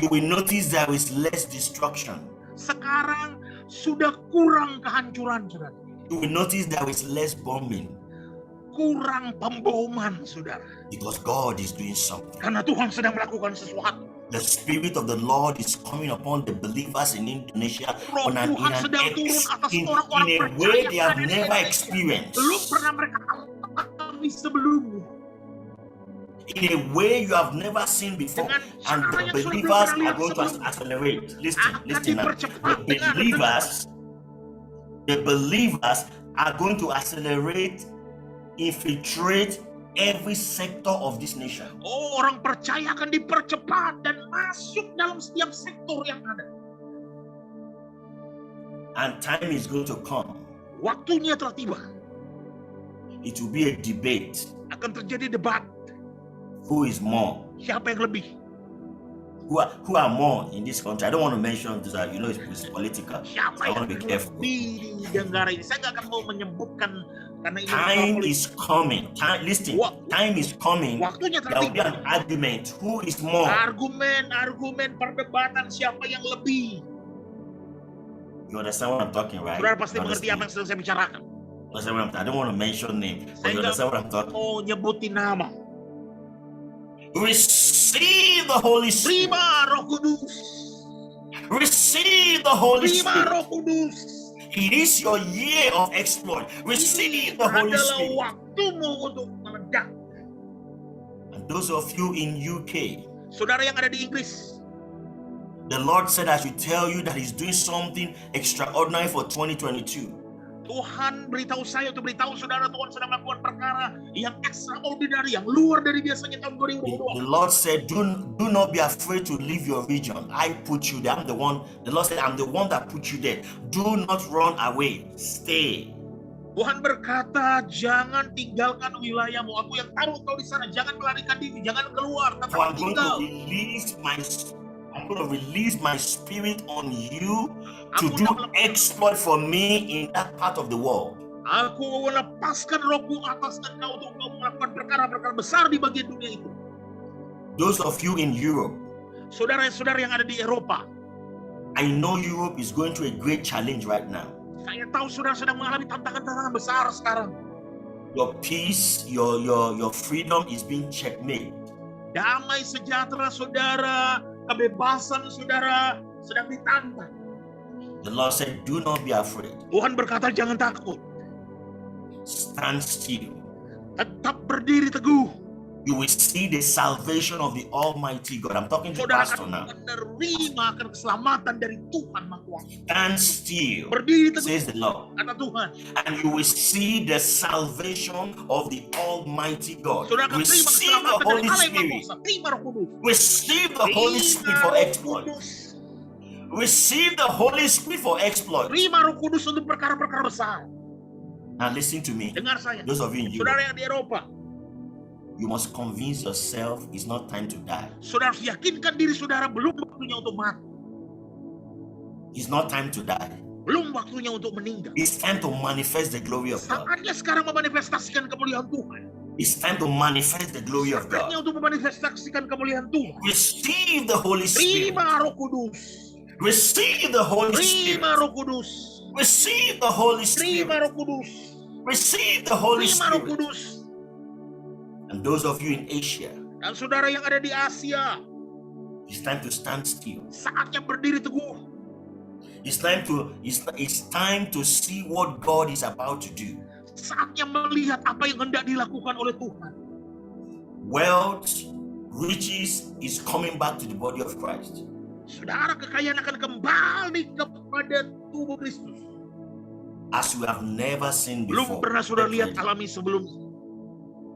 Speaker 3: You will notice there is less destruction.
Speaker 5: Sekarang sudah kurang kehancuran, saudara.
Speaker 3: You will notice there is less bombing.
Speaker 5: Kurang pemboman, saudara.
Speaker 3: Because God is doing something.
Speaker 5: Karena Tuhan sedang melakukan sesuatu.
Speaker 3: The Spirit of the Lord is coming upon the believers in Indonesia
Speaker 5: Roh
Speaker 3: in
Speaker 5: Tuhan sedang turun atas orang-orang
Speaker 3: a
Speaker 5: percaya
Speaker 3: way they have
Speaker 5: yang ada di
Speaker 3: never
Speaker 5: Indonesia.
Speaker 3: experienced.
Speaker 5: Belum pernah mereka alami sebelumnya.
Speaker 3: In a way you have never seen before.
Speaker 5: Dengan
Speaker 3: And
Speaker 5: cara
Speaker 3: the
Speaker 5: yang sudah belum
Speaker 3: believers
Speaker 5: pernah
Speaker 3: are
Speaker 5: lihat
Speaker 3: going to
Speaker 5: sebelumnya.
Speaker 3: accelerate. Listen
Speaker 5: Akan
Speaker 3: now.
Speaker 5: dipercepat.
Speaker 3: The believers are going to accelerate, infiltrate every sector of this nation.
Speaker 5: Oh, orang percaya akan dipercepat dan masuk dalam setiap sektor yang ada.
Speaker 3: And time is going to come.
Speaker 5: Waktunya telah tiba.
Speaker 3: It will be a debate.
Speaker 5: Akan terjadi debat.
Speaker 3: Who is more?
Speaker 5: Siapa yang lebih?
Speaker 3: Who are more in this country? I don't want to mention this, it's political.
Speaker 5: Siapa
Speaker 3: I
Speaker 5: yang
Speaker 3: want to be careful.
Speaker 5: lebih di negara ini? Saya nggak akan mau menyebutkan Karena ini
Speaker 3: Time is coming. Listen, time is coming.
Speaker 5: Waktunya
Speaker 3: There will be
Speaker 5: tertiba.
Speaker 3: an argument. Who is more?
Speaker 5: Argumen perdebatan siapa yang lebih.
Speaker 3: You understand what I'm talking, right?
Speaker 5: Saudara pasti
Speaker 3: You
Speaker 5: mengerti apa yang sedang saya bicarakan.
Speaker 3: understand what I don't want to mention name, but
Speaker 5: Saya
Speaker 3: you understand what I'm talking.
Speaker 5: mau nyebutin nama.
Speaker 3: Receive the Holy Spirit.
Speaker 5: Terima Roh Kudus.
Speaker 3: Receive the Holy
Speaker 5: Terima
Speaker 3: Spirit.
Speaker 5: Roh Kudus.
Speaker 3: It is your year of exploit. Receive the Holy
Speaker 5: Adalah
Speaker 3: Spirit.
Speaker 5: waktumu untuk meledak.
Speaker 3: And those of you in UK,
Speaker 5: Saudara yang ada di Inggris,
Speaker 3: the Lord said I should tell you that He's doing something extraordinary for 2022.
Speaker 5: Tuhan beritahu saya untuk beritahu saudara, Tuhan sedang melakukan perkara yang extraordinary, yang luar dari biasanya tahun
Speaker 3: The
Speaker 5: 2022.
Speaker 3: Lord said, do not be afraid to leave your region. I put you there. I'm the one. The Lord said, I'm the one that put you there. Do not run away. Stay.
Speaker 5: Tuhan berkata, jangan tinggalkan wilayahmu. Aku yang taruh kau di sana. Jangan melarikan diri, jangan keluar,
Speaker 3: So
Speaker 5: tetap
Speaker 3: I'm going
Speaker 5: tinggal.
Speaker 3: to release my spirit on you to do exploit for me in that part of the world.
Speaker 5: Aku melepaskan rohku atas engkau untuk engkau melakukan perkara-perkara besar di bagian dunia itu.
Speaker 3: Those of you in Europe,
Speaker 5: Saudara-saudara yang ada di Eropa,
Speaker 3: I know Europe is going through a great challenge right now.
Speaker 5: saya tahu saudara sedang mengalami tantangan-tantangan besar sekarang.
Speaker 3: Your peace, your freedom is being checkmate.
Speaker 5: Damai sejahtera saudara, kebebasan saudara sedang ditantang.
Speaker 3: The Lord said, do not be afraid.
Speaker 5: Tuhan berkata, jangan takut.
Speaker 3: Stand still.
Speaker 5: Tetap berdiri teguh.
Speaker 3: You will see the salvation of the Almighty God. I'm talking to
Speaker 5: Saudara
Speaker 3: Pastor now.
Speaker 5: akan menerima akan keselamatan dari Tuhan Maha Kuasa.
Speaker 3: Stand still,
Speaker 5: Berdiri teguh,
Speaker 3: says the Lord.
Speaker 5: kata Tuhan.
Speaker 3: And you will see the salvation of the Almighty God.
Speaker 5: Saudara akan terima
Speaker 3: Receive the
Speaker 5: keselamatan dari
Speaker 3: Holy
Speaker 5: Allah yang Maha
Speaker 3: Spirit.
Speaker 5: Kuasa. Terima Roh Kudus.
Speaker 3: Receive the Holy Spirit for
Speaker 5: Roh
Speaker 3: exploit.
Speaker 5: Kudus.
Speaker 3: Receive the Holy Spirit for exploit.
Speaker 5: Terima Roh Kudus untuk perkara-perkara besar.
Speaker 3: Now listen to me.
Speaker 5: Dengar saya.
Speaker 3: Those of you in
Speaker 5: Saudara
Speaker 3: Europe,
Speaker 5: yang di Eropa,
Speaker 3: you must convince yourself it's not time to die.
Speaker 5: saudara harus yakinkan diri saudara belum waktunya untuk mati.
Speaker 3: It's not time to die.
Speaker 5: Belum waktunya untuk meninggal.
Speaker 3: It's time to manifest the glory of God.
Speaker 5: Saatnya sekarang memanifestasikan kemuliaan Tuhan.
Speaker 3: It's time to manifest the glory of God.
Speaker 5: Saatnya untuk memanifestasikan kemuliaan Tuhan.
Speaker 3: Receive the Holy Spirit.
Speaker 5: Terima Roh Kudus.
Speaker 3: Receive the Holy Spirit.
Speaker 5: Terima Roh Kudus.
Speaker 3: Receive the Holy
Speaker 5: Terima
Speaker 3: Spirit.
Speaker 5: Roh Kudus.
Speaker 3: Receive the Holy
Speaker 5: Terima Roh
Speaker 3: Spirit.
Speaker 5: Kudus.
Speaker 3: And those of you in Asia,
Speaker 5: Dan saudara yang ada di Asia,
Speaker 3: it's time to stand still.
Speaker 5: saatnya berdiri teguh.
Speaker 3: It's time to see what God is about to do.
Speaker 5: Saatnya melihat apa yang hendak dilakukan oleh Tuhan.
Speaker 3: Wealth, riches is coming back to the body of Christ.
Speaker 5: Saudara, kekayaan akan kembali kepada tubuh Kristus.
Speaker 3: As we have never seen
Speaker 5: Belum
Speaker 3: before.
Speaker 5: pernah saudara lihat alami sebelumnya.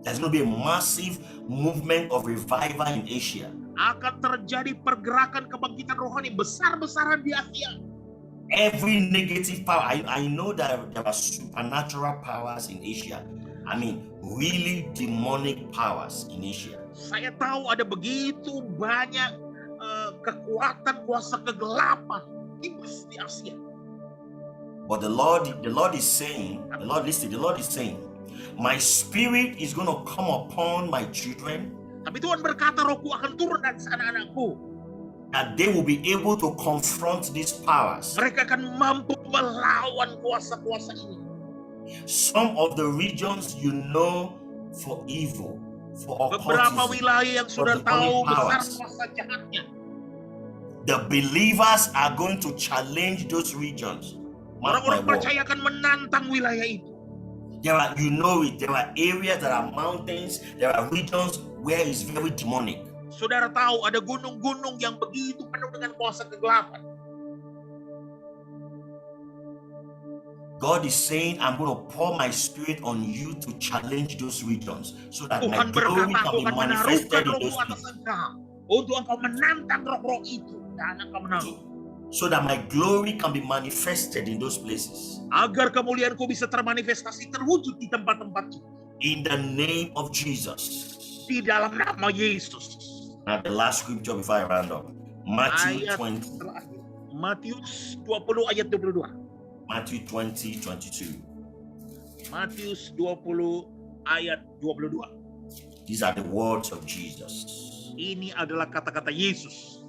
Speaker 3: There's going to be a massive movement of revival in Asia.
Speaker 5: Akan terjadi pergerakan kebangkitan rohani besar-besaran di Asia.
Speaker 3: Every negative power, I know that there are supernatural powers in Asia. I mean, really demonic powers in Asia.
Speaker 5: Saya tahu ada begitu banyak kekuatan kuasa kegelapan di Asia.
Speaker 3: But the Lord is saying, the Lord is saying, my spirit is going to come upon my children.
Speaker 5: Tapi Tuhan berkata, rohku akan turun atas anak-anakku.
Speaker 3: That they will be able to confront these powers.
Speaker 5: Mereka akan mampu melawan kuasa-kuasa ini.
Speaker 3: Some of the regions you know for evil, for
Speaker 5: Beberapa
Speaker 3: occultism,
Speaker 5: wilayah yang
Speaker 3: for
Speaker 5: sudah tahu
Speaker 3: demonic
Speaker 5: besar
Speaker 3: powers.
Speaker 5: kuasa jahatnya.
Speaker 3: The believers are going to challenge those regions. Mark my
Speaker 5: Orang-orang
Speaker 3: word.
Speaker 5: percaya akan menantang wilayah itu.
Speaker 3: There are areas that are mountains, there are regions where it's very demonic.
Speaker 5: Saudara tahu ada gunung-gunung yang begitu penuh dengan kuasa kegelapan.
Speaker 3: God is saying, I'm going to pour my spirit on you to challenge those regions so that my
Speaker 5: Tuhan
Speaker 3: glory
Speaker 5: berkata,
Speaker 3: can
Speaker 5: aku
Speaker 3: be
Speaker 5: akan menaruhkan
Speaker 3: manifested in
Speaker 5: rohku
Speaker 3: those
Speaker 5: atas
Speaker 3: regions.
Speaker 5: engkau untuk engkau menantang roh-roh itu dan engkau menang.
Speaker 3: So that my glory can be manifested in those places.
Speaker 5: Agar kemuliaanku bisa termanifestasi, terwujud di tempat-tempat itu.
Speaker 3: In the name of Jesus.
Speaker 5: Di dalam nama Yesus.
Speaker 3: Now the last scripture before I round up. Matthew
Speaker 5: Ayat
Speaker 3: 20.
Speaker 5: terakhir. Matius 20 ayat 22.
Speaker 3: Matthew 20:22.
Speaker 5: Matius 20 ayat 22.
Speaker 3: These are the words of Jesus.
Speaker 5: Ini adalah kata-kata Yesus.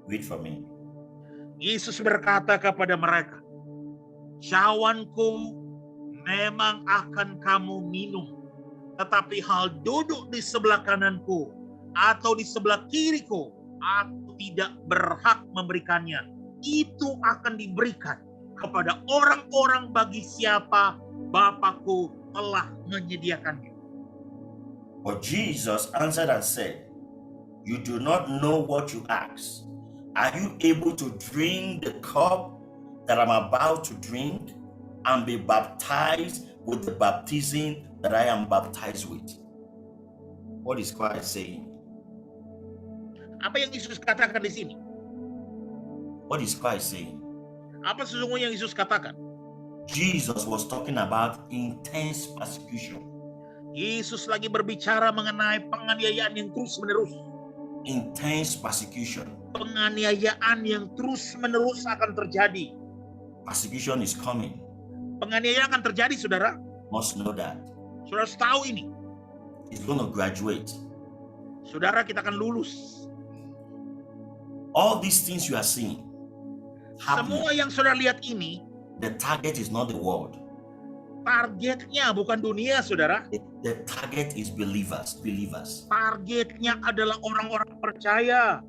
Speaker 3: Read for me.
Speaker 5: Yesus berkata kepada mereka, cawanku memang akan kamu minum, tetapi hal duduk di sebelah kananku atau di sebelah kiriku, aku tidak berhak memberikannya. Itu akan diberikan kepada orang-orang bagi siapa Bapakku telah menyediakannya.
Speaker 3: But Jesus answered and said, you do not know what you ask. Are you able to drink the cup that I'm about to drink and be baptized with the baptism that I am baptized with? What is Christ saying?
Speaker 5: Apa yang Yesus katakan di sini?
Speaker 3: What is Christ saying?
Speaker 5: Apa sesungguhnya yang Yesus katakan?
Speaker 3: Jesus was talking about intense persecution.
Speaker 5: Yesus lagi berbicara mengenai penganiayaan yang terus-menerus.
Speaker 3: Intense persecution.
Speaker 5: Penganiayaan yang terus-menerus akan terjadi.
Speaker 3: Persecution is coming.
Speaker 5: Penganiayaan akan terjadi, saudara.
Speaker 3: Must know that.
Speaker 5: Saudara harus tahu ini.
Speaker 3: It's going to graduate.
Speaker 5: Saudara, kita akan lulus.
Speaker 3: All these things you are seeing happening.
Speaker 5: Semua yang saudara lihat ini,
Speaker 3: the target is not the world.
Speaker 5: Targetnya bukan dunia, saudara.
Speaker 3: The target is believers.
Speaker 5: Targetnya adalah orang-orang percaya.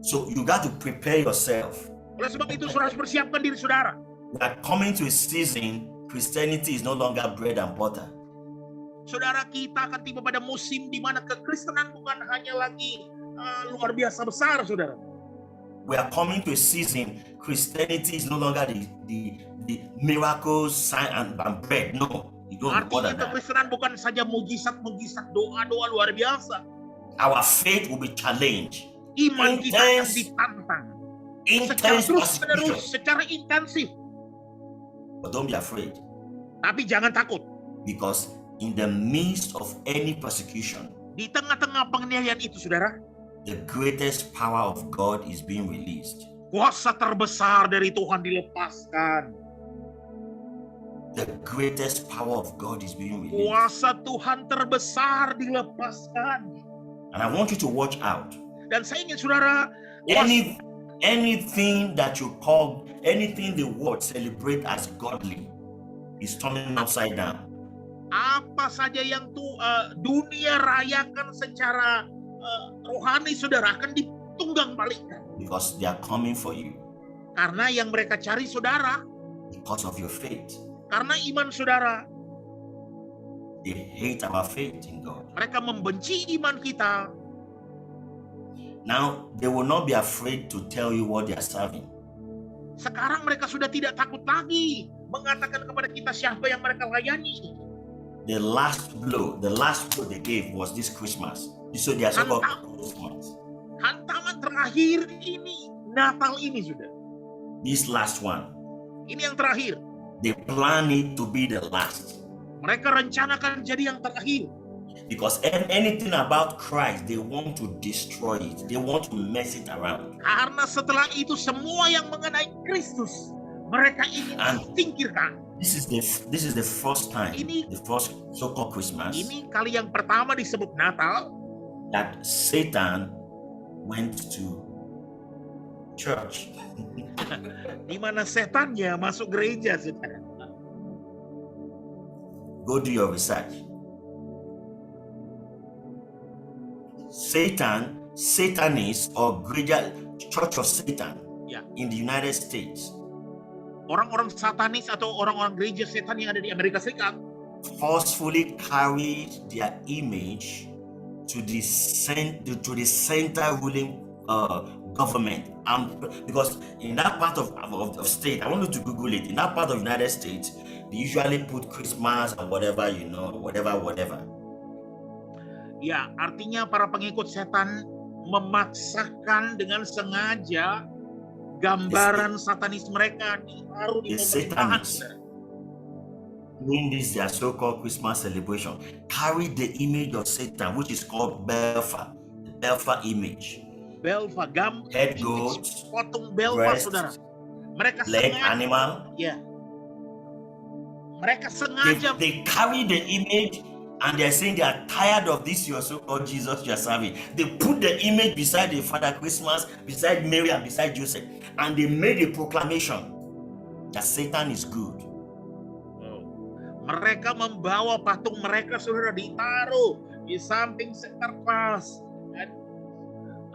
Speaker 3: So you got to prepare yourself.
Speaker 5: Oleh sebab itu, saudara harus persiapkan diri saudara.
Speaker 3: We are coming to a season, Christianity is no longer bread and butter.
Speaker 5: Saudara, kita akan tiba pada musim di mana kekristenan bukan hanya lagi luar biasa besar, saudara.
Speaker 3: We are coming to a season, Christianity is no longer the miracles, sign and bread. No, you don't
Speaker 5: Artinya
Speaker 3: that.
Speaker 5: kekristenan bukan saja mujizat-mujizat, doa-doa luar biasa.
Speaker 3: Our faith will be challenged.
Speaker 5: Iman kita akan ditantang. Secara terus-menerus, secara intensif.
Speaker 3: But don't be afraid.
Speaker 5: Tapi jangan takut.
Speaker 3: Because in the midst of any persecution,
Speaker 5: di tengah-tengah penganiayaan itu, saudara,
Speaker 3: the greatest power of God is being released.
Speaker 5: Kuasa terbesar dari Tuhan dilepaskan.
Speaker 3: The greatest power of God is being released.
Speaker 5: Kuasa Tuhan terbesar dilepaskan.
Speaker 3: And I want you to watch out.
Speaker 5: Dan saya ingin saudara,
Speaker 3: anything that you call, anything the world celebrate as godly is turning upside down.
Speaker 5: Apa saja yang dunia rayakan secara rohani, saudara, akan ditunggang balikkan.
Speaker 3: Because they are coming for you.
Speaker 5: Karena yang mereka cari, saudara,
Speaker 3: because of your faith.
Speaker 5: Karena iman saudara.
Speaker 3: They hate our faith in God.
Speaker 5: Mereka membenci iman kita.
Speaker 3: Now they will not be afraid to tell you what they are serving.
Speaker 5: Sekarang mereka sudah tidak takut lagi mengatakan kepada kita siapa yang mereka layani.
Speaker 3: The last blow they gave was this Christmas. So they are so-called Christmas.
Speaker 5: Hantaman terakhir ini, Natal ini sudah.
Speaker 3: This last one.
Speaker 5: Ini yang terakhir.
Speaker 3: They plan it to be the last.
Speaker 5: Mereka rencanakan jadi yang terakhir.
Speaker 3: Because anything about Christ, they want to destroy it. They want to mess it around.
Speaker 5: Karena setelah itu semua yang mengenai Kristus, mereka ingin singkirkan.
Speaker 3: This is the first time, the first so-called Christmas.
Speaker 5: Ini kali yang pertama disebut Natal.
Speaker 3: That Satan went to church.
Speaker 5: Di mana setannya masuk gereja, saudara.
Speaker 3: Go do your research. Satanists or greater Church of Satan in the United States.
Speaker 5: Orang-orang satanis atau orang-orang gereja setan yang ada di Amerika Serikat
Speaker 3: forcefully carried their image to the center ruling government. Because in that part of state, I want you to Google it. In that part of United States, they usually put Christmas and whatever, whatever.
Speaker 5: Ya, artinya para pengikut setan memaksakan dengan sengaja gambaran satanis mereka ditaruh di pemerintahan.
Speaker 3: Doing this, their so-called Christmas celebration, carry the image of Satan, which is called Belfa, the Belfa image.
Speaker 5: Belfa,
Speaker 3: head goat,
Speaker 5: potong Belfa, saudara. Mereka
Speaker 3: leg animal,
Speaker 5: Mereka sengaja
Speaker 3: They carry the image and they're saying they are tired of this your so-called Jesus you're serving. They put the image beside the Father Christmas, beside Mary and beside Joseph, and they made a proclamation that Satan is good.
Speaker 5: mereka membawa patung mereka, saudara, ditaruh di samping Sinterklas.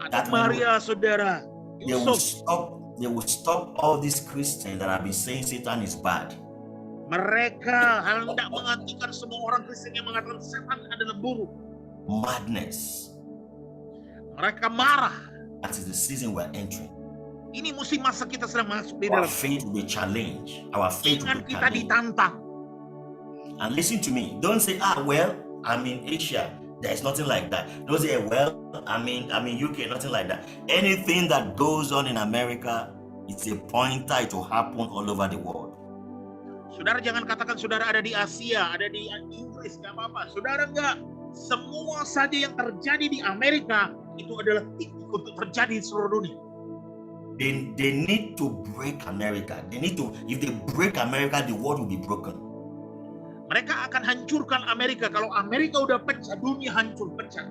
Speaker 5: Ada Maria, saudara.
Speaker 3: They will stop all these Christians that have been saying Satan is bad.
Speaker 5: Mereka hendak menghentikan semua orang Kristen yang mengatakan setan adalah buruk.
Speaker 3: Madness.
Speaker 5: Mereka marah.
Speaker 3: That is the season we're entering.
Speaker 5: Ini musim masa kita sedang masuk di
Speaker 3: Our
Speaker 5: dalam.
Speaker 3: faith will be challenged. Our faith will be
Speaker 5: Kita
Speaker 3: challenged.
Speaker 5: ditantang.
Speaker 3: And listen to me. Don't say, well, I'm in Asia. There's nothing like that. Don't say, well, I'm in UK. Nothing like that. Anything that goes on in America, it's a pointer. It will happen all over the world.
Speaker 5: Saudara jangan katakan saudara ada di Asia, ada di Inggris, nggak apa-apa. Saudara nggak, semua saja yang terjadi di Amerika itu adalah titik untuk terjadi di seluruh dunia.
Speaker 3: They need to break America. If they break America, the world will be broken.
Speaker 5: Mereka akan hancurkan Amerika. Kalau Amerika udah pecah, dunia hancur pecah.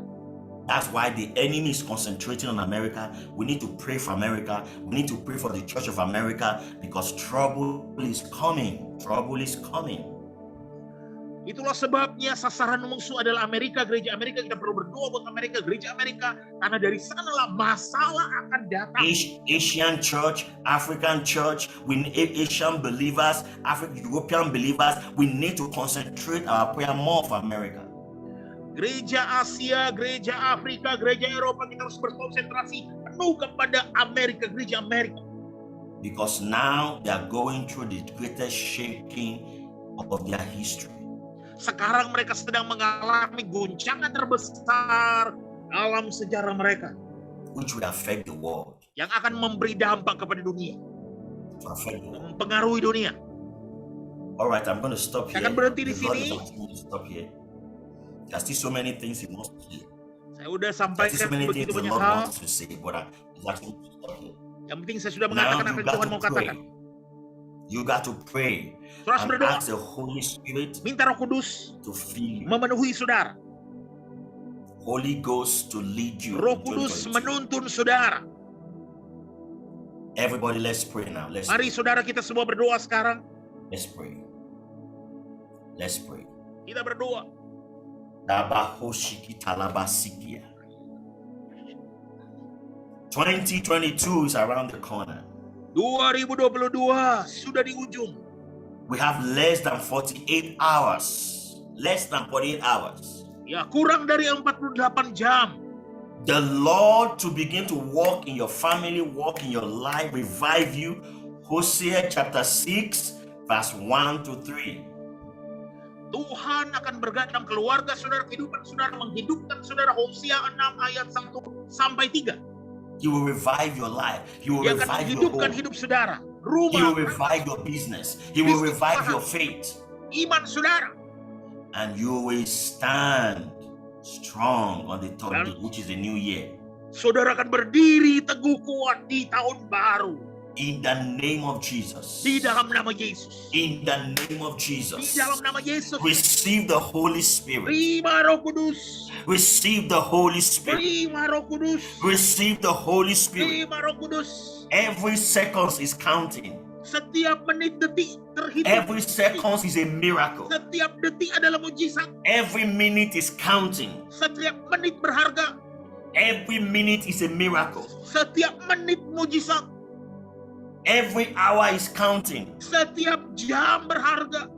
Speaker 3: That's why the enemy is concentrating on America. We need to pray for America. We need to pray for the Church of America because trouble is coming. Trouble is coming.
Speaker 5: Itulah sebabnya sasaran musuh adalah Amerika, gereja Amerika. Kita perlu berdoa buat Amerika, gereja Amerika. Karena dari sanalah masalah akan datang.
Speaker 3: Asian church, African church, Asian believers, European believers, we need to concentrate our prayer more for America.
Speaker 5: Gereja Asia, gereja Afrika, gereja Eropa, kita harus berkonsentrasi penuh kepada Amerika, gereja Amerika.
Speaker 3: Because now they are going through the greatest shaking of their history.
Speaker 5: Sekarang mereka sedang mengalami guncangan terbesar dalam sejarah mereka.
Speaker 3: Which will affect the world.
Speaker 5: Yang akan memberi dampak kepada dunia. Mempengaruhi dunia.
Speaker 3: Alright, I'm going to stop here.
Speaker 5: Saya akan berhenti di sini.
Speaker 3: Stop here. There's still so many things he wants to say.
Speaker 5: Saya udah sampaikan begitu banyak hal. Yang penting saya sudah mengatakan apa yang Tuhan mau katakan.
Speaker 3: You got to pray
Speaker 5: and
Speaker 3: ask the Holy Spirit
Speaker 5: minta Roh Kudus
Speaker 3: to fill you.
Speaker 5: Memenuhi saudara.
Speaker 3: Holy Ghost to lead you.
Speaker 5: Roh Kudus menuntun saudara.
Speaker 3: Everybody, let's pray now.
Speaker 5: Mari saudara kita semua berdoa sekarang.
Speaker 3: Let's pray. Let's pray.
Speaker 5: Kita berdoa.
Speaker 3: 2022 is around the corner.
Speaker 5: 2022 sudah di ujung.
Speaker 3: We have less than 48 hours. Less than 48 hours.
Speaker 5: Ya, kurang dari 48 jam.
Speaker 3: The Lord to begin to walk in your family, walk in your life, revive you. Hosea chapter 6 verse 1 to 3.
Speaker 5: Tuhan akan bergerak dalam keluarga saudara, kehidupan saudara, menghidupkan saudara. Hosea 6 ayat 1 sampai 3.
Speaker 3: He will revive your life. He will
Speaker 5: Dia akan
Speaker 3: revive your
Speaker 5: menghidupkan
Speaker 3: home.
Speaker 5: hidup saudara.
Speaker 3: He
Speaker 5: Rumah,
Speaker 3: will revive your business. He will revive your faith.
Speaker 5: iman saudara.
Speaker 3: And you will stand strong on the third day, which is the new year.
Speaker 5: Saudara akan berdiri teguh kuat di tahun baru.
Speaker 3: In the name of Jesus.
Speaker 5: Di dalam nama Yesus.
Speaker 3: In the name of
Speaker 5: Di
Speaker 3: Jesus.
Speaker 5: dalam nama Yesus.
Speaker 3: Receive the Holy Spirit.
Speaker 5: Terima Roh Kudus.
Speaker 3: Receive the Holy Spirit.
Speaker 5: Terima Roh Kudus.
Speaker 3: Receive the Holy Spirit.
Speaker 5: Terima Roh Kudus.
Speaker 3: Every second is counting.
Speaker 5: Setiap menit detik terhitung.
Speaker 3: Every second is a miracle.
Speaker 5: Setiap detik adalah mujizat.
Speaker 3: Every minute is counting.
Speaker 5: Setiap menit berharga.
Speaker 3: Every minute is a miracle.
Speaker 5: Setiap menit mujizat.
Speaker 3: Every hour is counting.
Speaker 5: Setiap jam berharga.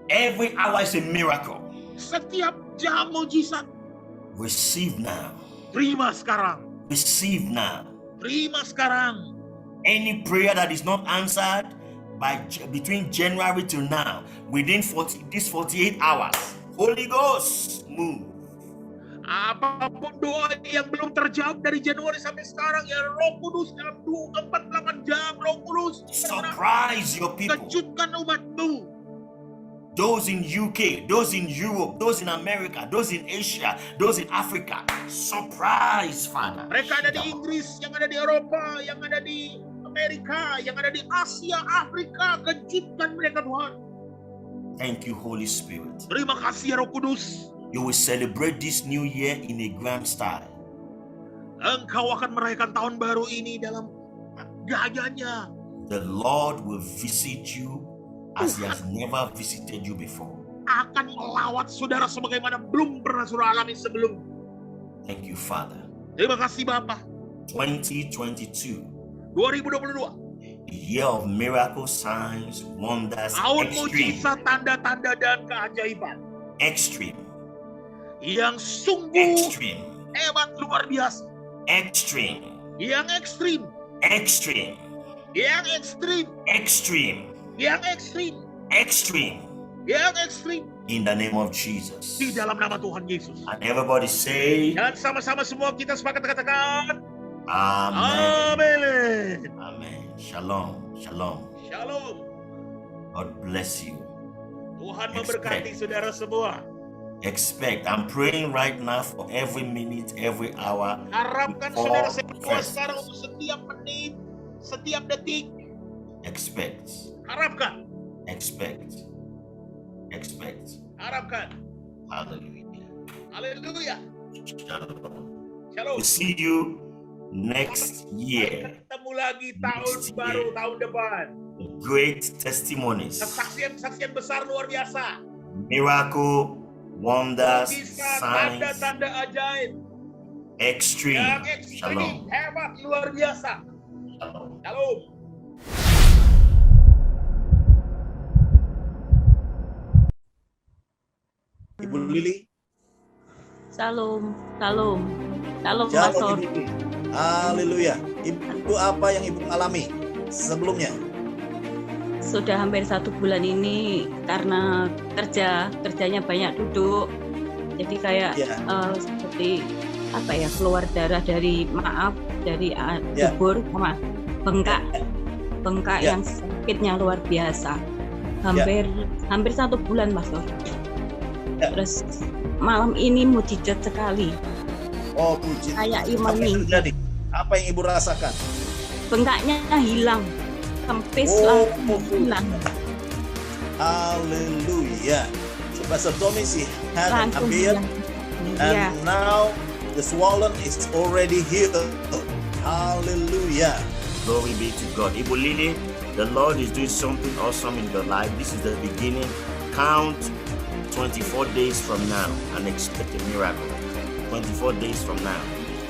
Speaker 3: Every hour is a miracle.
Speaker 5: Setiap jam mujizat.
Speaker 3: Receive now.
Speaker 5: Terima sekarang.
Speaker 3: Receive now.
Speaker 5: Terima sekarang.
Speaker 3: Any prayer that is not answered between January to now, within 48 hours, Holy Ghost, move.
Speaker 5: Apapun doa yang belum terjawab dari Januari sampai sekarang, ya Roh Kudus dalam 48 jam, Roh Kudus
Speaker 3: surprise your people.
Speaker 5: Kejutkan umatmu.
Speaker 3: Those in UK, those in Europe, those in America, those in Asia, those in Africa, surprise, Father.
Speaker 5: Mereka ada di Inggris, yang ada di Eropa, yang ada di Amerika, yang ada di Asia, Afrika, kejutkan mereka Tuhan.
Speaker 3: Thank you, Holy Spirit.
Speaker 5: Terima kasih ya Roh Kudus.
Speaker 3: You will celebrate this new year in a grand style.
Speaker 5: Engkau akan merayakan tahun baru ini dalam gayanya.
Speaker 3: The Lord will visit you as He has never visited you before.
Speaker 5: Akan melawat saudara sebagaimana belum pernah saudara alami sebelum.
Speaker 3: Thank you, Father.
Speaker 5: Terima kasih Bapa.
Speaker 3: 2022,
Speaker 5: 2022.
Speaker 3: the year of miracles, signs, wonders,
Speaker 5: Tahun
Speaker 3: extreme,
Speaker 5: mujizat, tanda-tanda dan keajaiban.
Speaker 3: extreme,
Speaker 5: Yang sungguh
Speaker 3: extreme,
Speaker 5: hebat luar biasa.
Speaker 3: extreme,
Speaker 5: Yang ekstrim.
Speaker 3: extreme,
Speaker 5: Yang ekstrim.
Speaker 3: extreme,
Speaker 5: Yang ekstrim.
Speaker 3: extreme,
Speaker 5: Yang ekstrim.
Speaker 3: in the name of Jesus.
Speaker 5: Di dalam nama Tuhan Yesus.
Speaker 3: And everybody say,
Speaker 5: Dan sama-sama semua kita sepakat katakan.
Speaker 3: Amen.
Speaker 5: Amin.
Speaker 3: Amen. Shalom. Shalom.
Speaker 5: Shalom.
Speaker 3: God bless you.
Speaker 5: Tuhan memberkati saudara semua.
Speaker 3: Expect. I'm praying right now for every minute, every hour.
Speaker 5: Harapkan
Speaker 3: before
Speaker 5: saudara semua
Speaker 3: Christmas.
Speaker 5: sekarang untuk setiap menit, setiap detik.
Speaker 3: Expect.
Speaker 5: Harapkan.
Speaker 3: Expect. Expect.
Speaker 5: Harapkan.
Speaker 3: Hallelujah.
Speaker 5: Haleluya.
Speaker 3: Shalom.
Speaker 5: Shalom.
Speaker 3: We'll see you next year.
Speaker 5: Ketemu lagi tahun
Speaker 3: Next
Speaker 5: baru,
Speaker 3: year.
Speaker 5: tahun depan.
Speaker 3: Great testimonies,
Speaker 5: Kesaksian-kesaksian besar luar biasa.
Speaker 3: miracle, wonders,
Speaker 5: Mujizat,
Speaker 3: signs,
Speaker 5: tanda-tanda ajaib.
Speaker 3: extreme.
Speaker 5: Yang ekstrim,
Speaker 3: Shalom.
Speaker 5: hebat, luar biasa.
Speaker 3: Shalom.
Speaker 5: Shalom.
Speaker 1: Ibu Lili.
Speaker 2: Salam, salam, salam
Speaker 1: Shalom,
Speaker 2: Pastor.
Speaker 1: Ibu Lili. Haleluya. Ibu, apa yang Ibu alami sebelumnya?
Speaker 2: Sudah hampir 1 bulan ini karena kerjanya banyak duduk, jadi kayak
Speaker 1: Ya.
Speaker 2: seperti apa ya, keluar darah dari
Speaker 1: Ya.
Speaker 2: dubur sama bengkak
Speaker 1: Ya.
Speaker 2: yang sakitnya luar biasa. Hampir 1 bulan Pastor.
Speaker 1: Ya.
Speaker 2: Terus malam ini mujizat sekali.
Speaker 1: Oh, puji.
Speaker 2: Saya
Speaker 1: Apa yang
Speaker 2: imani
Speaker 1: terjadi? Apa yang Ibu rasakan?
Speaker 2: bengkaknya hilang, kempis
Speaker 1: Oh,
Speaker 2: langsung hilang.
Speaker 1: Hallelujah. So Pastor Tommy she had a
Speaker 2: Langsung
Speaker 1: beard
Speaker 2: hilang.
Speaker 1: and
Speaker 2: Ya.
Speaker 1: now the swollen is already healed. Hallelujah.
Speaker 3: Glory be to God. Ibu Lili, the Lord is doing something awesome in your life. This is the beginning. Count 24 days from now and expect a miracle. 24 days from now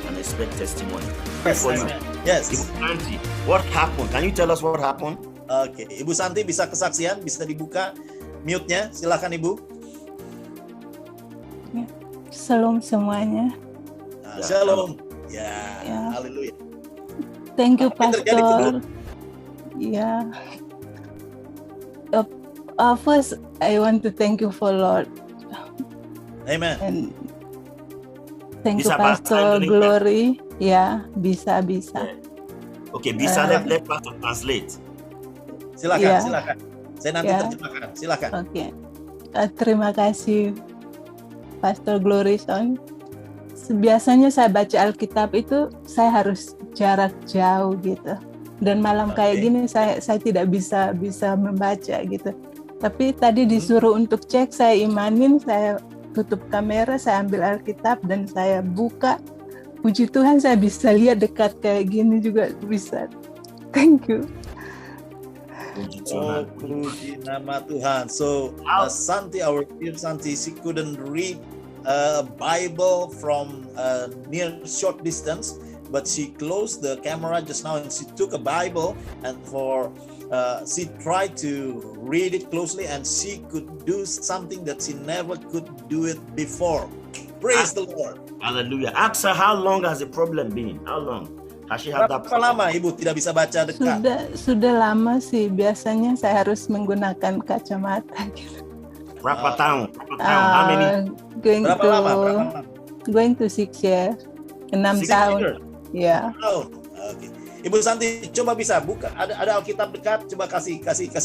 Speaker 3: and expect testimony. Pray for you.
Speaker 1: Yes.
Speaker 3: Ibu Santi, what happened? Can you tell us what happened?
Speaker 1: Oke, Ibu Santi bisa kesaksian, bisa dibuka mute-nya. Silakan Ibu.
Speaker 4: Shalom semuanya.
Speaker 1: Nah,
Speaker 3: Ya,
Speaker 1: shalom. Ya,
Speaker 4: Ya.
Speaker 1: haleluya.
Speaker 4: Thank you,
Speaker 1: Apa yang terjadi, Bu?
Speaker 4: Pastor. Ya. First, I want to thank you for Lord
Speaker 1: Amen.
Speaker 4: and thank you,
Speaker 3: Bisa bahasa
Speaker 4: Pastor
Speaker 3: Indonesia?
Speaker 4: Glory. Ya, bisa.
Speaker 3: Okay, bisa let Pastor translate.
Speaker 1: Silakan,
Speaker 4: Ya.
Speaker 1: silakan. Saya nanti
Speaker 4: Ya.
Speaker 1: terjemahkan. Silakan.
Speaker 4: Oke. Terima kasih, Pastor Glorison. Biasanya saya baca Alkitab itu saya harus jarak jauh gitu. Dan malam kayak
Speaker 1: Oke.
Speaker 4: gini saya tidak bisa membaca gitu. Tapi tadi disuruh untuk cek, saya imanin, saya tutup kamera, saya ambil Alkitab dan saya buka. Puji Tuhan saya bisa lihat dekat kayak gini juga bisa. Thank you.
Speaker 3: Puji
Speaker 1: Oh,
Speaker 3: Tuhan.
Speaker 1: puji nama Tuhan. So, Santi, our dear Santi, she couldn't read a Bible from a near short distance, but she closed the camera just now and she took a Bible and she tried to read it closely and she could do something that she never could do it before. Praise the Lord.
Speaker 3: Hallelujah. Ask her, how long has the problem been? How long has she had that
Speaker 1: Berapa
Speaker 3: problem?
Speaker 1: lama Ibu tidak bisa baca dekat?
Speaker 4: Sudah lama sih. Biasanya saya harus menggunakan kacamata gitu.
Speaker 3: Berapa tahun? How many?
Speaker 1: Berapa lama?
Speaker 4: Going to 6 years. 6
Speaker 3: 6
Speaker 4: tahun.
Speaker 3: years?
Speaker 4: Ya.
Speaker 1: Oh, oke. Ibu Santi, coba bisa buka. Ada Alkitab dekat. Coba kasih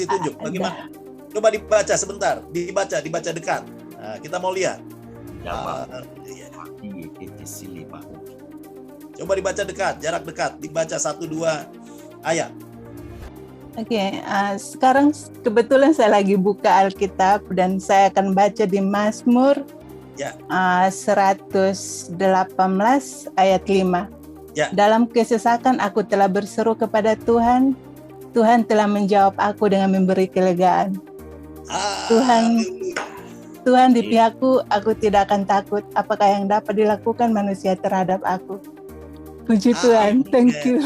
Speaker 1: tunjuk. Bagaimana? Coba dibaca sebentar. Dibaca dekat. Nah, kita mau lihat. Coba dibaca dekat, jarak dekat. Dibaca 1-2 ayat.
Speaker 4: Oke, sekarang kebetulan saya lagi buka Alkitab dan saya akan baca di Mazmur 118 ayat 5.
Speaker 1: Ya.
Speaker 4: Dalam kesesakan aku telah berseru kepada Tuhan, Tuhan telah menjawab aku dengan memberi kelegaan. Tuhan di pihakku, aku tidak akan takut. Apakah yang dapat dilakukan manusia terhadap aku? Puji Tuhan, thank you.